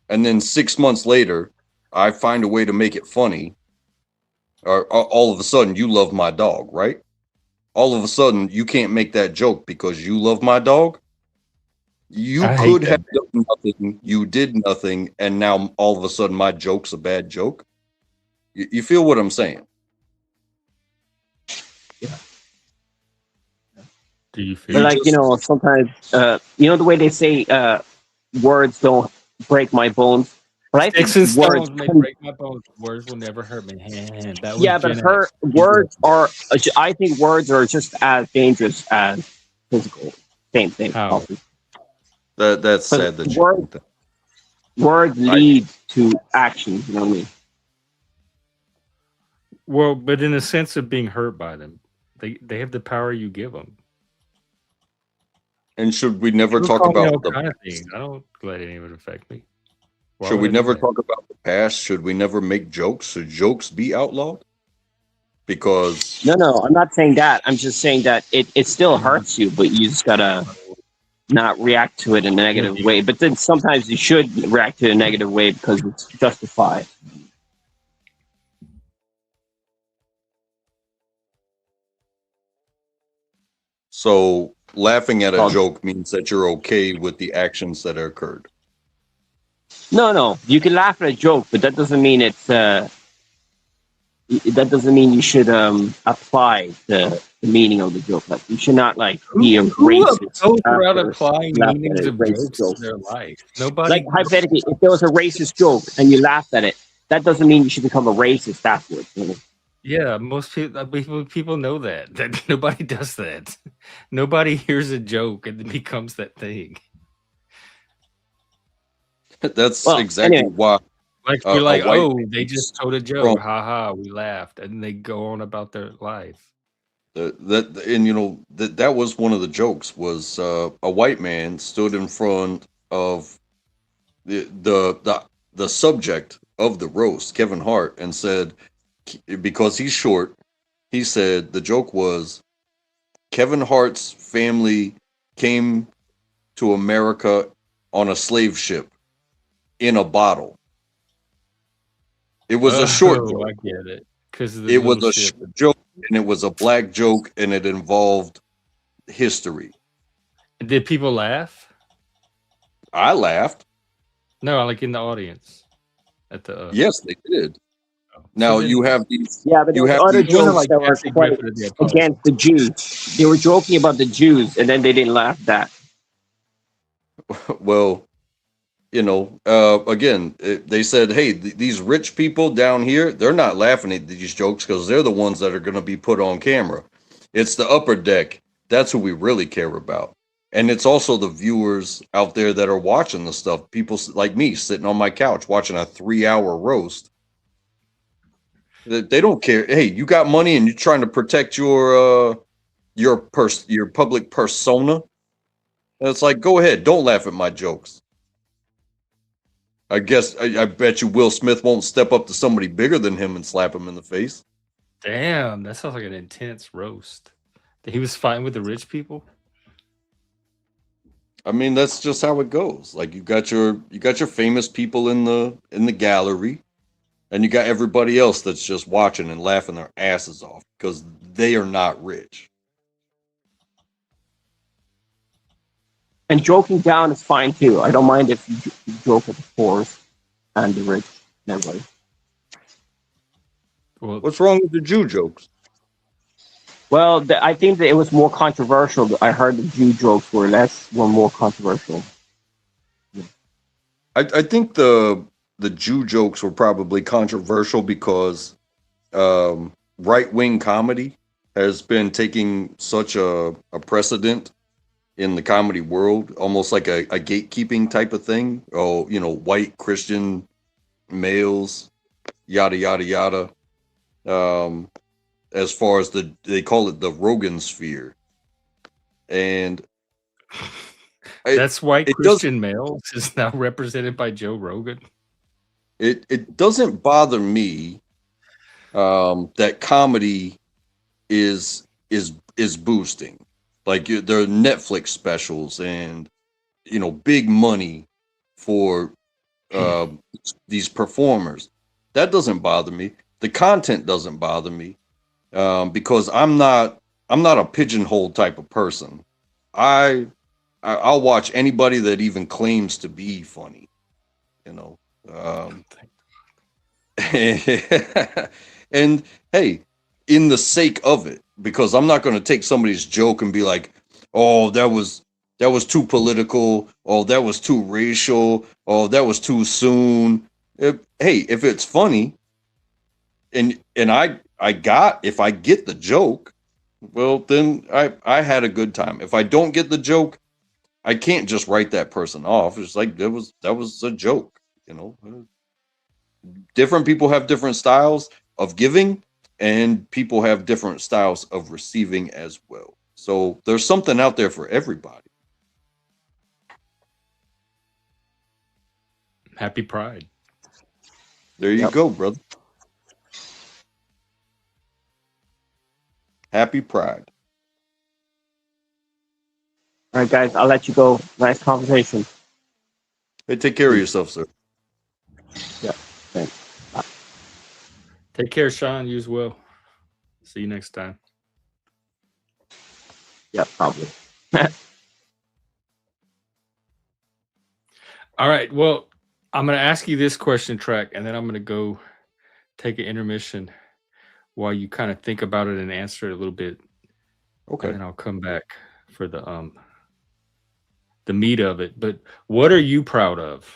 And then 6 months later, I find a way to make it funny. Or all of a sudden, you love my dog, right? All of a sudden, you can't make that joke because you love my dog. You I hate could that. have done nothing. You did nothing, and now all of a sudden, my joke's a bad joke. You feel what I'm saying? Do you But feel? like, sometimes the way they say words don't break my bones. But I think Sticks and words stones may can, break my bones. Words will never hurt me. That was yeah, but Gen X. words are I think words are just as dangerous as physical. Same thing. How? Probably. That's sad that you think that. Words lead to action, you know what I mean? Well, but in the sense of being hurt by them, they have the power you give them. And should we never People talk call me about all the kind of things. I don't let any of it affect me. Why Should would we I do never that? talk about the past? Should we never make jokes? Should jokes be outlawed? Because No, I'm not saying that. I'm just saying that it still hurts you, but you just gotta not react to it in a negative way. But then sometimes you should react to it in a negative way because it's justified. so laughing at a joke means that you're okay with the actions that occurred. No, you can laugh at a joke, but that doesn't mean that doesn't mean you should apply the meaning of the joke. Like you should not be a racist. Goes around applying laugh at meanings a of racist jokes in their life. Nobody. Like hypothetically, if there was a racist joke and you laughed at it, that doesn't mean you should become a racist afterwards. Yeah, most people know that nobody does that. Nobody hears a joke and it becomes that thing. That's exactly why. Like we're like, white oh, they just told a joke, from- haha, we laughed, and they go on about their life. That was one of the jokes was a white man stood in front of the subject of the roast, Kevin Hart, and said, because he's short, he said the joke was Kevin Hart's family came to America on a slave ship in a bottle. It was a short joke. I get it. Because of the It was little a ship. short joke, and it was a black joke, and it involved history. Did people laugh? I laughed. No, like in the audience. At the Yes, they did. so Now then- you have these. Yeah, but You there have was other these- jokes that were Kathy quite Griffin, the apology. against the Jews. They were joking about the Jews, and then they didn't laugh that. Well, again, they said, hey, these rich people down here, they're not laughing at these jokes because they're the ones that are going to be put on camera. It's the upper deck. That's who we really care about. And it's also the viewers out there that are watching the stuff. People like me sitting on my couch watching a 3-hour roast. They don't care. Hey, you got money and you're trying to protect your public persona. And it's like, go ahead, don't laugh at my jokes. I guess I bet you Will Smith won't step up to somebody bigger than him and slap him in the face. Damn, that sounds like an intense roast. He was fighting with the rich people. I mean, that's just how it goes. Like you got your famous people in the gallery, and you got everybody else that's just watching and laughing their asses off because they are not rich. And joking down is fine too. I don't mind if you joke at the poor and the rich and everybody. Well, What's wrong with the Jew jokes? Well, I think that it was more controversial. I heard the Jew jokes were more controversial. I think the Jew jokes were probably controversial because right-wing comedy has been taking such a precedent in the comedy world, almost like a gatekeeping type of thing. Oh, white Christian males, yada yada yada. As far as they call it the Rogan sphere, and that's why it Christian males is now represented by Joe Rogan. It doesn't bother me that comedy is boosting, like there are Netflix specials and big money for these performers. That doesn't bother me. The content doesn't bother me because I'm not a pigeonhole type of person. I'll watch anybody that even claims to be funny. And hey, in the sake of it, because I'm not going to take somebody's joke and be like, oh, that was too political, oh, that was too racial, oh, that was too soon. Hey, if it's funny and if I get the joke, well, then I had a good time. If I don't get the joke, I can't just write that person off. It's like that was a joke, Different people have different styles of giving, and people have different styles of receiving as well. So there's something out there for everybody. Happy Pride. There you go, brother. Happy Pride. All right, guys, I'll let you go. Nice conversation. Hey, take care of yourself, sir. Yeah, thanks. Take care, Sean. You as well. See you next time. Yeah, probably. All right. Well, I'm going to ask you this question, Track, and then I'm going to go take an intermission while you kind of think about it and answer it a little bit. Okay. And then I'll come back for the meat of it. But what are you proud of?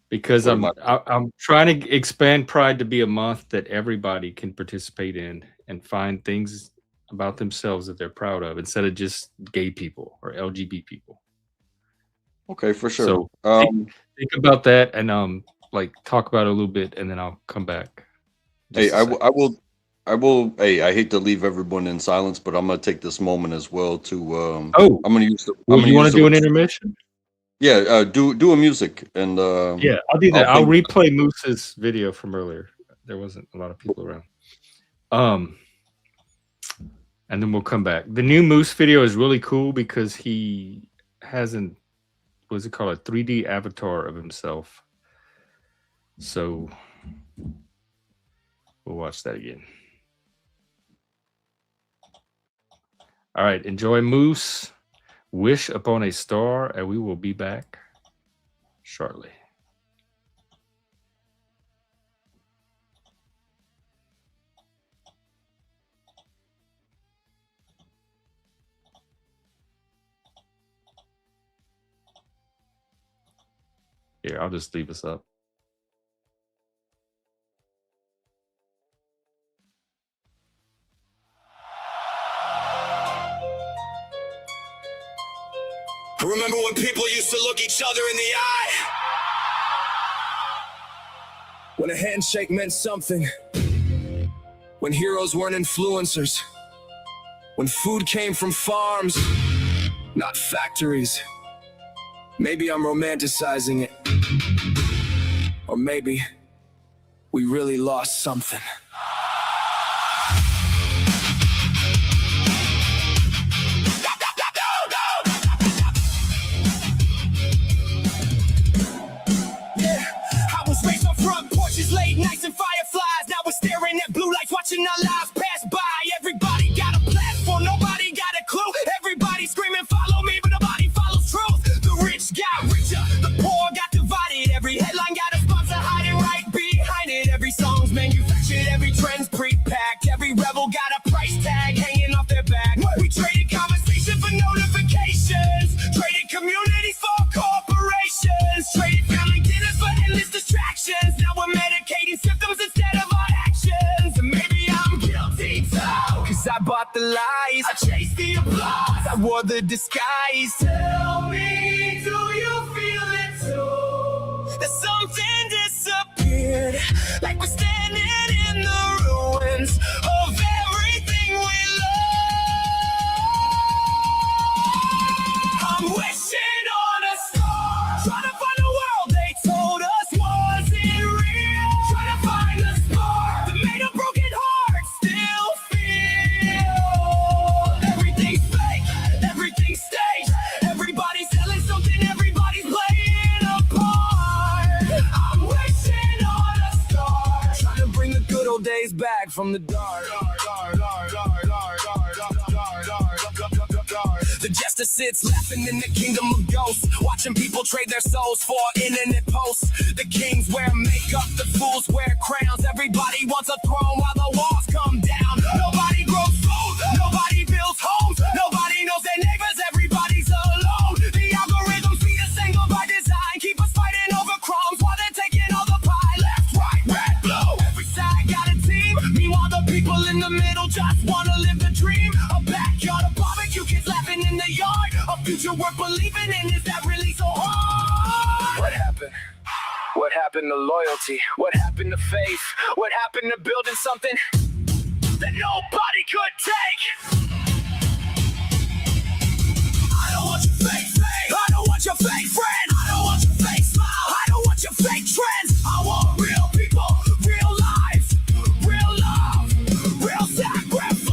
Because I'm trying to expand Pride to be a month that everybody can participate in and find things about themselves that they're proud of instead of just gay people or LGBT people. Okay, for sure. So think about that and talk about it a little bit, and then I'll come back. Hey, I I will. Hey, I hate to leave everyone in silence, but I'm gonna take this moment as well to. Oh, I'm gonna use the. well, I'm gonna you want use to do an the. intermission? Yeah. Do a music and. Yeah, I'll do that. I'll think. replay Moose's video from earlier. There wasn't a lot of people around. And then we'll come back. The new Moose video is really cool because he has an, what's it called, a 3D avatar of himself. So we'll watch that again. All right, enjoy Moose. Wish upon a star, and we will be back shortly. Here, I'll just leave us up. Remember when people used to look each other in the eye? When a handshake meant something. When heroes weren't influencers. When food came from farms, not factories. Maybe I'm romanticizing it. Or maybe we really lost something. Late nights and fireflies. Now we're staring at blue lights, watching our lives pass by. Everybody got a platform, nobody got a clue. Everybody screaming, follow me, but nobody follows truth. The rich got richer, the poor got divided. Every headline got a sponsor hiding right behind it. Every song's manufactured, every trend's pre-packed. Every rebel got a price tag hanging off their back. We traded conversation for notifications, traded communities for corporations, traded family dinners for endless distractions. Now we're medicating symptoms instead of our actions. And maybe I'm guilty too, cause I bought the lies, I chased the applause, I wore the disguise. Tell me, do you feel it too? That something disappeared, like we're standing in the ruins of everything we love. I'm wishing on a star, trying to find a world they told us wasn't real. Trying to find the spark that made a broken heart still feel. Everything's fake, everything's staged. Everybody's selling something, everybody's playing a part. I'm wishing on a star, trying to bring the good old days back from the dark. The jester sits laughing in the kingdom of ghosts, watching people trade their souls for internet posts. The kings wear makeup, the fools wear crowns. Everybody wants a throne while the walls come down. Nobody grows food, nobody builds homes, nobody knows their neighbors, everybody's alone. The algorithms feed us angle by design, keep us fighting over crumbs while they're taking all the pie. Left, right, red, blue, every side got a team. Meanwhile the people in the middle just wanna live the dream. A backyard, a barbecue, kids laughing in the yard. A future worth believing in, is that really so hard? What happened? What happened to loyalty? What happened to faith? What happened to building something that nobody could take? I don't want your fake faith. I don't want your fake friend. I don't want your fake smile. I don't want your fake trends. I want real people, real lives, real love, real sacrifice.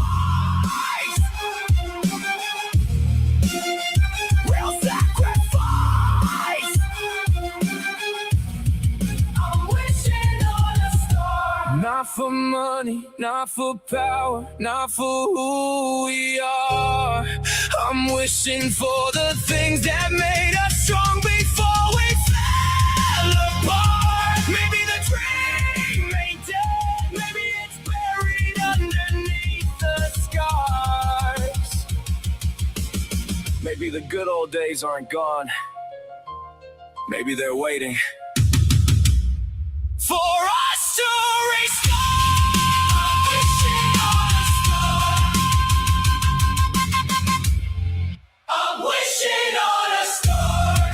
Real sacrifice. I'm wishing on a star. Not for money, not for power, not for who we are. I'm wishing for the things that made us strong before we fell apart. Maybe the dream ain't dead, maybe it's buried underneath the scars. Maybe the good old days aren't gone. Maybe they're waiting for us to restart. I'm wishing on a star. I'm wishing on a star.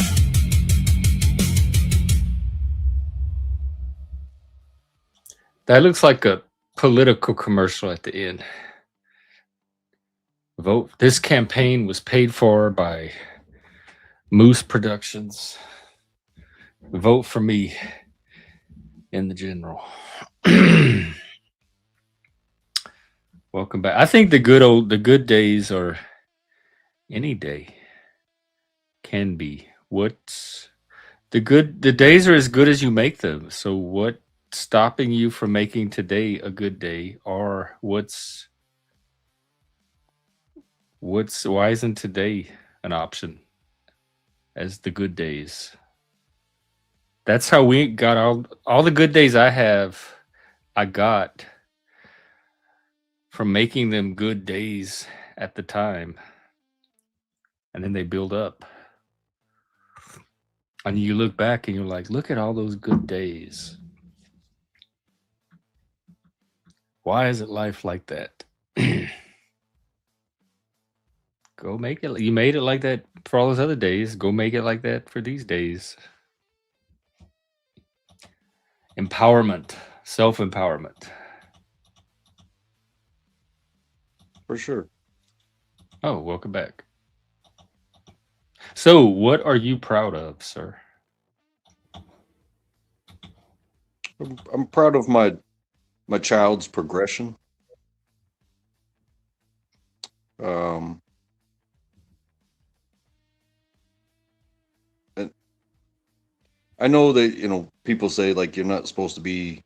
That looks like a political commercial at the end. Vote. This campaign was paid for by Moose Productions. Vote for me in the general. Welcome back. I think the good days are any day can be. What's the days are as good as you make them. So what's stopping you from making today a good day? Or why isn't today an option as the good days? That's how we got all the good days I got from making them good days at the time. And then they build up. And you look back and you're like, look at all those good days. Why is it life like that? Go make it. You made it like that for all those other days. Go make it like that for these days. Empowerment, self-empowerment. For sure. Oh, welcome back. So, what are you proud of, sir? I'm proud of my child's progression. And I know that, people say like you're not supposed to be,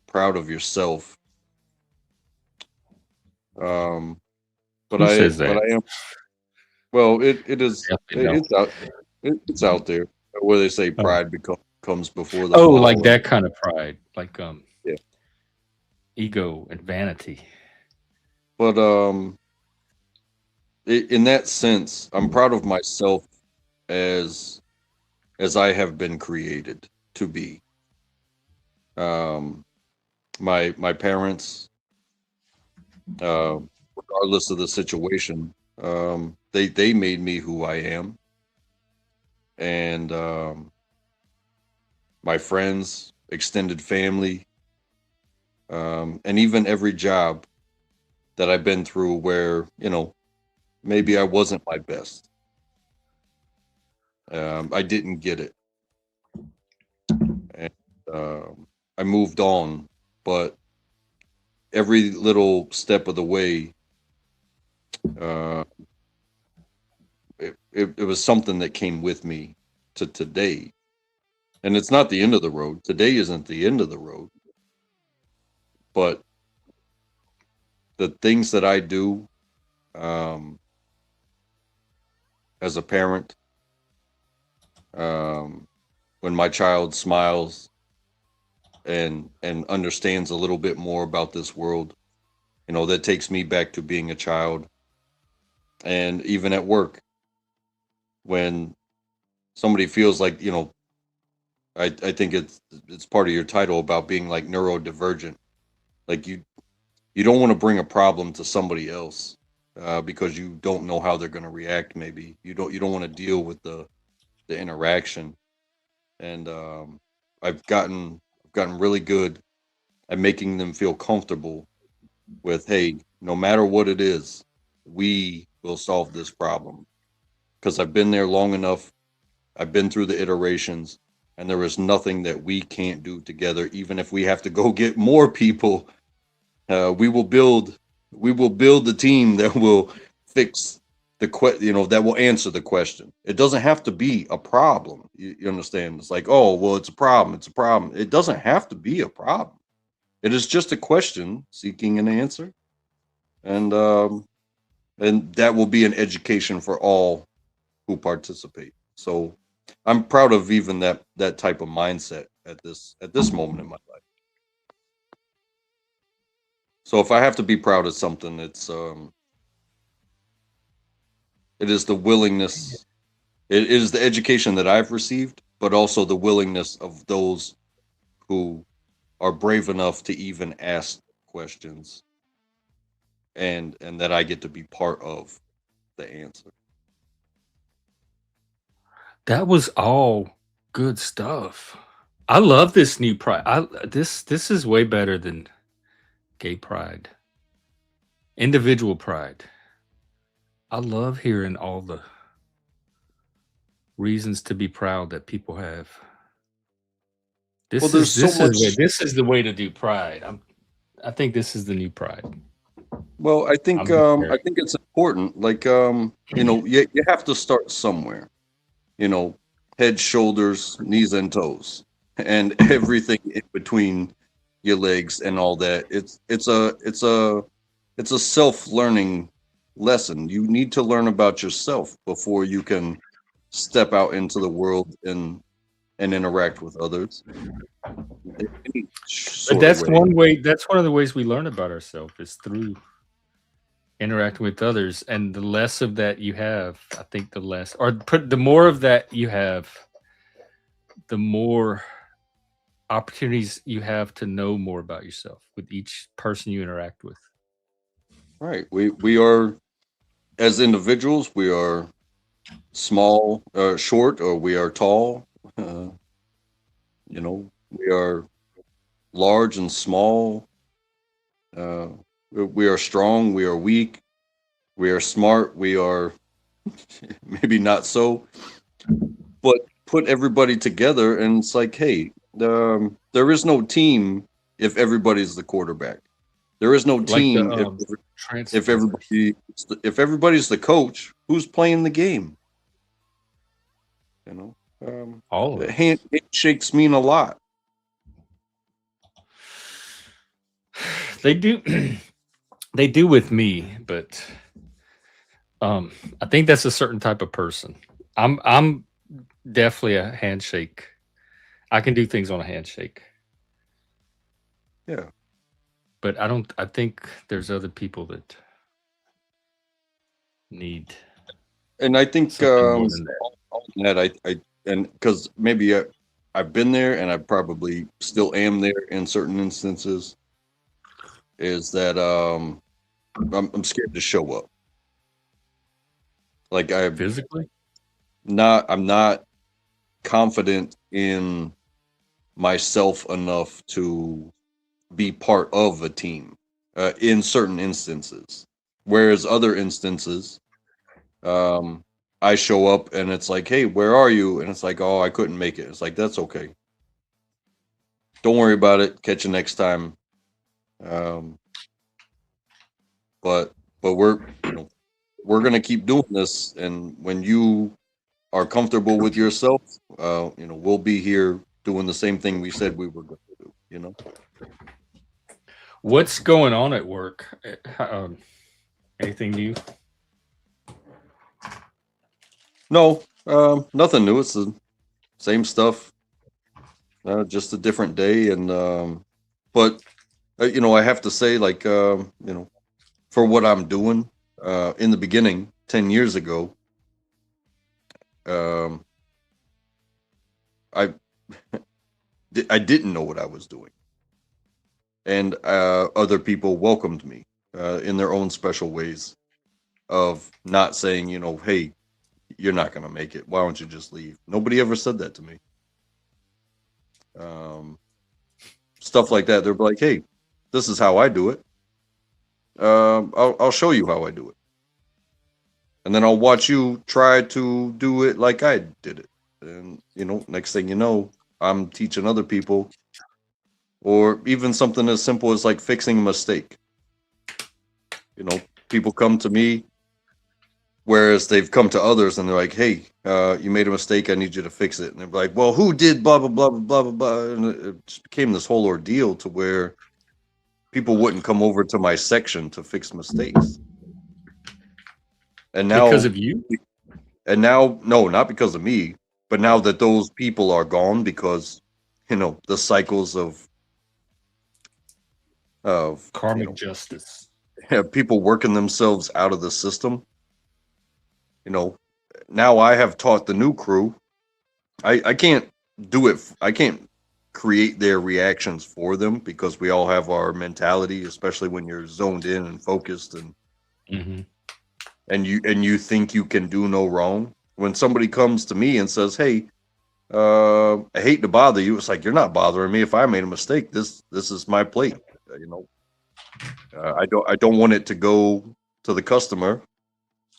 proud of yourself. But Who says that? but I am. Well, it is. Definitely no. It's out there where they say pride comes before the Oh, fall. like that kind of pride, like Yeah. ego and vanity. But in that sense, I'm proud of myself as I have been created to be. My parents, regardless of the situation, they made me who I am, and my friends, extended family, and even every job that I've been through where, maybe I wasn't my best. I didn't get it. And I moved on, but every little step of the way, it was something that came with me to today. And it's not the end of the road. Today isn't the end of the road. But the things that I do as a parent, when my child smiles and understands a little bit more about this world, that takes me back to being a child. And even at work, when somebody feels like, I think it's part of your title about being like neurodivergent. Like you don't want to bring a problem to somebody else because you don't know how they're going to react. Maybe you don't want to deal with the interaction. And I've gotten really good at making them feel comfortable with, hey, no matter what it is, we will solve this problem. Because I've been there long enough. I've been through the iterations, and there is nothing that we can't do together. Even if we have to go get more people, we will build the team that will fix that will answer the question. It doesn't have to be a problem. You understand? It's like, oh, well, it's a problem. It's a problem. It doesn't have to be a problem. It is just a question seeking an answer, and that will be an education for all who participate. So I'm proud of even that type of mindset at this moment in my life. So if I have to be proud of something, it is the willingness. It is the education that I've received, but also the willingness of those who are brave enough to even ask questions, and that I get to be part of the answer. That was all good stuff. I love this new this is way better than gay pride, individual pride. I love hearing all the reasons to be proud that people have. Well, there's so much. This is the way to do pride. I think this is the new pride. Well, I I'm just I think it's important. Like you know, you have to start somewhere. You know, head, shoulders, knees, and toes, and everything in between your legs and all that. It's a self-learning lesson. You need to learn about yourself before you can step out into the world and interact with others. In any But sort of that's way. one way. That's one of the ways we learn about ourselves is through interacting with others. And the less of that you have, I think the less, or the more of that you have, the more opportunities you have to know more about yourself with each person you interact with. Right. We are, as individuals, we are small, short, or we are tall. You know, we are large and small. We are strong. We are weak. We are smart. We are maybe not so. But put everybody together, and it's like, hey, there is no team if everybody's the quarterback. There is no Like team the if everybody's the coach. Who's playing the game? You know, all of it. handshakes mean a lot. They do. They do with me, but I think that's a certain type of person. I'm definitely a handshake. I can do things on a handshake. Yeah. But I think there's other people that need. And I think something more than that. all that I and because maybe I've been there and I probably still am there in certain instances, is that I'm scared to show up. Like Physically? I'm not confident in myself enough to be part of a team in certain instances. Whereas other instances, I show up and it's like, hey, where are you? And it's like, oh, I couldn't make it. It's like, that's okay. Don't worry about it. Catch you next time. But we're gonna keep doing this, and when you are comfortable with yourself, we'll be here doing the same thing we said we were going to do. You know. What's going on at work? Anything new? No, nothing new. It's the same stuff, just a different day. And but I have to say, like, for what I'm doing, in the beginning, 10 years ago, I I didn't know what I was doing, and other people welcomed me in their own special ways of not saying, hey, you're not going to make it. Why don't you just leave? Nobody ever said that to me. Stuff like that. They're like, hey, this is how I do it. I'll show you how I do it. And then I'll watch you try to do it like I did it. And, next thing you know, I'm teaching other people, or even something as simple as like fixing a mistake. People come to me, whereas they've come to others and they're like, hey, you made a mistake. I need you to fix it. And they're like, well, who did blah, blah, blah, blah, blah, blah. And it just became this whole ordeal to where people wouldn't come over to my section to fix mistakes. And now, because of you? And now, no, not because of me, but now that those people are gone, because, the cycles of karmic justice. People working themselves out of the system. Now I have taught the new crew. I can't do it. I can't create their reactions for them, because we all have our mentality, especially when you're zoned in and focused and and you think you can do no wrong. When somebody comes to me and says, hey, I hate to bother you, it's like, you're not bothering me. If I made a mistake, this is my plate. I don't want it to go to the customer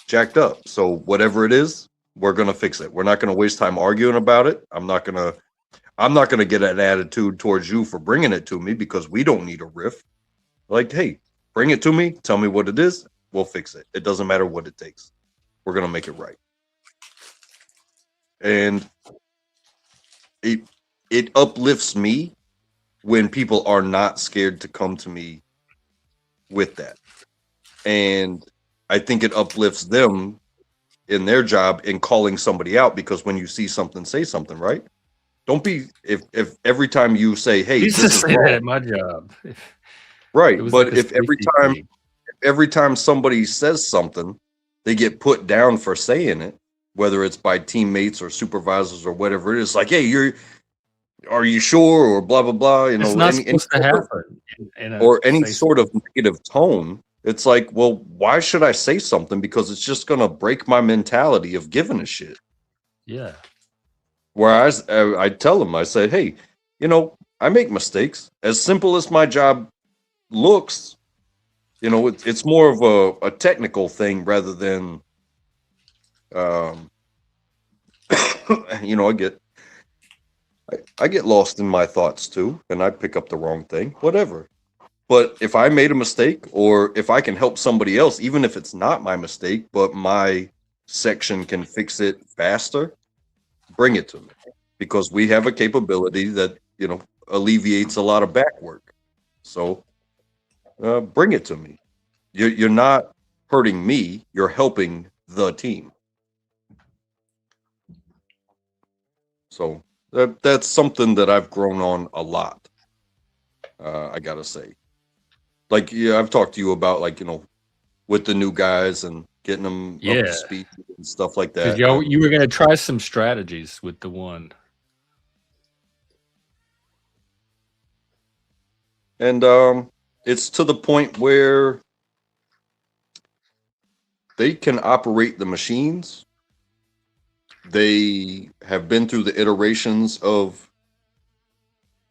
jacked up. So whatever it is, we're gonna fix it. We're not gonna waste time arguing about it. I'm not gonna get an attitude towards you for bringing it to me because we don't need a riff. Like, hey, bring it to me. Tell me what it is. We'll fix it. It doesn't matter what it takes. We're gonna make it right. And it uplifts me when people are not scared to come to me with that. And I think it uplifts them in their job in calling somebody out, because when you see something, say something, right? Don't be if every time you say, hey, Used this to is say wrong. that at my job. Right. It was But like a if safety every time somebody says something, they get put down for saying it, whether it's by teammates or supervisors or whatever it is, like, hey, are you sure, or blah blah blah, you It's know, not any supposed to sort of, happen in a or any safe sort of negative tone. It's like, well, why should I say something? Because it's just gonna break my mentality of giving a shit. Yeah. Whereas I tell them, I say, hey, you know, I make mistakes. As simple as my job looks, you know, it's more of a technical thing rather than, you know, I get lost in my thoughts too, and I pick up the wrong thing, whatever. But if I made a mistake, or if I can help somebody else, even if it's not my mistake, but my section can fix it faster, bring it to me, because we have a capability that, you know, alleviates a lot of back work. So bring it to me. You're not hurting me, you're helping the team. So that's something that I've grown on a lot. I gotta say, like, yeah, I've talked to you about, like, you know, with the new guys and getting them up Yeah. to speed and stuff like Because that. you were going to try some strategies with the one. And it's to the point where they can operate the machines. They have been through the iterations of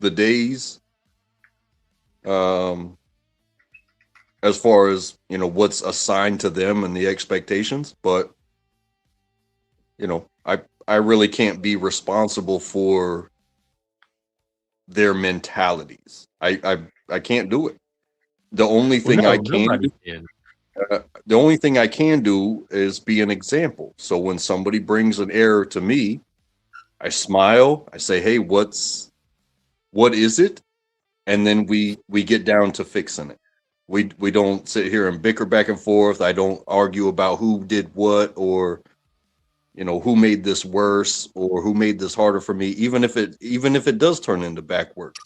the days, as far as, you know, what's assigned to them and the expectations. But, you know, I really can't be responsible for their mentalities. I can't do it. The only Well, thing no, I can nobody do, did. the only thing I can do is be an example. So when somebody brings an error to me, I smile, I say, hey, what is it? And then we get down to fixing it. We don't sit here and bicker back and forth. I don't argue about who did what, or, you know, who made this worse or who made this harder for me, even if it does turn into back work.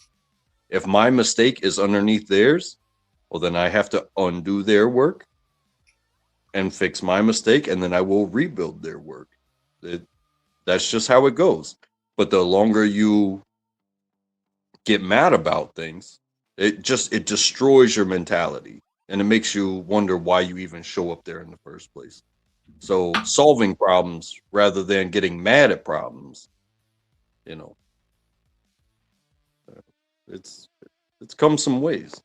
If my mistake is underneath theirs, well, then I have to undo their work and fix my mistake, and then I will rebuild their work. That's just how it goes. But the longer you get mad about things, it destroys your mentality, and it makes you wonder why you even show up there in the first place. So solving problems rather than getting mad at problems, you know, it's come some ways.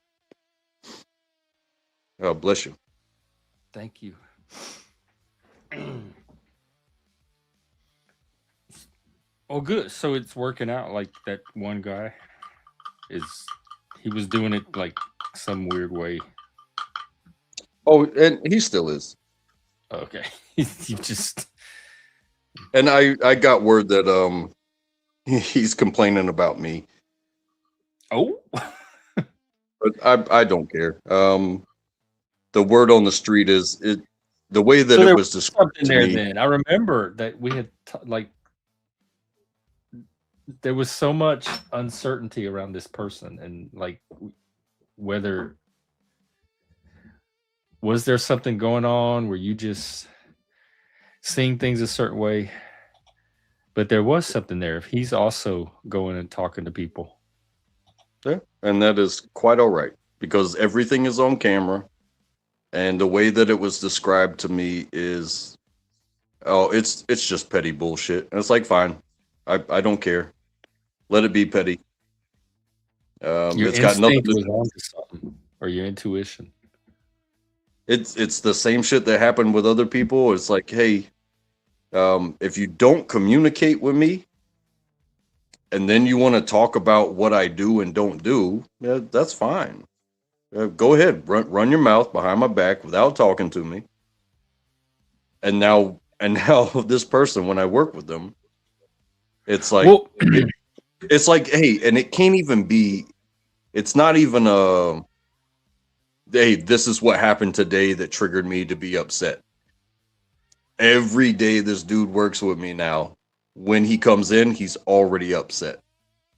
Oh, bless you. Thank you. Oh, good. So it's working out. Like that one guy he was doing it like some weird way. Oh, and he still is. Okay. You just. And I got word that he's complaining about me. Oh. But I don't care. The word on the street is the way that So it there was described something to there me. then. I remember that we had like there was so much uncertainty around this person, and like whether was there something going on, were you just seeing things a certain way? But there was something there if he's also going and talking to people. Yeah, and that is quite all right, because everything is on camera, and the way that it was described to me is, oh, it's just petty bullshit. And it's like, fine, I don't care. Let it be petty. Your It's got nothing instinct to was do. onto something, or your intuition? It's the same shit that happened with other people. It's like, hey, if you don't communicate with me, and then you want to talk about what I do and don't do, yeah, that's fine. Go ahead, run your mouth behind my back without talking to me. And now this person, when I work with them, it's like, Well, it's like, hey, and it can't even be. It's not even hey, this is what happened today that triggered me to be upset. Every day this dude works with me now, when he comes in, he's already upset.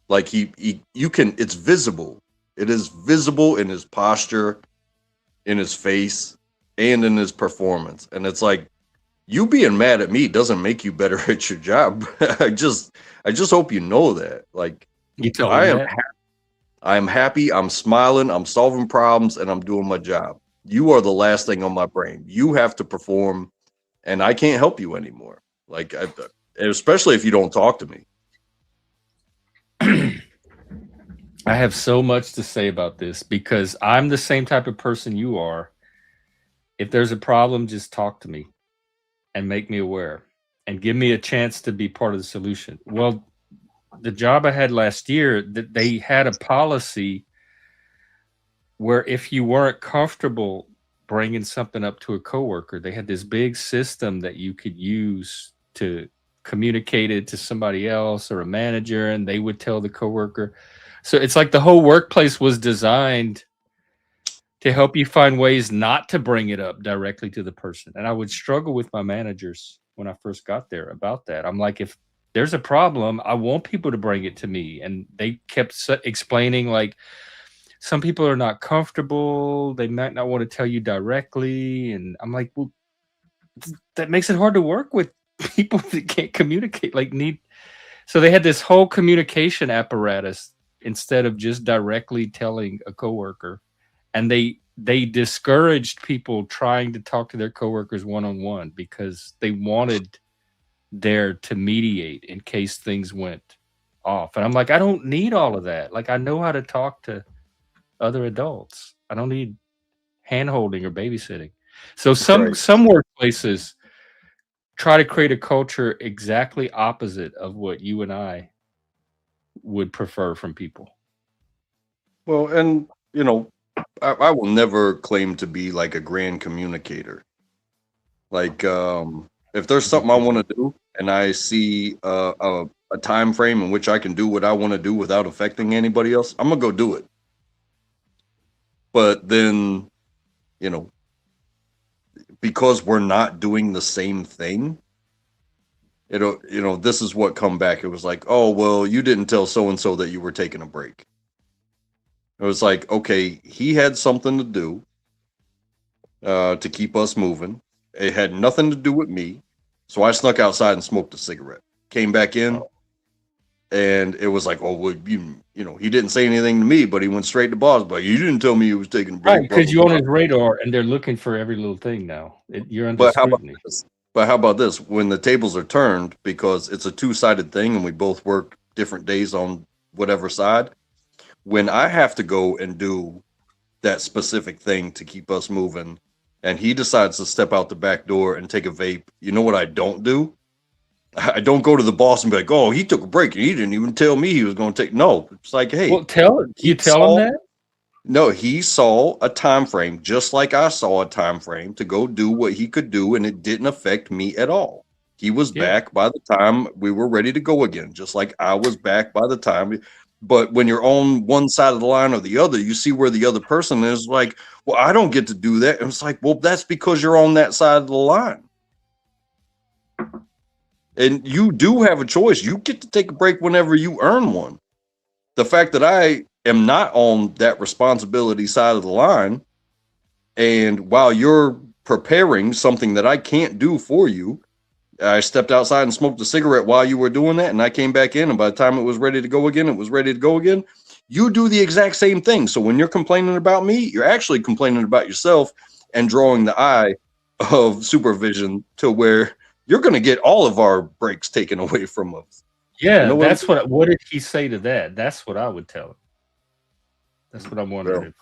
Like you can, it's visible. It is visible in his posture, in his face, and in his performance. And it's like, you being mad at me doesn't make you better at your job. I just hope you know that. Like, you tell I him am that. I am happy, I'm smiling, I'm solving problems, and I'm doing my job. You are the last thing on my brain. You have to perform, and I can't help you anymore. Like, especially if you don't talk to me. I have so much to say about this because I'm the same type of person you are. If there's a problem, just talk to me and make me aware and give me a chance to be part of the solution. Well, the job I had last year, that they had a policy where if you weren't comfortable bringing something up to a coworker, they had this big system that you could use to communicate it to somebody else or a manager, and they would tell the coworker. So it's like the whole workplace was designed to help you find ways not to bring it up directly to the person. And I would struggle with my managers when I first got there about that. I'm like, if there's a problem, I want people to bring it to me. And they kept explaining, like, some people are not comfortable. They might not want to tell you directly. And I'm like, well, that makes it hard to work with people that can't communicate, like need. So they had this whole communication apparatus instead of just directly telling a coworker. And they discouraged people trying to talk to their coworkers one-on-one because they wanted there to mediate in case things went off. And I'm like, I don't need all of that. Like, I know how to talk to other adults. I don't need hand-holding or babysitting. So some workplaces try to create a culture exactly opposite of what you and I would prefer from people. Well, and I will never claim to be like a grand communicator. Like, if there's something I want to do and I see a time frame in which I can do what I want to do without affecting anybody else, I'm gonna go do it. But then, because we're not doing the same thing, this is what come back. It was like, oh, well, you didn't tell so-and-so that you were taking a break. It was like, okay, he had something to do to keep us moving. It had nothing to do with me. So I snuck outside and smoked a cigarette. Came back in, and it was like, oh, well, he didn't say anything to me, but he went straight to boss. But you didn't tell me he was taking a break. Right, because you're on his radar, and they're looking for every little thing now. You're under scrutiny. But how about this? When the tables are turned, because it's a two-sided thing, and we both work different days on whatever side, when I have to go and do that specific thing to keep us moving, and he decides to step out the back door and take a vape, you know what I don't do? I don't go to the boss and be like, oh, he took a break and he didn't even tell me he was going to take. No, it's like, hey. Well, tell him that? No, he saw a time frame, just like I saw a time frame, to go do what he could do, and it didn't affect me at all. He was back by the time we were ready to go again, just like I was back by the time. But when you're on one side of the line or the other, you see where the other person is, like, well, I don't get to do that. And it's like, well, that's because you're on that side of the line. And you do have a choice. You get to take a break whenever you earn one. The fact that I am not on that responsibility side of the line, and while you're preparing something that I can't do for you, I stepped outside and smoked a cigarette while you were doing that, and I came back in, and by the time it was ready to go again, it was ready to go again. You do the exact same thing. So when you're complaining about me, you're actually complaining about yourself and drawing the eye of supervision to where you're going to get all of our breaks taken away from us. Yeah, that's what did he say to that? That's what I would tell him. That's what I'm wondering.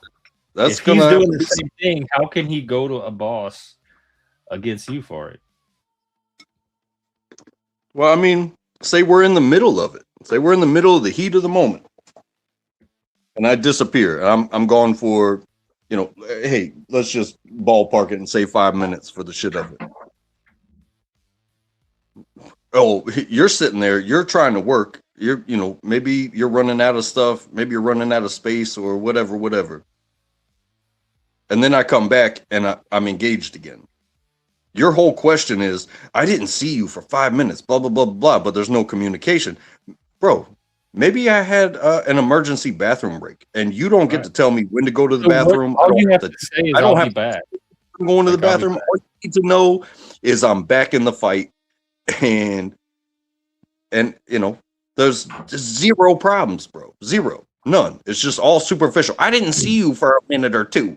That's if he's gonna have doing to the be. same thing, how can he go to a boss against you for it? Well, I mean, say we're in the middle of it. Say we're in the middle of the heat of the moment, and I disappear. I'm gone for, hey, let's just ballpark it and say 5 minutes for the shit of it. Oh, you're sitting there, you're trying to work. Maybe you're running out of stuff, maybe you're running out of space or whatever. And then I come back and I'm engaged again. Your whole question is, I didn't see you for 5 minutes, blah, blah, blah, blah, but there's no communication. Bro, maybe I had an emergency bathroom break and you don't get to tell me when to go to the bathroom. All you have to say is, I don't I'll have be back. I'm going to the Like, I'll be bathroom. back. All you need to know is I'm back in the fight and there's just zero problems, bro. Zero. None. It's just all superficial. I didn't see you for a minute or two.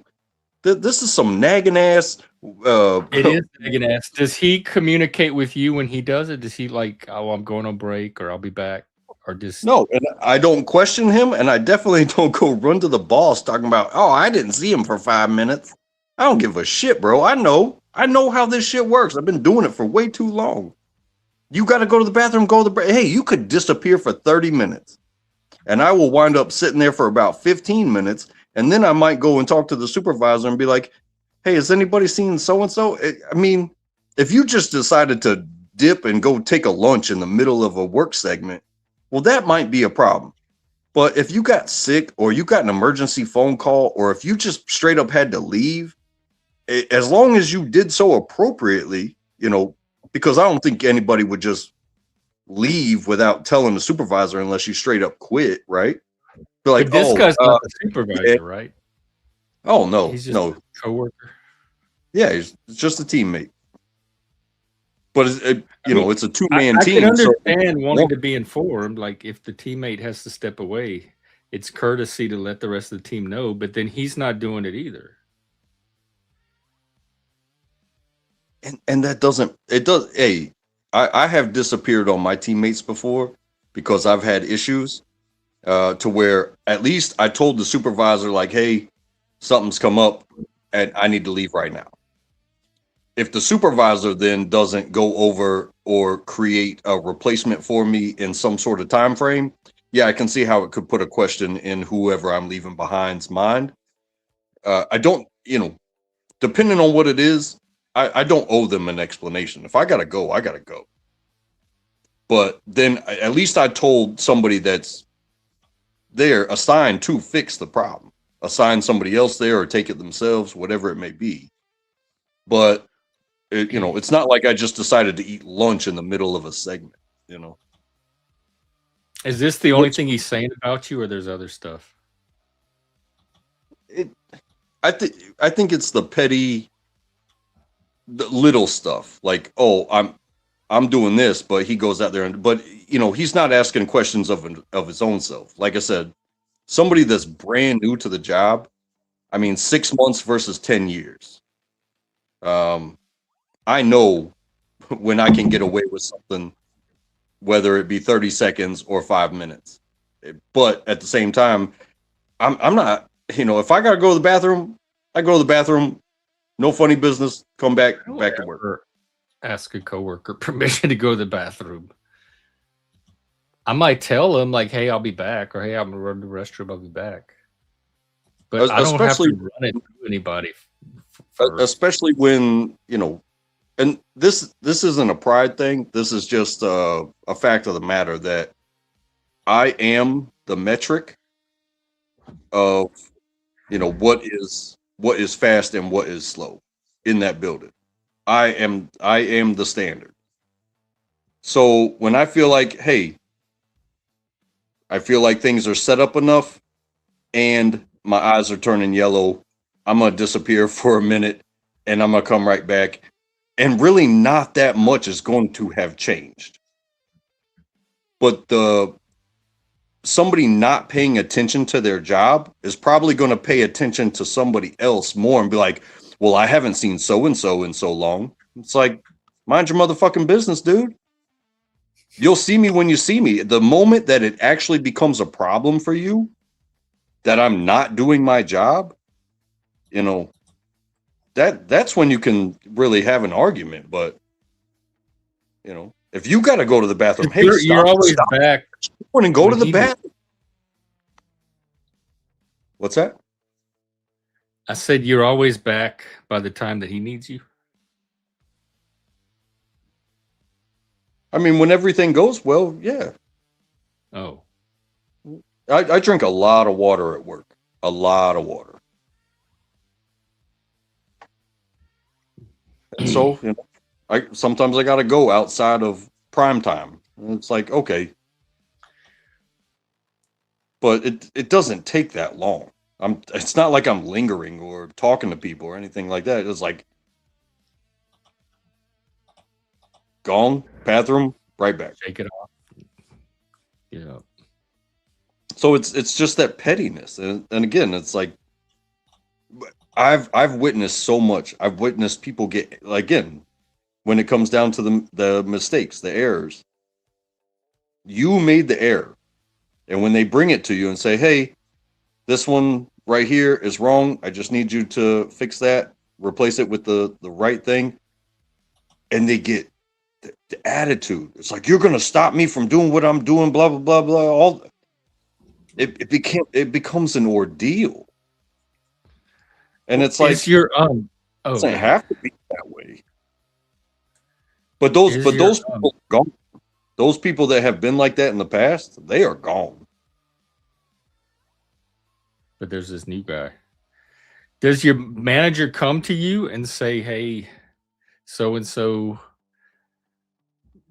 This is some nagging ass. It is nagging ass. Does he communicate with you when he does it? Does he like, oh, I'm going on break or I'll be back? Or just No, and I don't question him, and I definitely don't go run to the boss talking about, oh, I didn't see him for 5 minutes. I don't give a shit, bro. I know how this shit works. I've been doing it for way too long. You got to go to the bathroom, go to the break. Hey, you could disappear for 30 minutes, and I will wind up sitting there for about 15 minutes, and then I might go and talk to the supervisor and be like, hey, has anybody seen so-and-so? I mean, if you just decided to dip and go take a lunch in the middle of a work segment, well, that might be a problem. But if you got sick or you got an emergency phone call, or if you just straight up had to leave, as long as you did so appropriately, because I don't think anybody would just leave without telling the supervisor unless you straight up quit, right? Be like, but this guy's not the supervisor, yeah. right? Oh, no, He's just no. a coworker. Yeah, he's just a teammate. But it's a two-man I team. can understand wanting to be informed. Like if the teammate has to step away, it's courtesy to let the rest of the team know. But then he's not doing it either. And that doesn't. It does. Hey, I have disappeared on my teammates before because I've had issues to where at least I told the supervisor like, hey, something's come up and I need to leave right now. If the supervisor then doesn't go over or create a replacement for me in some sort of time frame, yeah, I can see how it could put a question in whoever I'm leaving behind's mind. I don't, depending on what it is, I don't owe them an explanation. If I gotta go, I gotta go. But then at least I told somebody that's there assigned to fix the problem, assign somebody else there or take it themselves, whatever it may be. But it's not like I just decided to eat lunch in the middle of a segment, Is this the only thing he's saying about you, or there's other stuff? I think it's the petty, the little stuff. Like, oh, I'm doing this, but he goes out there but he's not asking questions of his own self. Like I said, somebody that's brand new to the job, I mean, 6 months versus 10 years. I know when I can get away with something, whether it be 30 seconds or 5 minutes. But at the same time, I'm not, if I got to go to the bathroom, I go to the bathroom, no funny business, come back to work. Ask a coworker permission to go to the bathroom. I might tell him like, hey, I'll be back, or hey, I'm gonna run to the restroom, I'll be back. But I don't have to run it to anybody. Especially when, and this isn't a pride thing. This is just a fact of the matter that I am the metric of, what is fast and what is slow in that building. I am the standard. So when I feel like, hey, I feel like things are set up enough and my eyes are turning yellow, I'm going to disappear for a minute and I'm going to come right back. And really not that much is going to have changed. But somebody not paying attention to their job is probably going to pay attention to somebody else more and be like, well, I haven't seen so-and-so in so long. It's like, mind your motherfucking business, dude. You'll see me when you see me. The moment that it actually becomes a problem for you, that I'm not doing my job, you know, that's when you can really have an argument. But you know, if you got to go to the bathroom, hey, You're always stop back and go when to the he needs- bathroom. What's that? I said you're always back by the time that he needs you. I mean, when everything goes well, yeah. Oh, I drink a lot of water at work. A lot of water. And so, you know, sometimes I got to go outside of prime time. And it's like, okay. But it doesn't take that long. It's not like I'm lingering or talking to people or anything like that. It's like gone, bathroom, right back. shake it off. Yeah. So it's just that pettiness. And again, it's like I've witnessed so much. I've witnessed people get, again, when it comes down to the mistakes, the errors. You made the error. And when they bring it to you and say, hey, this one right here is wrong. I just need you to fix that, replace it with the right thing. And they get the attitude. It's like, you're going to stop me from doing what I'm doing, blah, blah, blah, blah. All it becomes an ordeal. And it's like, Is your it doesn't have to be that way. But those people are gone. Those people that have been like that in the past, they are gone. But there's this new guy. Does your manager come to you and say, hey, so and so,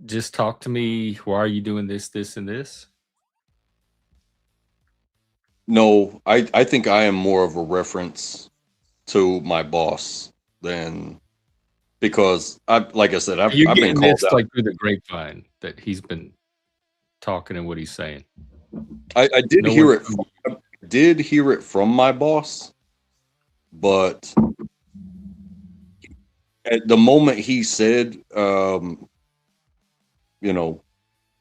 just talk to me. Why are you doing this, this, and this? No, I think I am more of a reference to my boss than, because like I said, I've been called out. Like through the grapevine that he's been talking and what he's saying. I did hear it. Did hear it from my boss, but at the moment he said, you know,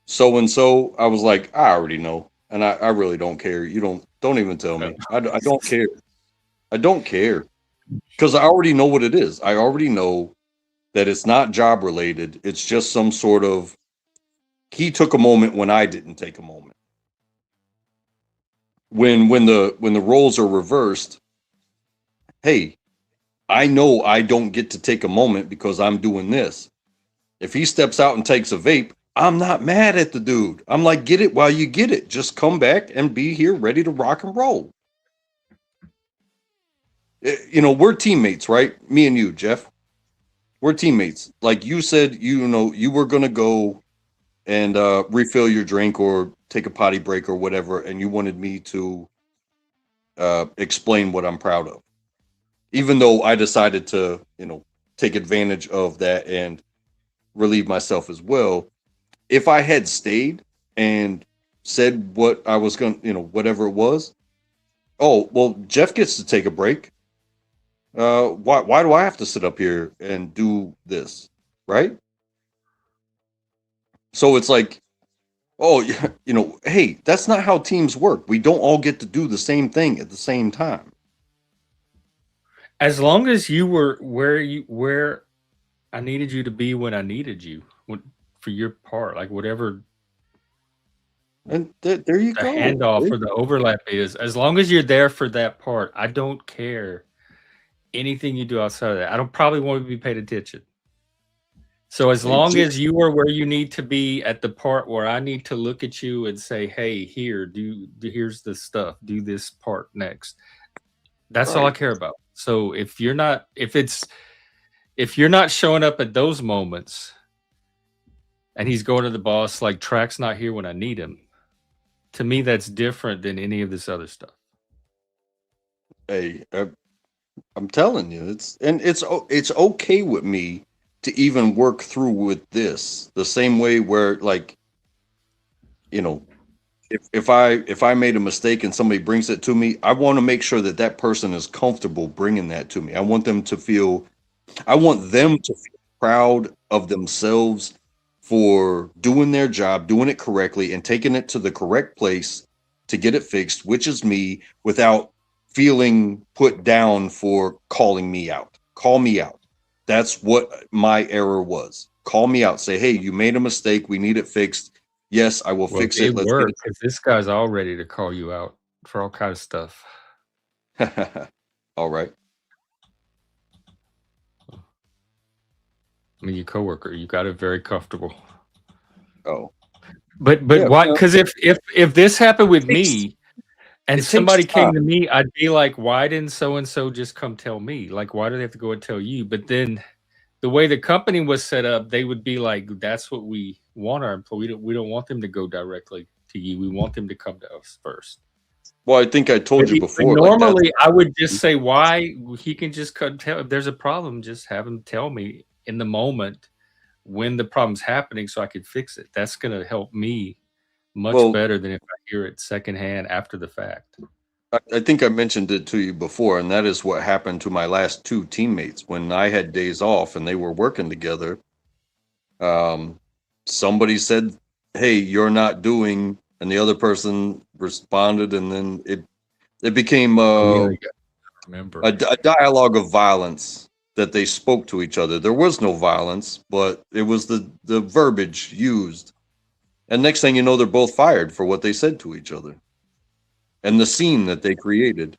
so and so, I was like, I already know, and I really don't care. You don't even tell me. I don't care. I don't care, because I already know what it is. I already know that it's not job related. It's just some sort of, he took a moment when I didn't take a moment. When the roles are reversed, hey, I know I don't get to take a moment because I'm doing this. If he steps out and takes a vape, I'm not mad at the dude. I'm like, get it while you get it. Just come back and be here ready to rock and roll. You know, we're teammates, right? Me and you, Jeff. We're teammates. Like you said, you know, you were going to go and refill your drink or take a potty break or whatever, and you wanted me to explain what I'm proud of. Even though I decided to, you know, take advantage of that and relieve myself as well. If I had stayed and said what I was going to, you know, whatever it was, oh, well, Jeff gets to take a break. Why do I have to sit up here and do this? Right? So it's like, oh, you know, hey, that's not how teams work. We don't all get to do the same thing at the same time. As long as you were where I needed you to be when I needed you for your part, like whatever. And there you the go. handoff or the overlap is, as long as you're there for that part, I don't care anything you do outside of that. I don't probably want to be paid attention. So as long as you are where you need to be at the part where I need to look at you and say, hey, here's the stuff, do this part next. That's all I care about. So if you're not showing up at those moments and he's going to the boss like, Track's not here when I need him, to me that's different than any of this other stuff. Hey, I'm telling you, it's okay with me to even work through with this the same way where, like, you know, if I made a mistake and somebody brings it to me, I want to make sure that that person is comfortable bringing that to me. I want them to feel proud of themselves for doing their job, doing it correctly, and taking it to the correct place to get it fixed, which is me, without feeling put down for calling me out. Call me out. That's what my error was. Call me out. Say, hey, you made a mistake. We need it fixed. Yes, I will fix it. It Let's get worked because this guy's all ready to call you out for all kind of stuff. it. All right. I mean, your coworker, you got it very comfortable. Oh, But yeah, why? Because if this happened with me and it takes somebody came to time. me, I'd be like, why didn't so and so just come tell me? Like, why do they have to go and tell you? But then the way the company was set up, they would be like, that's what we want our employee. We don't want them to go directly to you. We want them to come to us first. Well, I think I told you But before, like that's normally, I would just say, why he can just tell if there's a problem, just have him tell me in the moment when the problem's happening so I could fix it. That's going to help me much well, better than if I hear it secondhand after the fact. I think I mentioned it to you before, and that is what happened to my last two teammates when I had days off and they were working together. Somebody said, "Hey, you're not doing," and the other person responded, and then it became Oh, yeah, remember. a dialogue of violence that they spoke to each other. There was no violence, but it was the verbiage used. And next thing you know, they're both fired for what they said to each other and the scene that they created.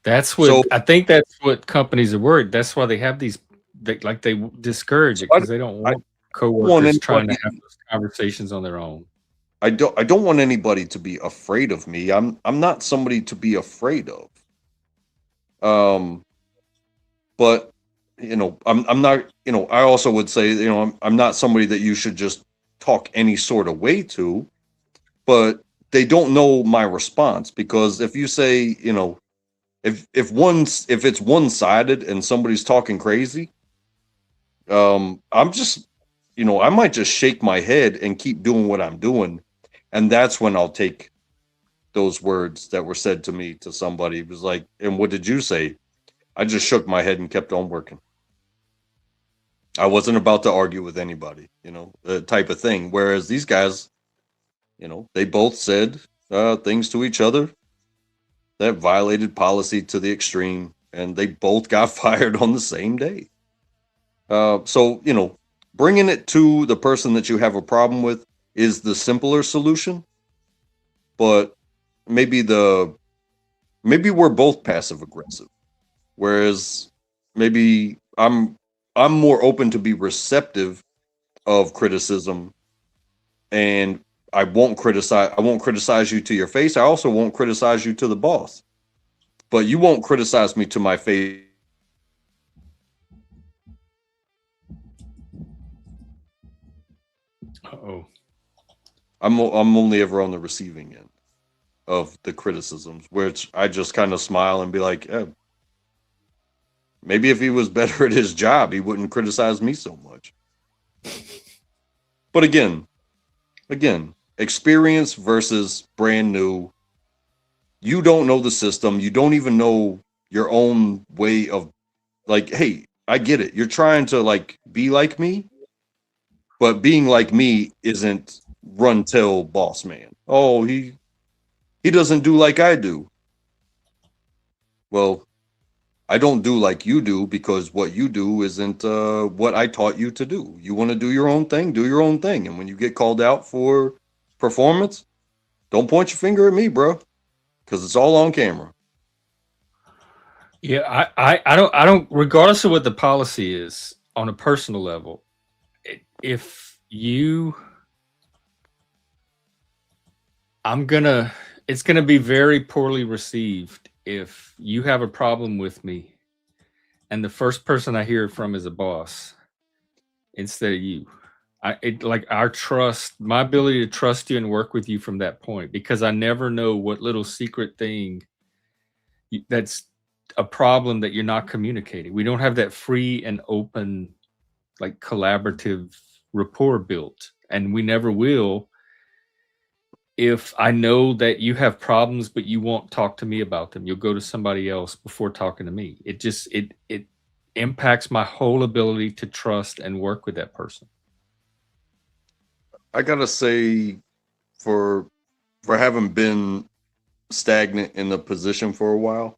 That's what So I think. That's what companies are worried. That's why they have these. They discourage it because they don't I want don't want coworkers trying to anybody. have those conversations on their own. I don't want anybody to be afraid of me. I'm not somebody to be afraid of. But I'm not. I also would say, I'm not somebody that you should just talk any sort of way to. But they don't know my response, because if you say, if it's one sided and somebody's talking crazy, I'm just, I might just shake my head and keep doing what I'm doing, and that's when I'll take those words that were said to me to somebody. It was like, and what did you say? I just shook my head and kept on working. I wasn't about to argue with anybody, type of thing. Whereas these guys, they both said things to each other that violated policy to the extreme, and they both got fired on the same day. So, bringing it to the person that you have a problem with is the simpler solution, but maybe we're both passive aggressive, whereas maybe I'm more open to be receptive of criticism, and I won't criticize you to your face. I also won't criticize you to the boss, but you won't criticize me to my face. Oh, I'm only ever on the receiving end of the criticisms, which I just kind of smile and be like, maybe if he was better at his job, he wouldn't criticize me so much. But again, experience versus brand new. You don't know the system. You don't even know your own way of, like, hey, I get it. You're trying to like be like me, but being like me isn't run till boss man. Oh, he doesn't do like I do. Well, I don't do like you do because what you do isn't what I taught you to do. You want to do your own thing, do your own thing. And when you get called out for performance, don't point your finger at me, bro, because it's all on camera. yeah. I don't. Regardless of what the policy is on a personal level, if you, it's gonna be very poorly received if you have a problem with me and the first person I hear from is a boss instead of you. Like our trust, my ability to trust you and work with you from that point, because I never know what little secret thing that's a problem that you're not communicating. We don't have that free and open, like collaborative rapport built, and we never will. If I know that you have problems, but you won't talk to me about them, you'll go to somebody else before talking to me. It impacts my whole ability to trust and work with that person. I gotta say, for having been stagnant in the position for a while,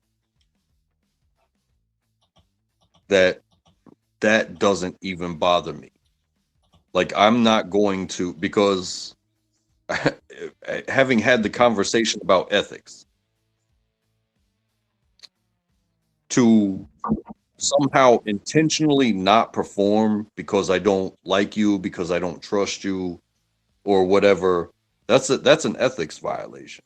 that doesn't even bother me. Like, I'm not going to, because having had the conversation about ethics, to somehow intentionally not perform because I don't like you, because I don't trust you, or whatever, that's an ethics violation.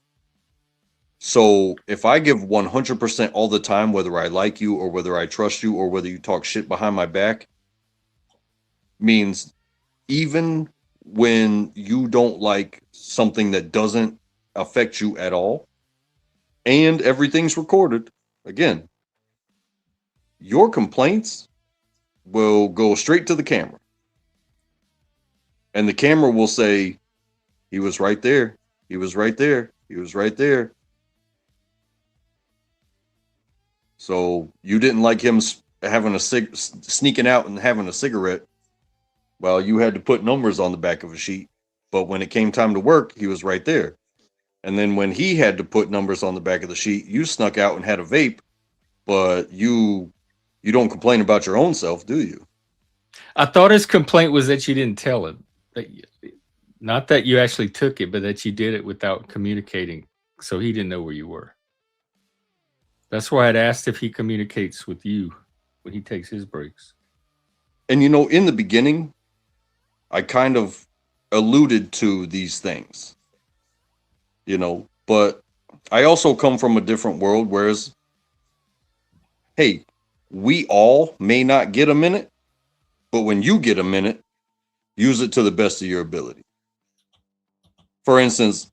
So if I give 100% all the time, whether I like you or whether I trust you or whether you talk shit behind my back, means even when you don't like something that doesn't affect you at all, and everything's recorded, again, your complaints will go straight to the camera. And the camera will say, he was right there. He was right there. He was right there. So you didn't like him having sneaking out and having a cigarette. Well, you had to put numbers on the back of a sheet. But when it came time to work, he was right there. And then when he had to put numbers on the back of the sheet, you snuck out and had a vape. But you don't complain about your own self, do you? I thought his complaint was that you didn't tell him. Not that you actually took it, but that you did it without communicating. So he didn't know where you were. That's why I'd asked if he communicates with you when he takes his breaks. And, in the beginning, I kind of alluded to these things, but I also come from a different world, whereas, hey, we all may not get a minute, but when you get a minute, use it to the best of your ability. For instance,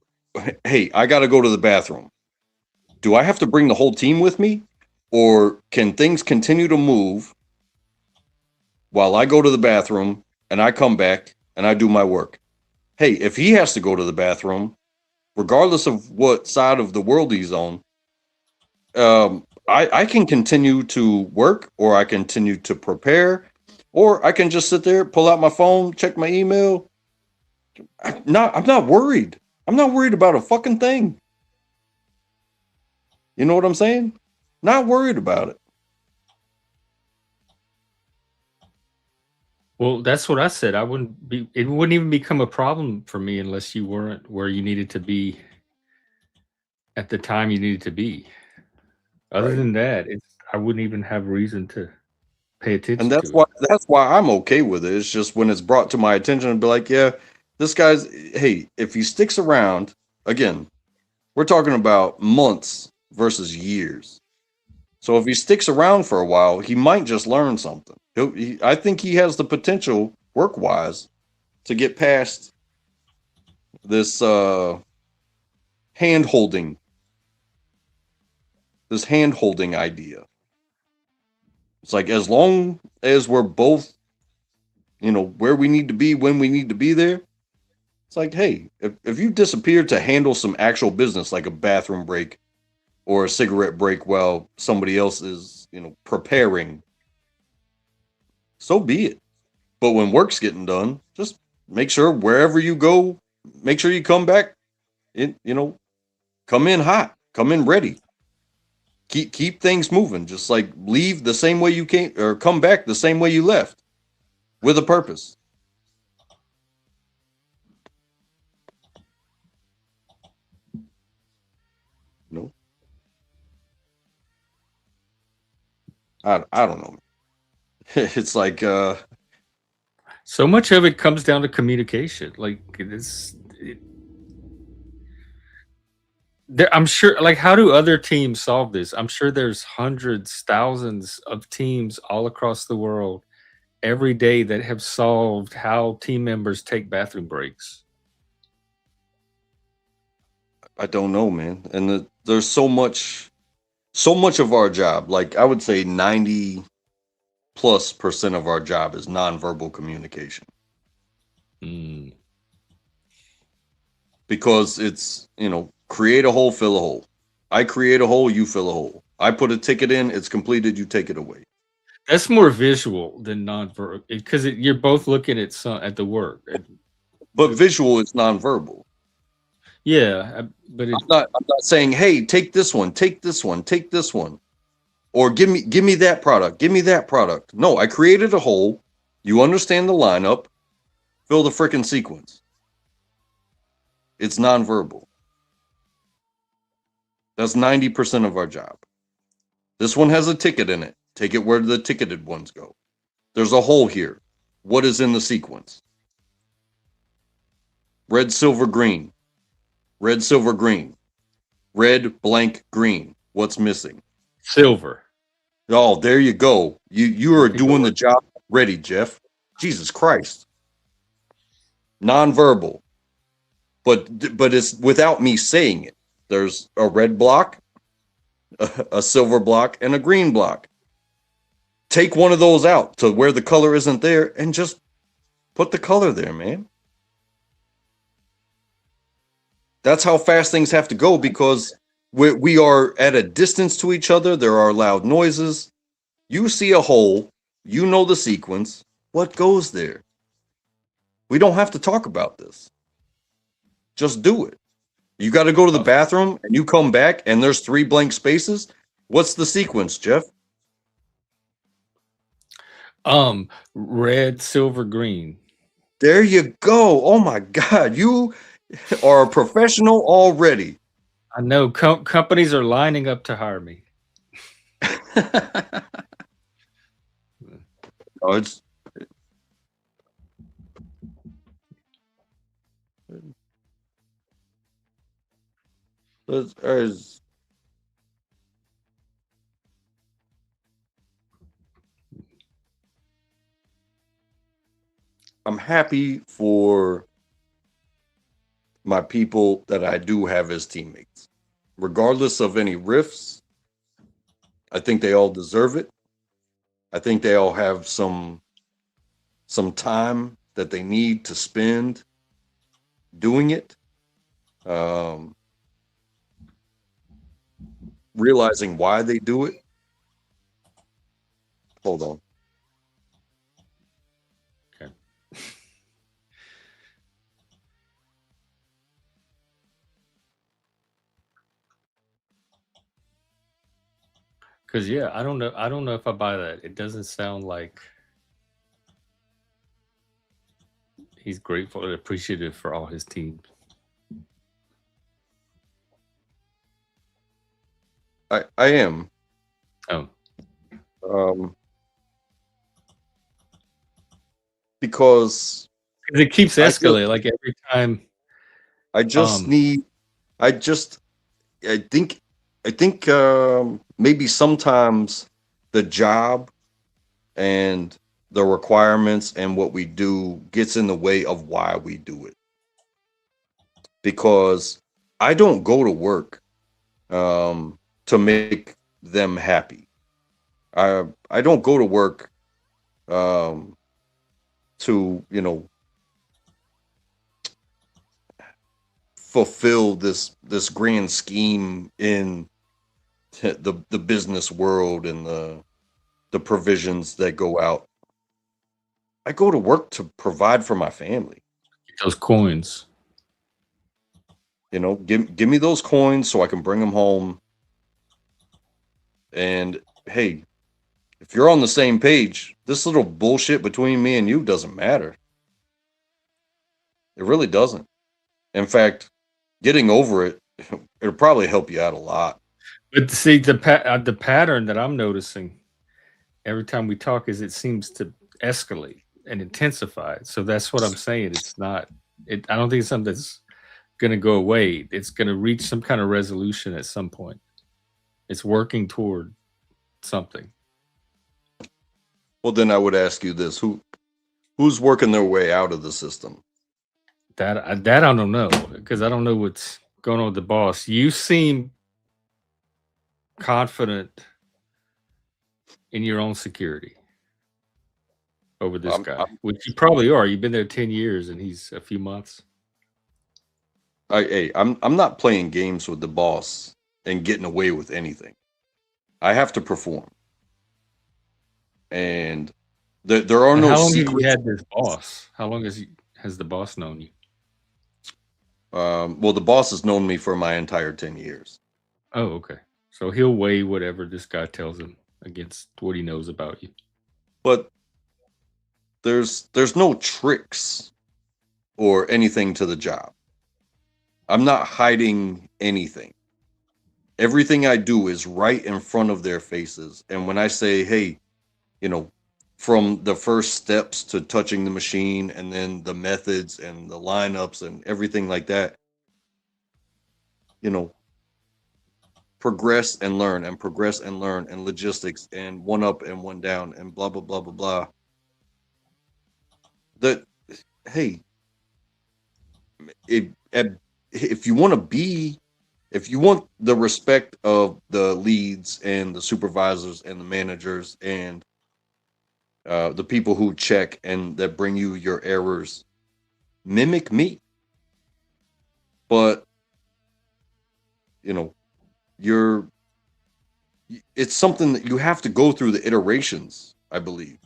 hey, I got to go to the bathroom. Do I have to bring the whole team with me, or can things continue to move while I go to the bathroom and I come back and I do my work? Hey, if he has to go to the bathroom, regardless of what side of the world he's on, I can continue to work, or I continue to prepare, or I can just sit there, pull out my phone, check my email. I'm not worried. I'm not worried about a fucking thing. You know what I'm saying? Not worried about it. Well, that's what I said. It wouldn't even become a problem for me unless you weren't where you needed to be at the time you needed to be. Other than that, I wouldn't even have reason to pay attention And to it. that's why I'm okay with it. It's just when it's brought to my attention and be like, yeah, this guy's, hey, if he sticks around, again, we're talking about months versus years. So if he sticks around for a while, he might just learn something. I think he has the potential, work-wise, to get past this hand-holding idea. It's like, as long as we're both, where we need to be when we need to be there, it's like, hey, if you disappear to handle some actual business, like a bathroom break or a cigarette break while somebody else is, preparing, so be it. But when work's getting done, just make sure wherever you go, make sure you come back come in hot, come in ready. Keep things moving. Just like leave the same way you came, or come back the same way you left, with a purpose. No, I don't know. It's like so much of it comes down to communication. Like I'm sure, like, how do other teams solve this? I'm sure there's hundreds, thousands of teams all across the world every day that have solved how team members take bathroom breaks. I don't know, man. And there's so much of our job. Like, I would say 90+% of our job is nonverbal communication. Because it's, create a hole, fill a hole. I create a hole, you fill a hole. I put a ticket in, it's completed, you take it away. That's more visual than nonverbal, because you're both looking at the work. But visual is nonverbal. Yeah, but I'm not saying, hey, take this one, take this one, take this one. Or give me that product. Give me that product. No, I created a hole. You understand the lineup. Fill the freaking sequence. It's nonverbal. That's 90% of our job. This one has a ticket in it. Take it where the ticketed ones go. There's a hole here. What is in the sequence? Red, silver, green. Red, silver, green. Red, blank, green. What's missing? Silver. Oh, there you go. You are Looking doing over. the job ready, Jeff. Jesus Christ. Nonverbal. But it's without me saying it. There's a red block, a silver block, and a green block. Take one of those out to where the color isn't there and just put the color there, man. That's how fast things have to go because we are at a distance to each other. There are loud noises. You see a hole. You know the sequence. What goes there? We don't have to talk about this. Just do it. You got to go to the bathroom and you come back and there's 3 blank spaces. What's the sequence, Jeff? Red, silver, green. There you go. Oh my God. You are a professional already. I know companies are lining up to hire me. Oh, it's I'm happy for my people that I do have as teammates. Regardless of any rifts, I think they all deserve it. I think they all have some time that they need to spend doing it. Realizing why they do it. Hold on. Okay. Because yeah, I don't know if I buy that. It doesn't sound like he's grateful and appreciative for all his teams. I am. Oh. Because it keeps escalating like every time. I think maybe sometimes the job and the requirements and what we do gets in the way of why we do it. Because I don't go to work to make them happy. I don't go to work to, fulfill this grand scheme in the business world and the provisions that go out. I go to work to provide for my family. Those coins. Give me those coins so I can bring them home. And hey, if you're on the same page, this little bullshit between me and you doesn't matter. It really doesn't. In fact, getting over it, it'll probably help you out a lot. But see, the pattern that I'm noticing every time we talk is it seems to escalate and intensify. So that's what I'm saying. It's not. I don't think it's something that's going to go away. It's going to reach some kind of resolution at some point. It's working toward something. Well, then I would ask you this: who's working their way out of the system? That I don't know, because I don't know what's going on with the boss. You seem confident in your own security over this guy, which you probably are. You've been there 10 years and he's a few months. I'm not playing games with the boss and getting away with anything. I have to perform. And there are no secrets. How long have you had this boss? How long has the boss known you? Well, the boss has known me for my entire 10 years. Oh, okay. So he'll weigh whatever this guy tells him against what he knows about you. But there's no tricks or anything to the job. I'm not hiding anything. Everything I do is right in front of their faces. And when I say, hey, you know, from the first steps to touching the machine and then the methods and the lineups and everything like that, you know, progress and learn and progress and learn and logistics and one up and one down and blah, blah, blah, blah, blah. That, hey, if you want to be, if you want the respect of the leads and the supervisors and the managers and the people who check and that bring you your errors, mimic me. But, you know, it's something that you have to go through the iterations, I believe.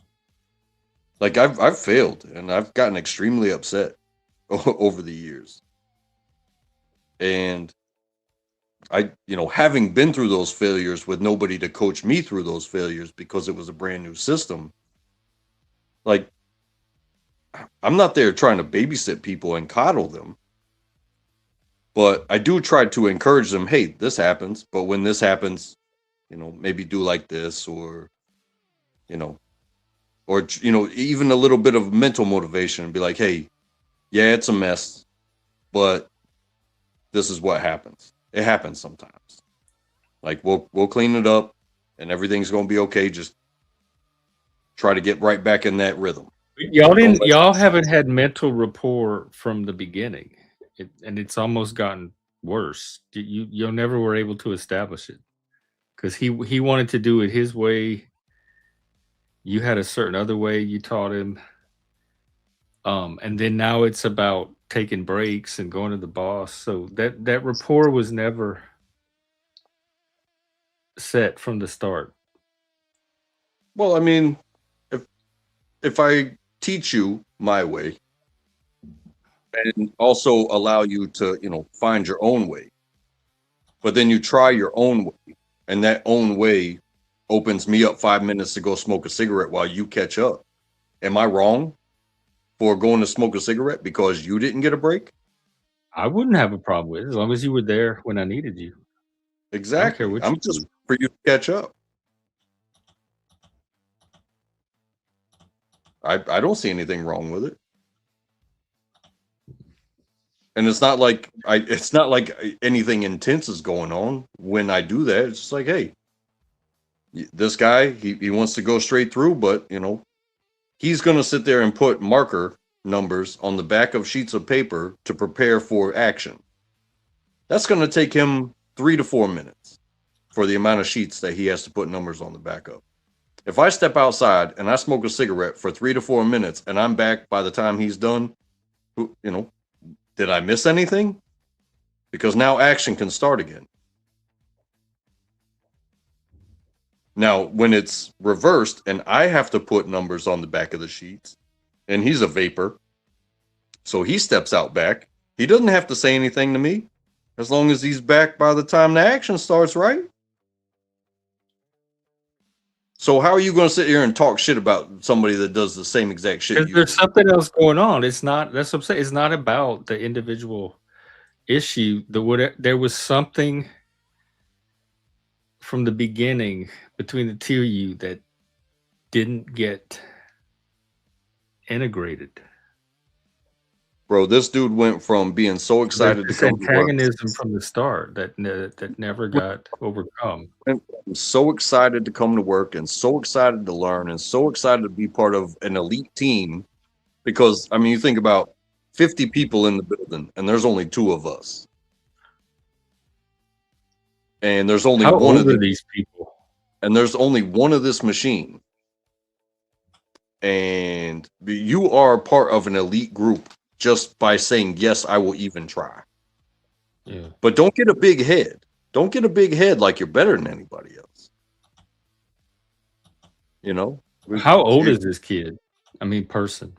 Like I've failed and I've gotten extremely upset over the years. And I, you know, having been through those failures with nobody to coach me through those failures because it was a brand new system, like I'm not there trying to babysit people and coddle them. But I do try to encourage them, hey, this happens, but when this happens, you know, maybe do like this, or, you know, even a little bit of mental motivation and be like, hey, yeah, it's a mess, but this is what happens. It happens sometimes. Like we'll clean it up and everything's going to be okay. Just try to get right back in that rhythm. Y'all haven't had mental rapport from the beginning. And it's almost gotten worse. You never were able to establish it because he wanted to do it his way. You had a certain other way you taught him, and then now it's about taking breaks and going to the boss. So that rapport was never set from the start. Well, I mean, if I teach you my way, and also allow you to, you know, find your own way. But then you try your own way, and that own way opens me up 5 minutes to go smoke a cigarette while you catch up. Am I wrong for going to smoke a cigarette because you didn't get a break? I wouldn't have a problem with it as long as you were there when I needed you. Exactly. what I'm you just do. for you to catch up. I don't see anything wrong with it. And it's not like anything intense is going on when I do that. It's just like, hey, this guy, he wants to go straight through, but you know, he's going to sit there and put marker numbers on the back of sheets of paper to prepare for action. That's going to take him 3 to 4 minutes for the amount of sheets that he has to put numbers on the back of. If I step outside and I smoke a cigarette for 3 to 4 minutes and I'm back by the time he's done, you know, did I miss anything? Because now action can start again. Now, when it's reversed and I have to put numbers on the back of the sheets, and he's a vapor, so he steps out back, he doesn't have to say anything to me as long as he's back by the time the action starts, right? So how are you going to sit here and talk shit about somebody that does the same exact shit? Because there's something else going on. It's not. That's what I'm saying. It's not about the individual issue. There was something from the beginning between the two of you that didn't get integrated. Bro, this dude went from being so excited to come to work. Antagonism from the start that never got overcome. I'm so excited to come to work and so excited to learn and so excited to be part of an elite team because, I mean, you think about 50 people in the building and there's only 2 of us. And there's only How one old of are these people? And there's only one of this machine. And you are part of an elite group just by saying, yes, I will even try. Yeah. But don't get a big head. Don't get a big head like you're better than anybody else. You know? How old is this kid? I mean, person.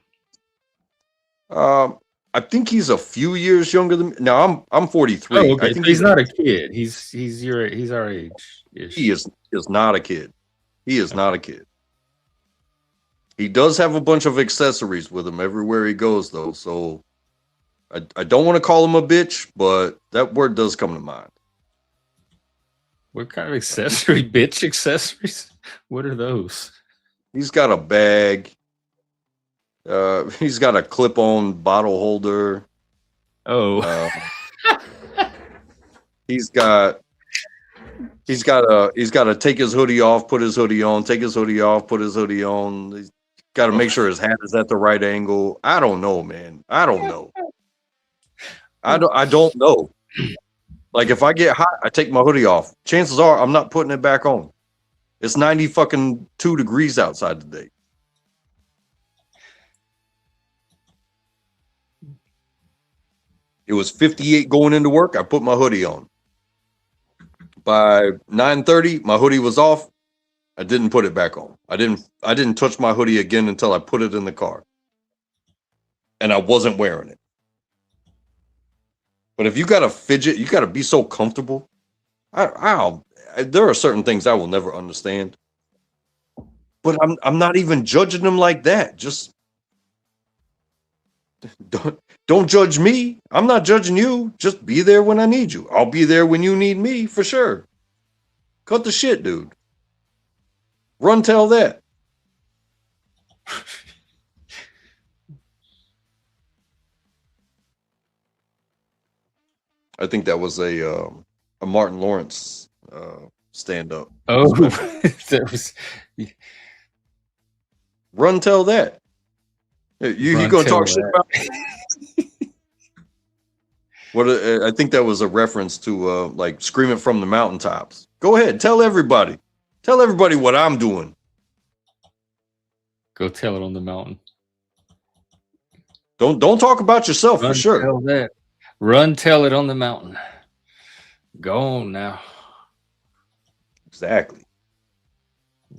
I think he's a few years younger than me. No, I'm 43. Oh, okay. I think So he's not a kid. He's our age. he is not a kid. He is not a kid. He does have a bunch of accessories with him everywhere he goes, though. So I don't want to call him a bitch, but that word does come to mind. What kind of accessory? Bitch accessories? What are those? He's got a bag. He's got a clip-on bottle holder. Oh, He's got to take his hoodie off, put his hoodie on, take his hoodie off, put his hoodie on. He's got to make sure his hat is at the right angle. I don't know, man. I don't know. I don't know. Like if I get hot, I take my hoodie off. Chances are I'm not putting it back on. It's 90 fucking 2 degrees outside today. It was 58 going into work. I put my hoodie on. By 9:30, my hoodie was off. I didn't put it back on. I didn't touch my hoodie again until I put it in the car. And I wasn't wearing it. But if you got to fidget, you got to be so comfortable. There are certain things I will never understand. But I'm not even judging them like that. Just don't judge me. I'm not judging you. Just be there when I need you. I'll be there when you need me for sure. Cut the shit, dude. Run tell that. I think that was a Martin Lawrence stand-up. oh, that was. Run tell that. You Run, gonna tell talk shit that. about? What? I think that was a reference to like screaming from the mountaintops. Go ahead, tell everybody. Tell everybody what I'm doing. Go tell it on the mountain. Don't talk about yourself Run, for sure. Tell that. Run, tell it on the mountain. Go on now. Exactly.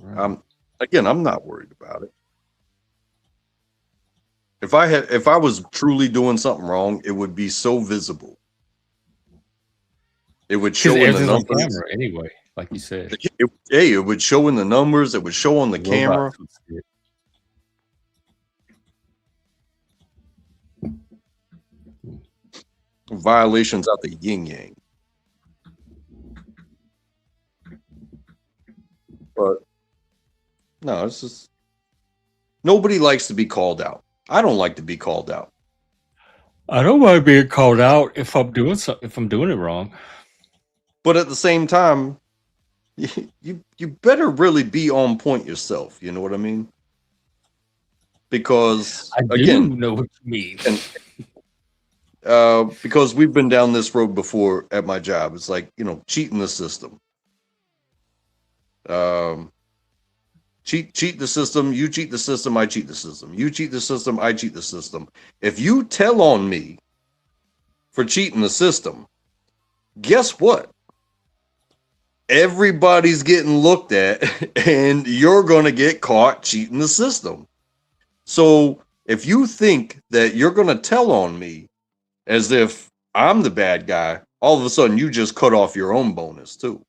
Right. I'm not worried about it. If I was truly doing something wrong, it would be so visible. It would show in the Everything's on numbers. camera anyway, like you said. It would show in the numbers. It would show on the camera. Robots would see it. Violations out the yin yang. But no, it's just nobody likes to be called out. I don't like to be called out. I don't mind being called out if I'm doing something, if I'm doing it wrong. But at the same time, you better really be on point yourself. You know what I mean? Because I do again, know what you mean. because we've been down this road before at my job. It's like, cheating the system. Cheat the system. You cheat the system. I cheat the system. You cheat the system. I cheat the system. If you tell on me for cheating the system, guess what? Everybody's getting looked at, and you're going to get caught cheating the system. So if you think that you're going to tell on me as if I'm the bad guy, all of a sudden you just cut off your own bonus too.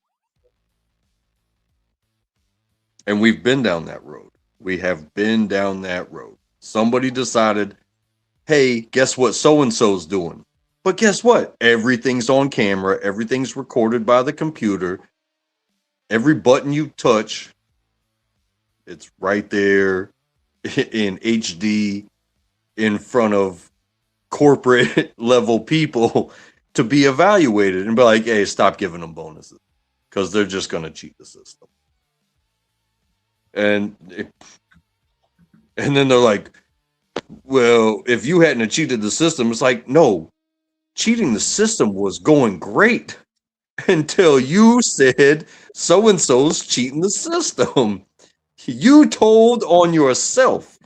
And we've been down that road. We have been down that road. Somebody decided, hey, guess what so-and-so's doing? But guess what? Everything's on camera. Everything's recorded by the computer. Every button you touch, it's right there in HD in front of corporate level people to be evaluated and be like, hey, stop giving them bonuses because they're just going to cheat the system. And then they're like, well, if you hadn't cheated the system, it's like, no, cheating the system was going great until you said so-and-so's cheating the system. You told on yourself.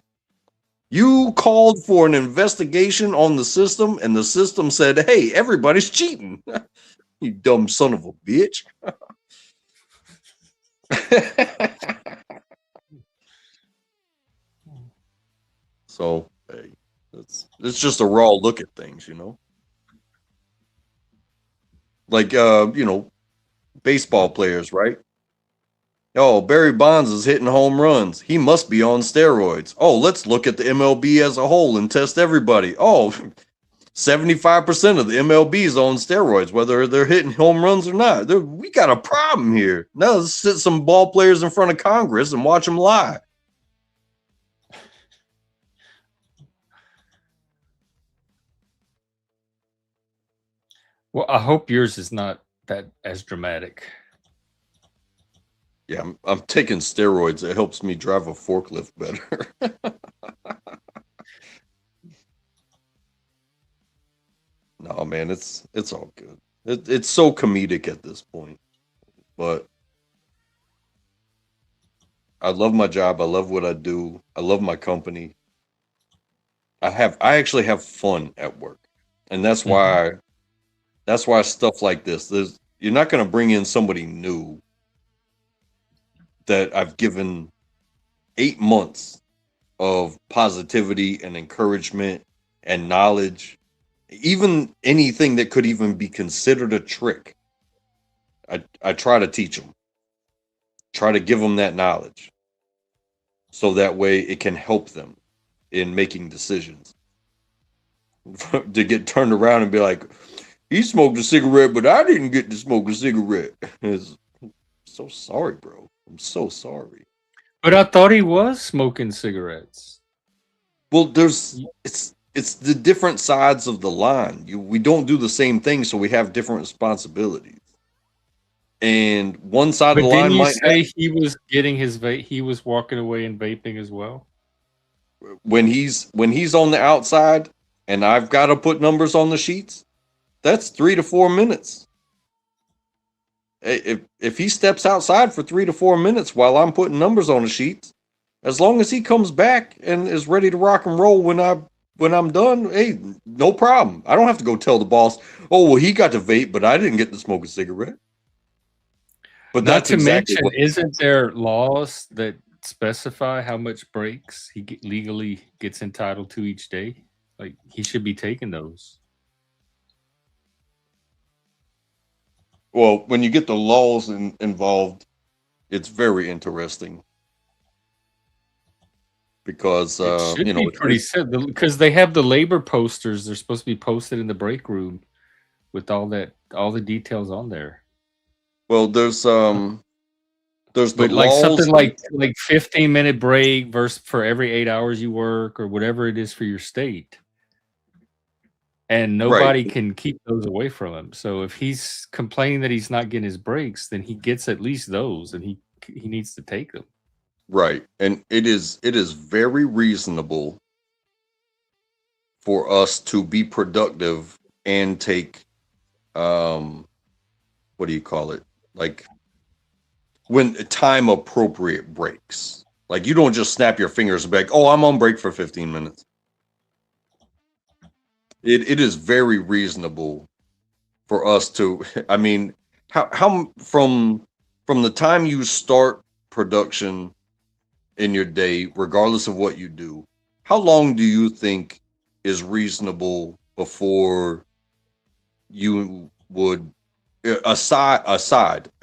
You called for an investigation on the system, and the system said, hey, everybody's cheating. You dumb son of a bitch. So, hey, It's just a raw look at things, you know. Like baseball players, right? Oh, Barry Bonds is hitting home runs. He must be on steroids. Oh, let's look at the MLB as a whole and test everybody. Oh, 75% of the MLB is on steroids, whether they're hitting home runs or not. We got a problem here. Now let's sit some ball players in front of Congress and watch them lie. Well, I hope yours is not that as dramatic. Yeah, I'm taking steroids. It helps me drive a forklift better. No, man, it's all good. It's so comedic at this point, but I love my job. I love what I do. I love my company. I actually have fun at work, and that's why stuff like this. You're not going to bring in somebody new that I've given 8 months of positivity and encouragement and knowledge, even anything that could even be considered a trick. I try to teach them, try to give them that knowledge, so that way it can help them in making decisions. To get turned around and be like, he smoked a cigarette, but I didn't get to smoke a cigarette. So sorry, bro. I'm so sorry. But I thought he was smoking cigarettes. Well, it's the different sides of the line. We don't do the same thing, so we have different responsibilities. And one side of the line might say he was getting his vape. He was walking away and vaping as well. When he's on the outside, and I've got to put numbers on the sheets, that's 3 to 4 minutes. If he steps outside for 3 to 4 minutes while I'm putting numbers on the sheets, as long as he comes back and is ready to rock and roll when I'm done, hey, no problem. I don't have to go tell the boss, oh, well, he got to vape, but I didn't get to smoke a cigarette. But Not that's to exactly mention, isn't there laws that specify how much breaks he legally gets entitled to each day? Like, he should be taking those. Well, when you get the laws involved, it's very interesting. Because it should be pretty simple, because they have the labor posters. They're supposed to be posted in the break room with all the details on there. Well, there's the but like something like 15-minute break versus for every 8 hours you work, or whatever it is for your state. And nobody can keep those away from him. So if he's complaining that he's not getting his breaks, then he gets at least those, and he needs to take them. Right. And it is very reasonable for us to be productive and take what do you call it? Like, when time appropriate breaks. Like, you don't just snap your fingers and be like, oh, I'm on break for 15 minutes. It is very reasonable for us to, I mean, how from the time you start production in your day, regardless of what you do, how long do you think is reasonable before you would,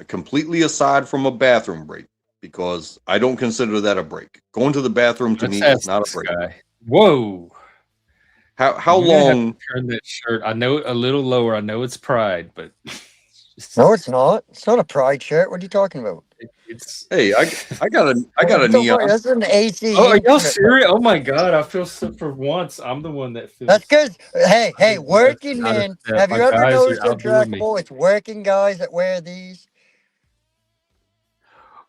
completely aside from a bathroom break, because I don't consider that a break. Going to the bathroom to me is not a break. Whoa. How long? Turn that shirt. I know a little lower. I know it's pride, but no, it's not. It's not a pride shirt. What are you talking about? It's hey, I got a neon. That's an AC. Oh, are y'all serious? Oh my god, I feel so, for once I'm the one that feels. That's because hey, working men. Have you ever noticed they're trackable? It's working guys that wear these.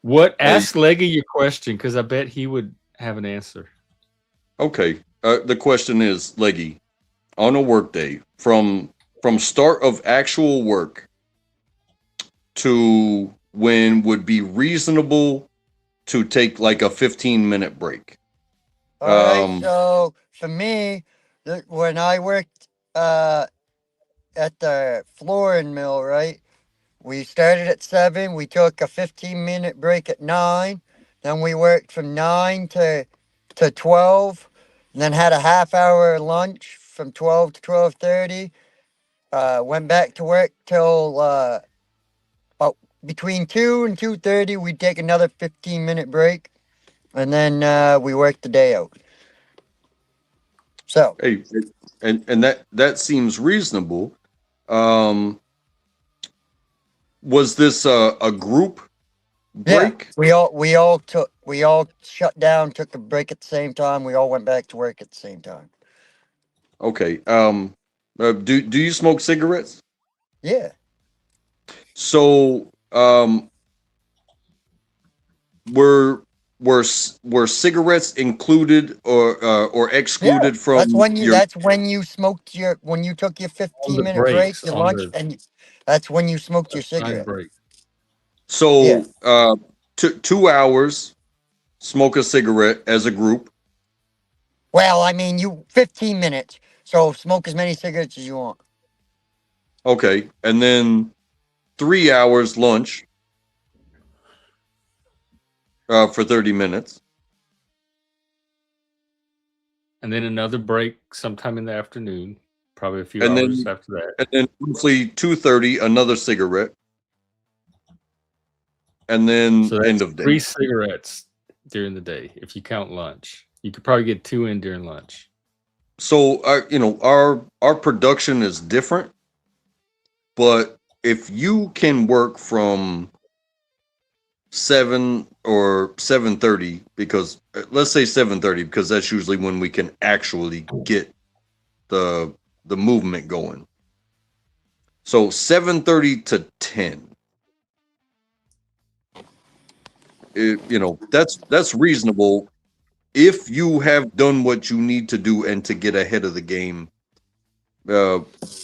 What? Ask Leggy your question, because I bet he would have an answer. Okay. The question is, Leggy, on a work day, from start of actual work to when would be reasonable to take like a 15-minute break? All right, so for me, when I worked at the flooring mill, right, we started at 7, we took a 15-minute break at 9, then we worked from 9 to 12, and then had a half-hour lunch from 12 to 12:30. Went back to work till about between 2 and 2:30. We'd take another 15-minute break, and then we worked the day out. So, Hey, and that seems reasonable. Was this a group break? yeah, we all shut down, took a break at the same time. We all went back to work at the same time. Okay. Do you smoke cigarettes? Yeah. So, were cigarettes included or excluded from That's when you your? that's when you smoked your when you took your On the 15-minute break, breaks, your on lunch, the and that's when you smoked your assigned cigarette. break. So, Yeah. 2 hours, smoke a cigarette as a group. Well, I mean, you 15 minutes, so smoke as many cigarettes as you want. Okay, and then 3 hours lunch for 30 minutes. And then another break sometime in the afternoon, probably a few And hours then after that. and then roughly 2:30, another cigarette. And then So that's end of day. 3 cigarettes during the day if you count lunch. You could probably get 2 in during lunch. So our production is different, but if you can work from 7 or 7:30, because let's say 7:30, because that's usually when we can actually get the movement going. So 7:30 to 10. That's reasonable if you have done what you need to do and to get ahead of the game.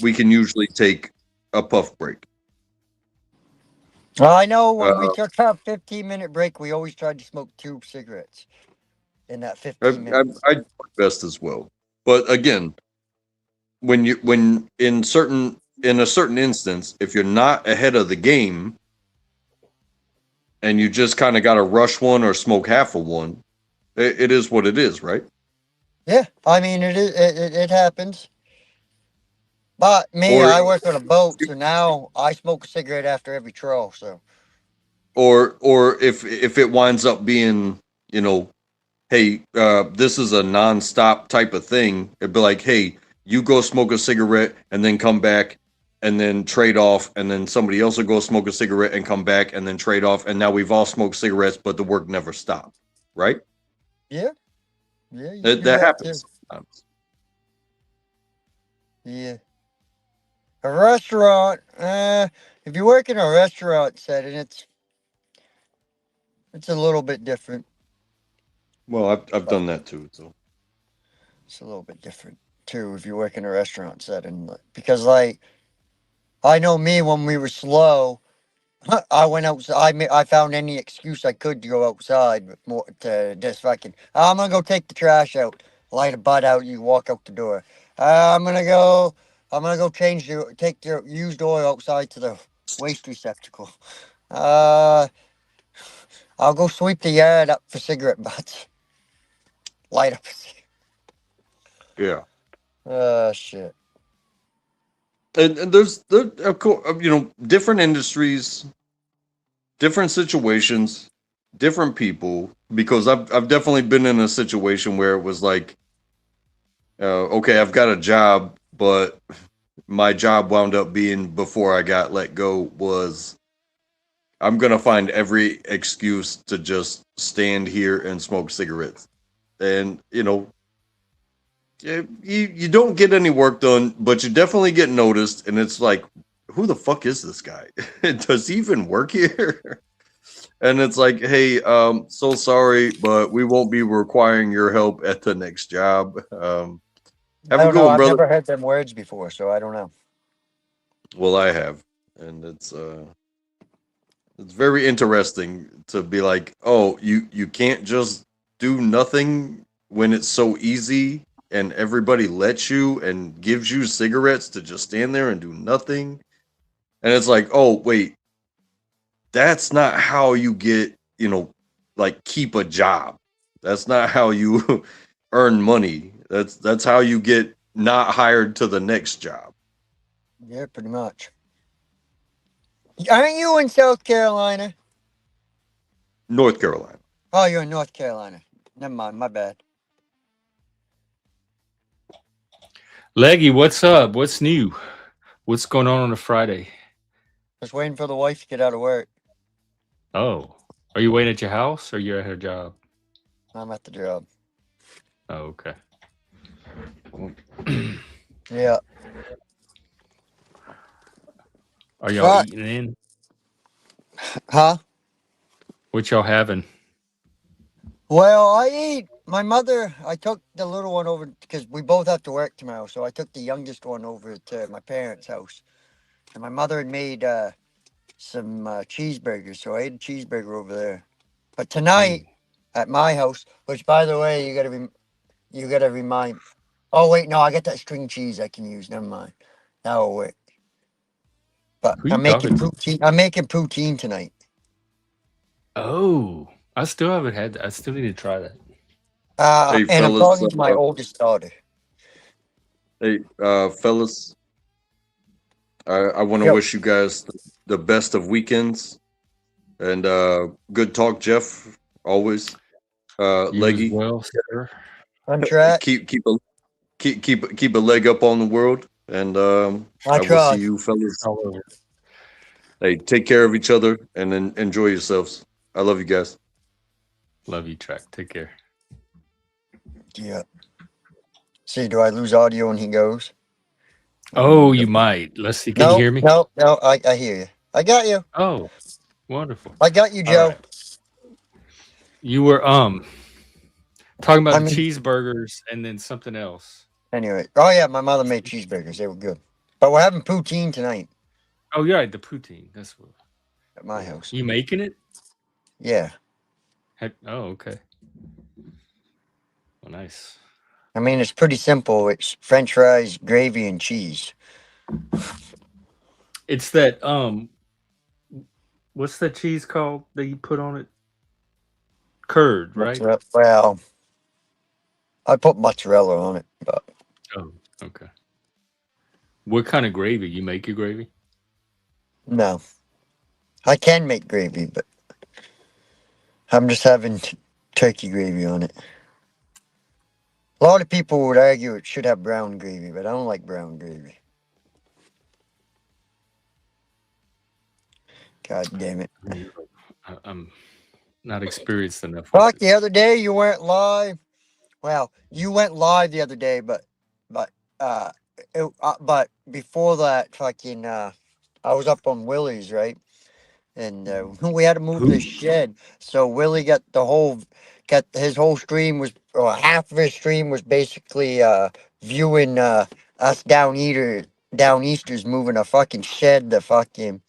We can usually take a puff break. I know when we took our 15-minute break, we always tried to smoke 2 cigarettes in that 15 minutes. I do my best as well, but again, when in a certain instance, if you're not ahead of the game and you just kind of got to rush one or smoke half of one, it is what it is, right? Yeah, I mean, it happens. But me, Or I work on a boat, so now I smoke a cigarette after every troll. So, or if it winds up being, hey, this is a nonstop type of thing, it'd be like, hey, you go smoke a cigarette and then come back and then trade off, and then somebody else will go smoke a cigarette and come back and then trade off, and now we've all smoked cigarettes, but the work never stopped, right? yeah, you can do That happens too. sometimes. Yeah. A restaurant, if you work in a restaurant setting, it's a little bit different. Well, I've done that too, so It's a little bit different too if you work in a restaurant setting, because like I know me when we were slow, I went outside. I found any excuse I could to go outside, but more to just fucking. I'm gonna go take the trash out, light a butt out. You walk out the door. I'm gonna go. Take the used oil outside to the waste receptacle. I'll go sweep the yard up for cigarette butts. Light up. yeah. Shit. And there's of course, different industries, different situations, different people, because I've definitely been in a situation where it was like, okay, I've got a job, but my job wound up being, before I got let go, was I'm gonna find every excuse to just stand here and smoke cigarettes. And you don't get any work done, but you definitely get noticed, and it's like, who the fuck is this guy? Does he even work here? And it's like, hey, so sorry, but we won't be requiring your help at the next job. Have I a don't good know. one, I've brother. never heard them words before, so I don't know. Well, I have, and it's very interesting to be like, oh, you can't just do nothing when it's so easy and everybody lets you and gives you cigarettes to just stand there and do nothing. And it's like, oh, wait, that's not how you get, like, keep a job. That's not how you earn money. That's how you get not hired to the next job. Yeah, pretty much. Aren't you in South Carolina? North Carolina. Oh, you're in North Carolina. Never mind, my bad. Leggy, what's up? What's new? What's going on a Friday? Just waiting for the wife to get out of work. Oh, are you waiting at your house or you're at her job? I'm at the job. Oh, okay. Yeah. Are y'all Fuck. eating in? Huh? What y'all having? Well, I ate. My mother, I took the little one over because we both have to work tomorrow. So I took the youngest one over to my parents' house. And my mother had made some cheeseburgers. So I ate a cheeseburger over there. But tonight at my house, which by the way, you gotta remind. Oh wait, no, I got that string cheese I can use. Never mind. That'll work. But Who you talking to? poutine. I'm making poutine tonight. Oh, I still haven't had that. I still need to try that. Hey, And I'm fellas. talking to my oldest daughter. Hey, fellas. I want to Yo. wish you guys the best of weekends, and good talk, Jeff. Always, You as Leggy. well, sir. I'm track. Keep a leg up on the world, and I will try. see you fellas. All over. Hey, take care of each other and then enjoy yourselves. I love you guys. Love you, Track. Take care. Yeah. See, do I lose audio when he goes? Oh, you might. Let's see. Can No, you hear me? no, I hear you. I got you. Oh, wonderful. I got you, All Joe. right. You were talking about I the mean- cheeseburgers and then something else. Anyway, oh yeah, my mother made cheeseburgers. They were good. But we're having poutine tonight Oh, you're right. The poutine. That's what. at my house. You making it? Yeah. Oh, okay. Well, nice. I mean, it's pretty simple. It's French fries, gravy, and cheese. It's that what's that cheese called that you put on it? Curd, right? Well, I put mozzarella on it, but Oh, okay. What kind of gravy? You make your gravy? no. I can make gravy, but I'm just having turkey gravy on it. A lot of people would argue it should have brown gravy, but I don't like brown gravy. God damn it. I'm not experienced enough. Fuck, the other day you weren't live. Well, you went live the other day, but before that, fucking, I was up on Willie's, right? And we had to move the shed. So Willie got his whole stream was, or half of his stream was basically viewing us down easters moving a fucking shed to fucking.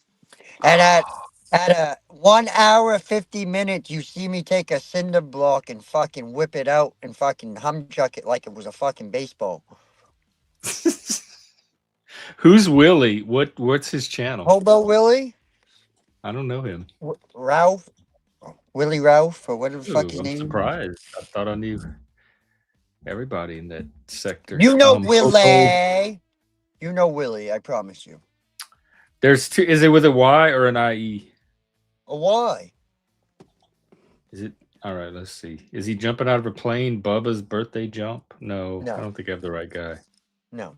And at a 1 hour 50 minutes, you see me take a cinder block and fucking whip it out and fucking humchuck it like it was a fucking baseball. Who's Willie? What's his channel? Hobo Willie? I don't know him. Ralph? Willie Ralph or whatever the fuck Ooh, his I'm name is. surprised. I thought I knew everybody in that sector. You know Hobo. Willie. You know Willie, I promise you. There's two. Is it with a Y or an IE? A Y. Is it? All right, let's see. Is he jumping out of a plane? Bubba's birthday jump? No, No. I don't think I have the right guy. No.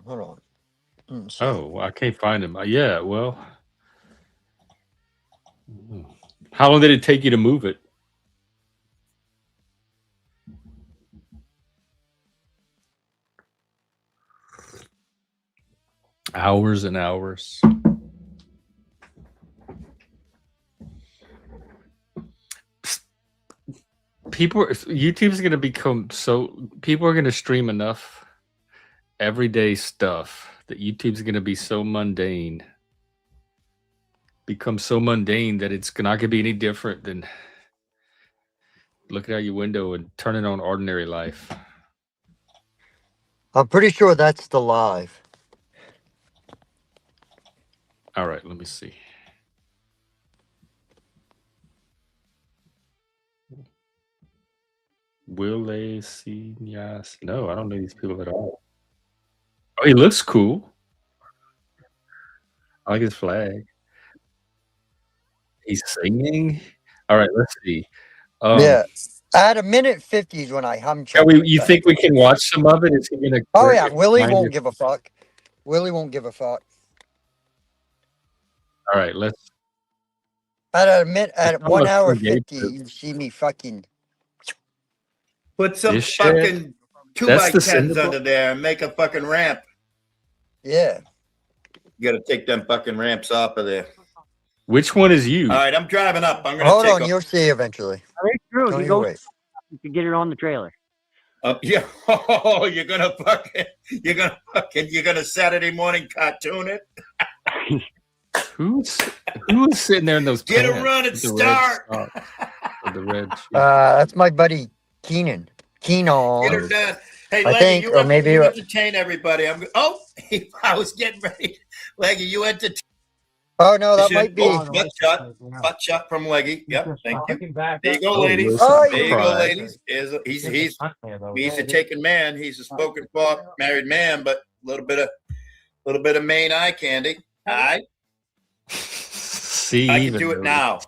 Hold on. Oh, I can't find him. Yeah, well. How long did it take you to move it? Hours and hours. YouTube's going to become people are going to stream enough everyday stuff that YouTube's going to be so mundane, become so mundane that it's not going to be any different than looking out your window and turning on ordinary life. I'm pretty sure that's the live. All right, let me see. Will they see yes? No, I don't know these people at all. Oh, he looks cool. I like his flag. He's singing. All right, let's see. Yeah. At a minute 50 is when I hum Can check. we? You think we can watch some of it? Is he gonna? Oh yeah, Willie mind won't if- give a fuck. Willie won't give a fuck. All right, let's. At a minute, at It's 1 almost hour engaged 50, you see me fucking. Put some This shit? fucking 2 That's by the 10s cinder under there and make a fucking ramp. Yeah. You got to take them fucking ramps off of there. Which one is you? All right, I'm driving up. I'm gonna Hold take on, you'll see eventually. Hey, Drew, Don't you you go. wait. You can get it on the trailer. Yeah. Oh, you're gonna Saturday morning cartoon it. Who's sitting there in those? Get a pants run and with the red start. socks with the red. shoes? That's my buddy Keenan. Get her Keenan. done. Hey, I Leggy, think, you, or maybe you it- entertain everybody. I was getting ready. Leggy, you entertain. Oh no, that might be. Butt shot from Leggy. Yep, thank you. There you go, Oh, ladies. Wilson There you go, cried. ladies. He's a taken man. He's a spoken for married man, but a little bit of Maine eye candy. All right. See, I can even do it though- now.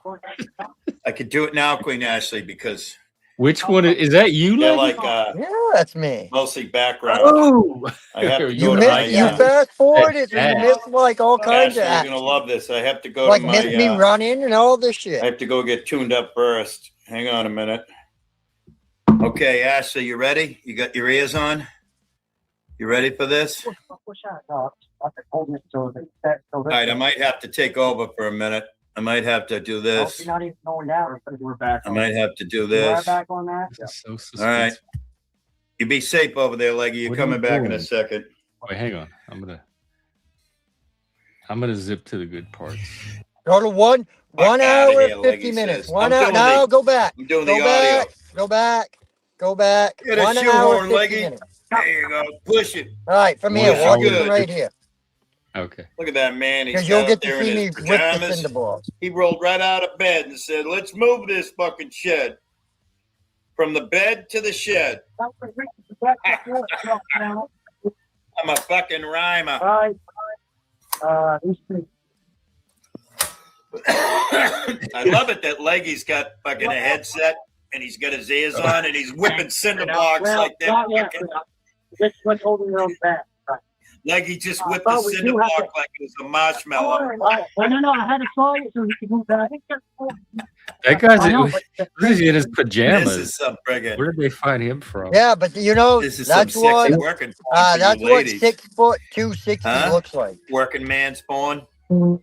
I can do it now, Queen Ashley, because Which one is that? You they're Leggy? like Yeah, that's me. mostly background. Oh, I have to You go to miss. my. You fast forward it, and you That's miss like all kinds Ashley, of you're action. gonna love this. I have to go Like to miss me my. running and all this I shit. have to go get tuned up first. Hang on a minute. Okay, Ashley, you ready? You got your ears on? You ready for this? All right, I might have to take over for a minute. I might have to do this. You're not even going down. We're back. I might have to do You are this. back on that. This is so suspenseful. All right. You be safe over there, Leggy. You're What are you coming back in a doing? second. Wait, hang on. I'm gonna zip to the good parts. Go to one outta hour here, 50 Leggy minutes. says. 1 I'm hour. doing Now the- go back. I'm doing Go the audio. back. Go back. Go back. Get a 1 hour shoehorn, 50 Leggy. minutes. There you go. Push it. All right, from One here. hour. Watch it right here. Okay. Look at that man. He's Because you'll out get there to see in me his whip the pajamas. cinder balls. He rolled right out of bed and said, "Let's move this fucking shed." From the bed to the shed. I'm a fucking rhymer. I love it that Leggy's got fucking a headset and he's got his ears on and he's whipping cinder blocks like that. Fucking, Just went over your own back. Leggy just whipped Oh, the we cinder do have block like it was a marshmallow. No, I had to saw it so he could move back. That guy's I know, he's in his This pajamas. is some friggin'. Where did they find him from? Yeah, but you know, This is some that's sexy what working porn for that's you what ladies. 6 foot 260 Huh? looks like. Working man's porn. Working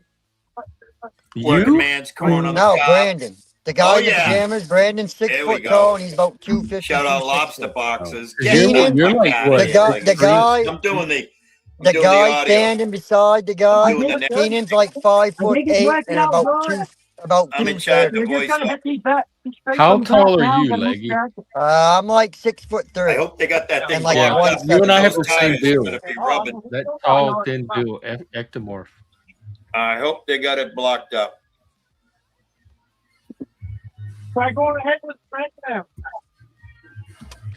You? man's corn on No, the top. Brandon. The guy Oh, in the yeah. pajamas, Brandon's 6 There we foot go. tall and he's about 250. Shout out 260. lobster boxes. Oh. Get You're- the you're fuck like outta what? here, The guy- Leggy. the guy- I'm doing the The doing guy audio. standing beside the guy, I'm doing the Keenan's like 5'8" and about I'm in charge 230. of You're just gonna voiceover. hit these back. these straight How from the tall back are down, you, then look Leggy? back. I'm like 6'3". I hope they got that thing And like Yeah, blocked up. you and I have Those the same tires are build. gonna be rubbing. That tall, thin bill, ectomorph. I hope they got it blocked up. Try going ahead with Frank now.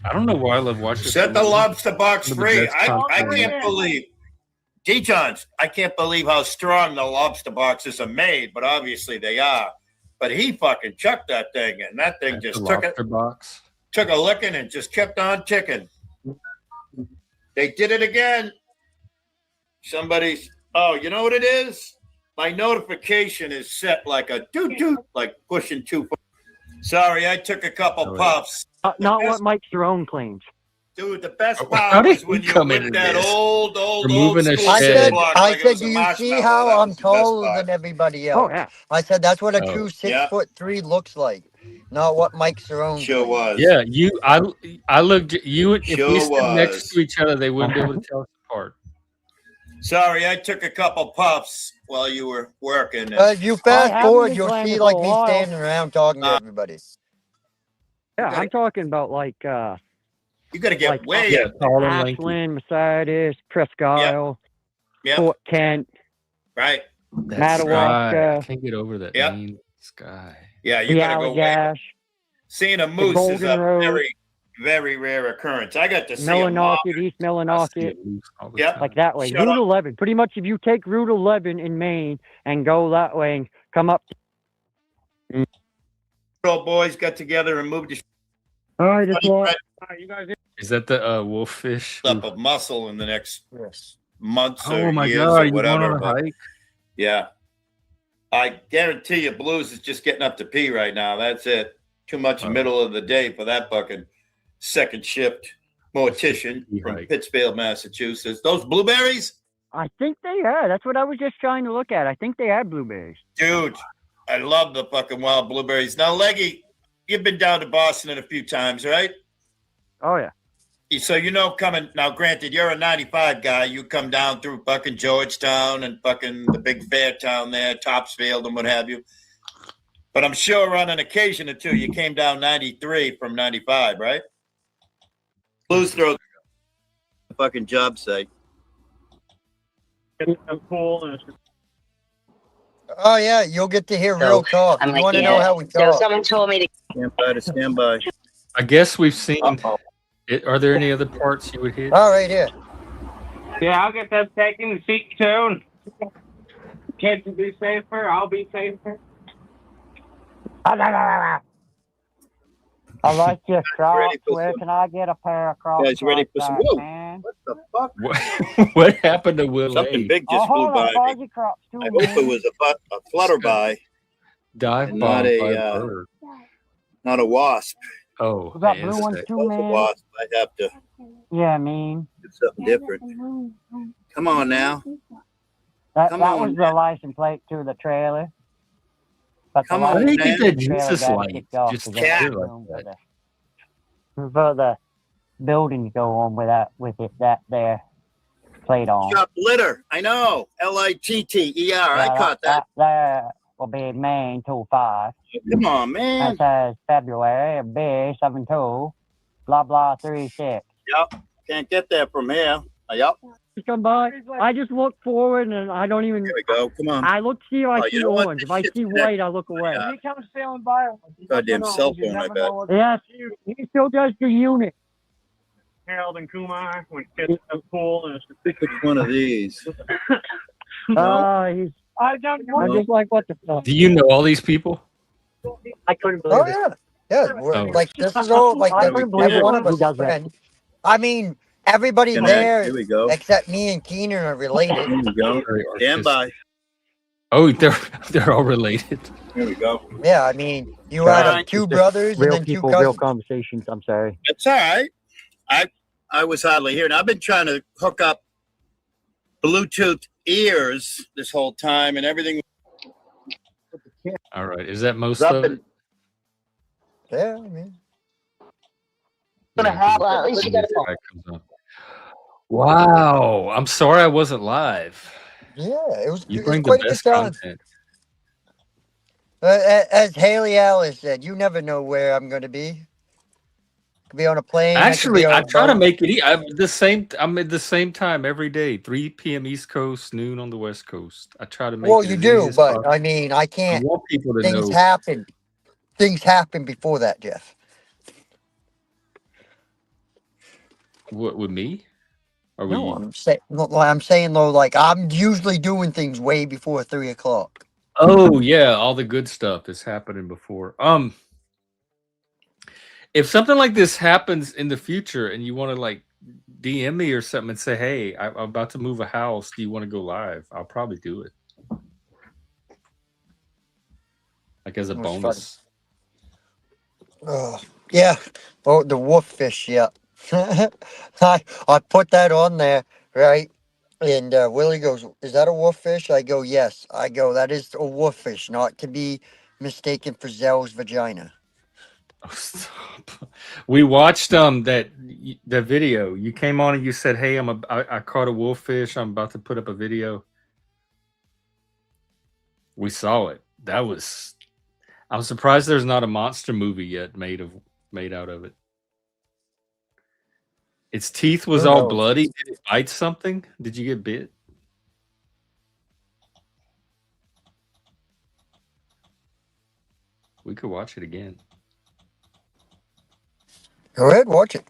I don't know why I love watching. Set the lobster box One of the free. best I content. can't believe, D-Johns, I can't believe how strong the lobster boxes are made, but obviously they are. But he fucking chucked that thing, and that thing just took lobster box. a licking and just kept on ticking. They did it again. Somebody's, oh, you know what it is? My notification is set like a doot-doot, like pushing 2. Sorry, I took a couple Oh, yeah. puffs. Not what Mike Cerrone claims. Dude, the best How part did was when he you come whipped into that this? old Removing a school I shed. said, block I like it said, was a do you see marshmallow. how That I'm was the best taller part. than everybody Oh else? yeah. I said that's what a Oh. true 6 Yeah. foot 3 looks like, not what Mike Cerrone. Sure was. Yeah, I looked. You, if Sure we stood next was. to each other, they wouldn't be able to tell us apart. Sorry, I took a couple puffs while you were working. If you I fast haven't forward, been you'll playing see it like for a me while. standing around talking to everybody. Yeah, Okay. I'm talking about like You got to get like, way Yeah, up. tall and lanky. Ashland, Mercedes, Presque Isle, Yep. Fort Kent. Right. That sky, I Madawaska. can't get over that Yep. mean sky. Yeah, you the got to go way up. Allagash. Seeing a moose is Golden a Road. very very rare occurrence. I got to see a mob. Millinocket, East I see Millinocket, it loose all the Yep. time. like that way. Shut Route up. 11. Pretty much, if you take Route 11 in Maine and go that way and come up. Old boys got together and moved the All right, it's funny what? Is that the wolffish? up of muscle in the next Yes. months Oh or my years god! or You going whatever. on a But hike? yeah, I guarantee you, Blues is just getting up to pee right now. That's it. Too much Oh. middle of the day for that fucking second shift mortician Pee from hike. Pittsfield, Massachusetts. Those blueberries, I think they had. That's what I was just trying to look at. I think they had blueberries. dude. I love the fucking wild blueberries. Now, Leggy, you've been down to Boston a few times, right? Oh, yeah. So you know, coming now. Granted, you're a '95 guy. You come down through fucking Georgetown and fucking the big fair town there, Topsfield and what have you. But I'm sure on an occasion or two, you came down '93 from '95, right? Blues throw fucking job site. Oh yeah, you'll get to hear real talk. I'm You like, want to yeah. know how we So talk? someone told me to. Stand by to stand by. I guess we've seen. Uh-oh. Are there any other parts you would hit? All right, here. Yeah, I'll get them taken the seat soon. Kids will be safer. I'll be safer. I like your ready Crocs. for Where some- can I get a pair of Crocs? Guys, ready like for some- that, Whoa. man? What the fuck? What happened to Will Something A? big just Oh, flew hold by on. me. Fuzzy Crocs, too, I hope man. it was a flutterby, Dive and bomb not by a a bird. not a wasp. Oh, We got an blue ones, insect. too, If it was a man. wasp, I'd have to Yeah, I mean. do something different. Come on now. That Come that on, was the man. license plate to the trailer. But Come the on, Why license did man. you plate get to that the trailer Jesus got light? kicked off Just 'cause there's cat. no like room that. for the building to go on with it that there plate on. Shop litter. I know. LITTER. I Yeah, caught that. that there will be Maine 25. Come on, That man. says February B 72 blah blah 36. Yep. Can't get that from here. Yep. Come by. I just look forward and I don't even. Here we go. Come on. I look see if I Oh, you see know what? orange. This If I shit's see connected. white, I look away. Yeah. He comes sailing by. Goddamn cell phone, I bet. Yes, he still does the unit. Harold and Kumar when kids in the pool and I think it's one of these. He's. I don't I'm just like, what the fuck? Do you know all these people? I couldn't believe Oh it. yeah, yeah. Oh. Like this is all like I every couldn't believe one it. of us He does is that. friends. I mean, everybody Connect. there Here we go. except me and Keenan are related. Here we go. Very Stand by. Oh, they're all related. Here we go. Yeah, I mean, you had Alright. two brothers and Real then two people, real cousins. conversations. I'm sorry. It's all right. I was hardly here. And I've been trying to hook up Bluetooth ears this whole time and everything. All right. Is that most Up of and- it? Yeah, I mean, Yeah, Well, at least you got a phone. it comes up. Wow. I'm sorry I wasn't live. yeah, it was, You it was bring the quite a good best time. content. As Haley Alice said, you never know where I'm going to be. Could be on a plane. Actually, I I could be try on a to boat. make it. I'm at the same time every day. 3 p.m. East Coast, noon on the West Coast. I try to make Well, it you as do, easy as but possible. I mean, I I can't. want people to Things know happen. Things happen before that, Jeff. what with me. Are No, we? I'm saying though, like I'm usually doing things way before 3:00. Oh yeah, all the good stuff is happening before. If something like this happens in the future and you want to like DM me or something and say, "Hey, I'm about to move a house. Do you want to go live?" I'll probably do it. Like as a That was fun. bonus. Oh, yeah. Oh, the wolf fish. Yeah. I put that on there, right? And Willie goes, "Is that a wolf fish?" I go, "Yes." I go, "That is a wolf fish, not to be mistaken for Zell's vagina." Oh, stop. We watched that video. You came on and you said, "Hey, I caught a wolffish. I'm about to put up a video." We saw it. I'm surprised there's not a monster movie yet made out of it. Its teeth was Who all knows? bloody. Did it bite something? Did you get bit? We could watch it again. Go ahead, watch it.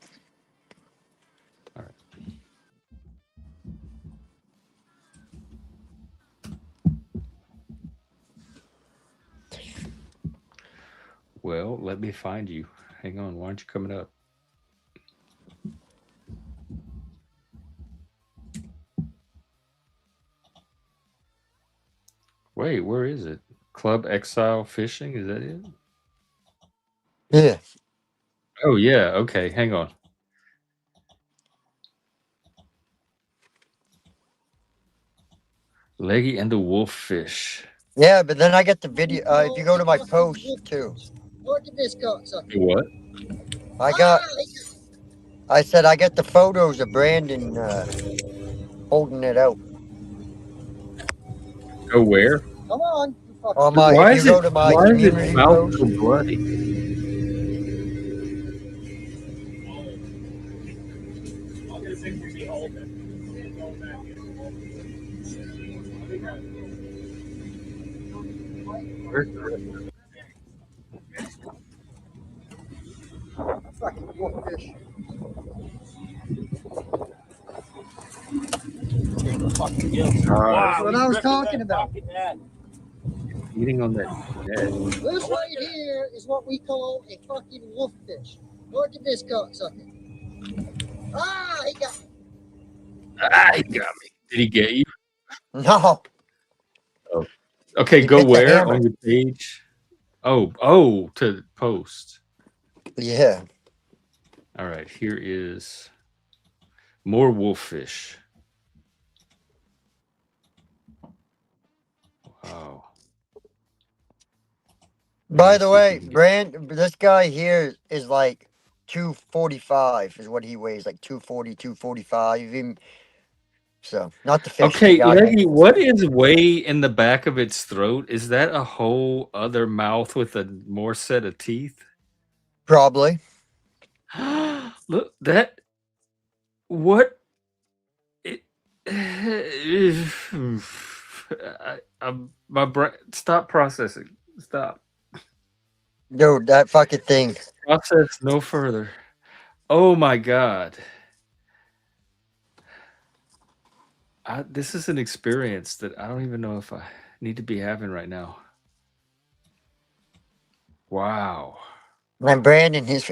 Well, let me find you. Hang on. Why aren't you coming up? Wait, where is it? Club Exile Fishing? Is that it? Yeah. Oh, yeah. Okay. Hang on. Leggy and the Wolffish. Yeah, but then I get the video. If you go to my post too, Look at this cocksucker. What? I said I get the photos of Brandon holding it out. Go where? Come on. On my, Why if you is go it? to my Why is community its mouth post, so bloody? Where's the Fucking wolffish. That's what I was talking about. eating on that net? This right here is what we call a fucking wolffish. Look at this cocksucker. Ah, he got me. Ah, he got me. Did he get you? no. Oh. Okay, He go bit the where hammer. on your page? Oh, to post. Yeah. All right, here is more wolffish. Wow. By the way, this guy here is like 245 is what he weighs, like 240, 245. Even so, not the fish. Okay, the guy. Leggy, what is way in the back of its throat? Is that a whole other mouth with a more set of teeth? Probably. Look, that what it my brain stop processing. Stop. Dude, that fucking thing. Process no further. Oh my god. This is an experience that I don't even know if I need to be having right now. Wow. And Brandon, his.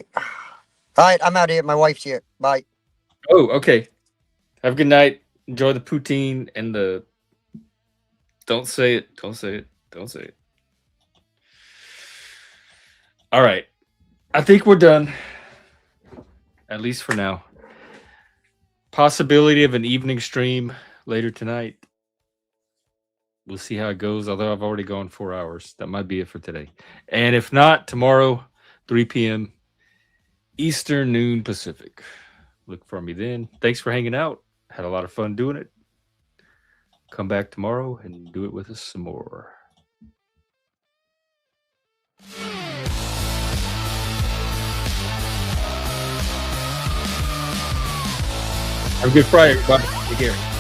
All right, I'm out of here. My wife's here. Bye. Oh, okay. Have a good night. Enjoy the poutine and the. Don't say it. Don't say it. Don't say it. All right. I think we're done. At least for now. Possibility of an evening stream later tonight. We'll see how it goes, although I've already gone 4 hours. That might be it for today. And if not, tomorrow, 3 p.m. Eastern, noon Pacific. Look for me then. Thanks for hanging out. Had a lot of fun doing it. Come back tomorrow and do it with us some more. Have a good Friday, everybody. Take care.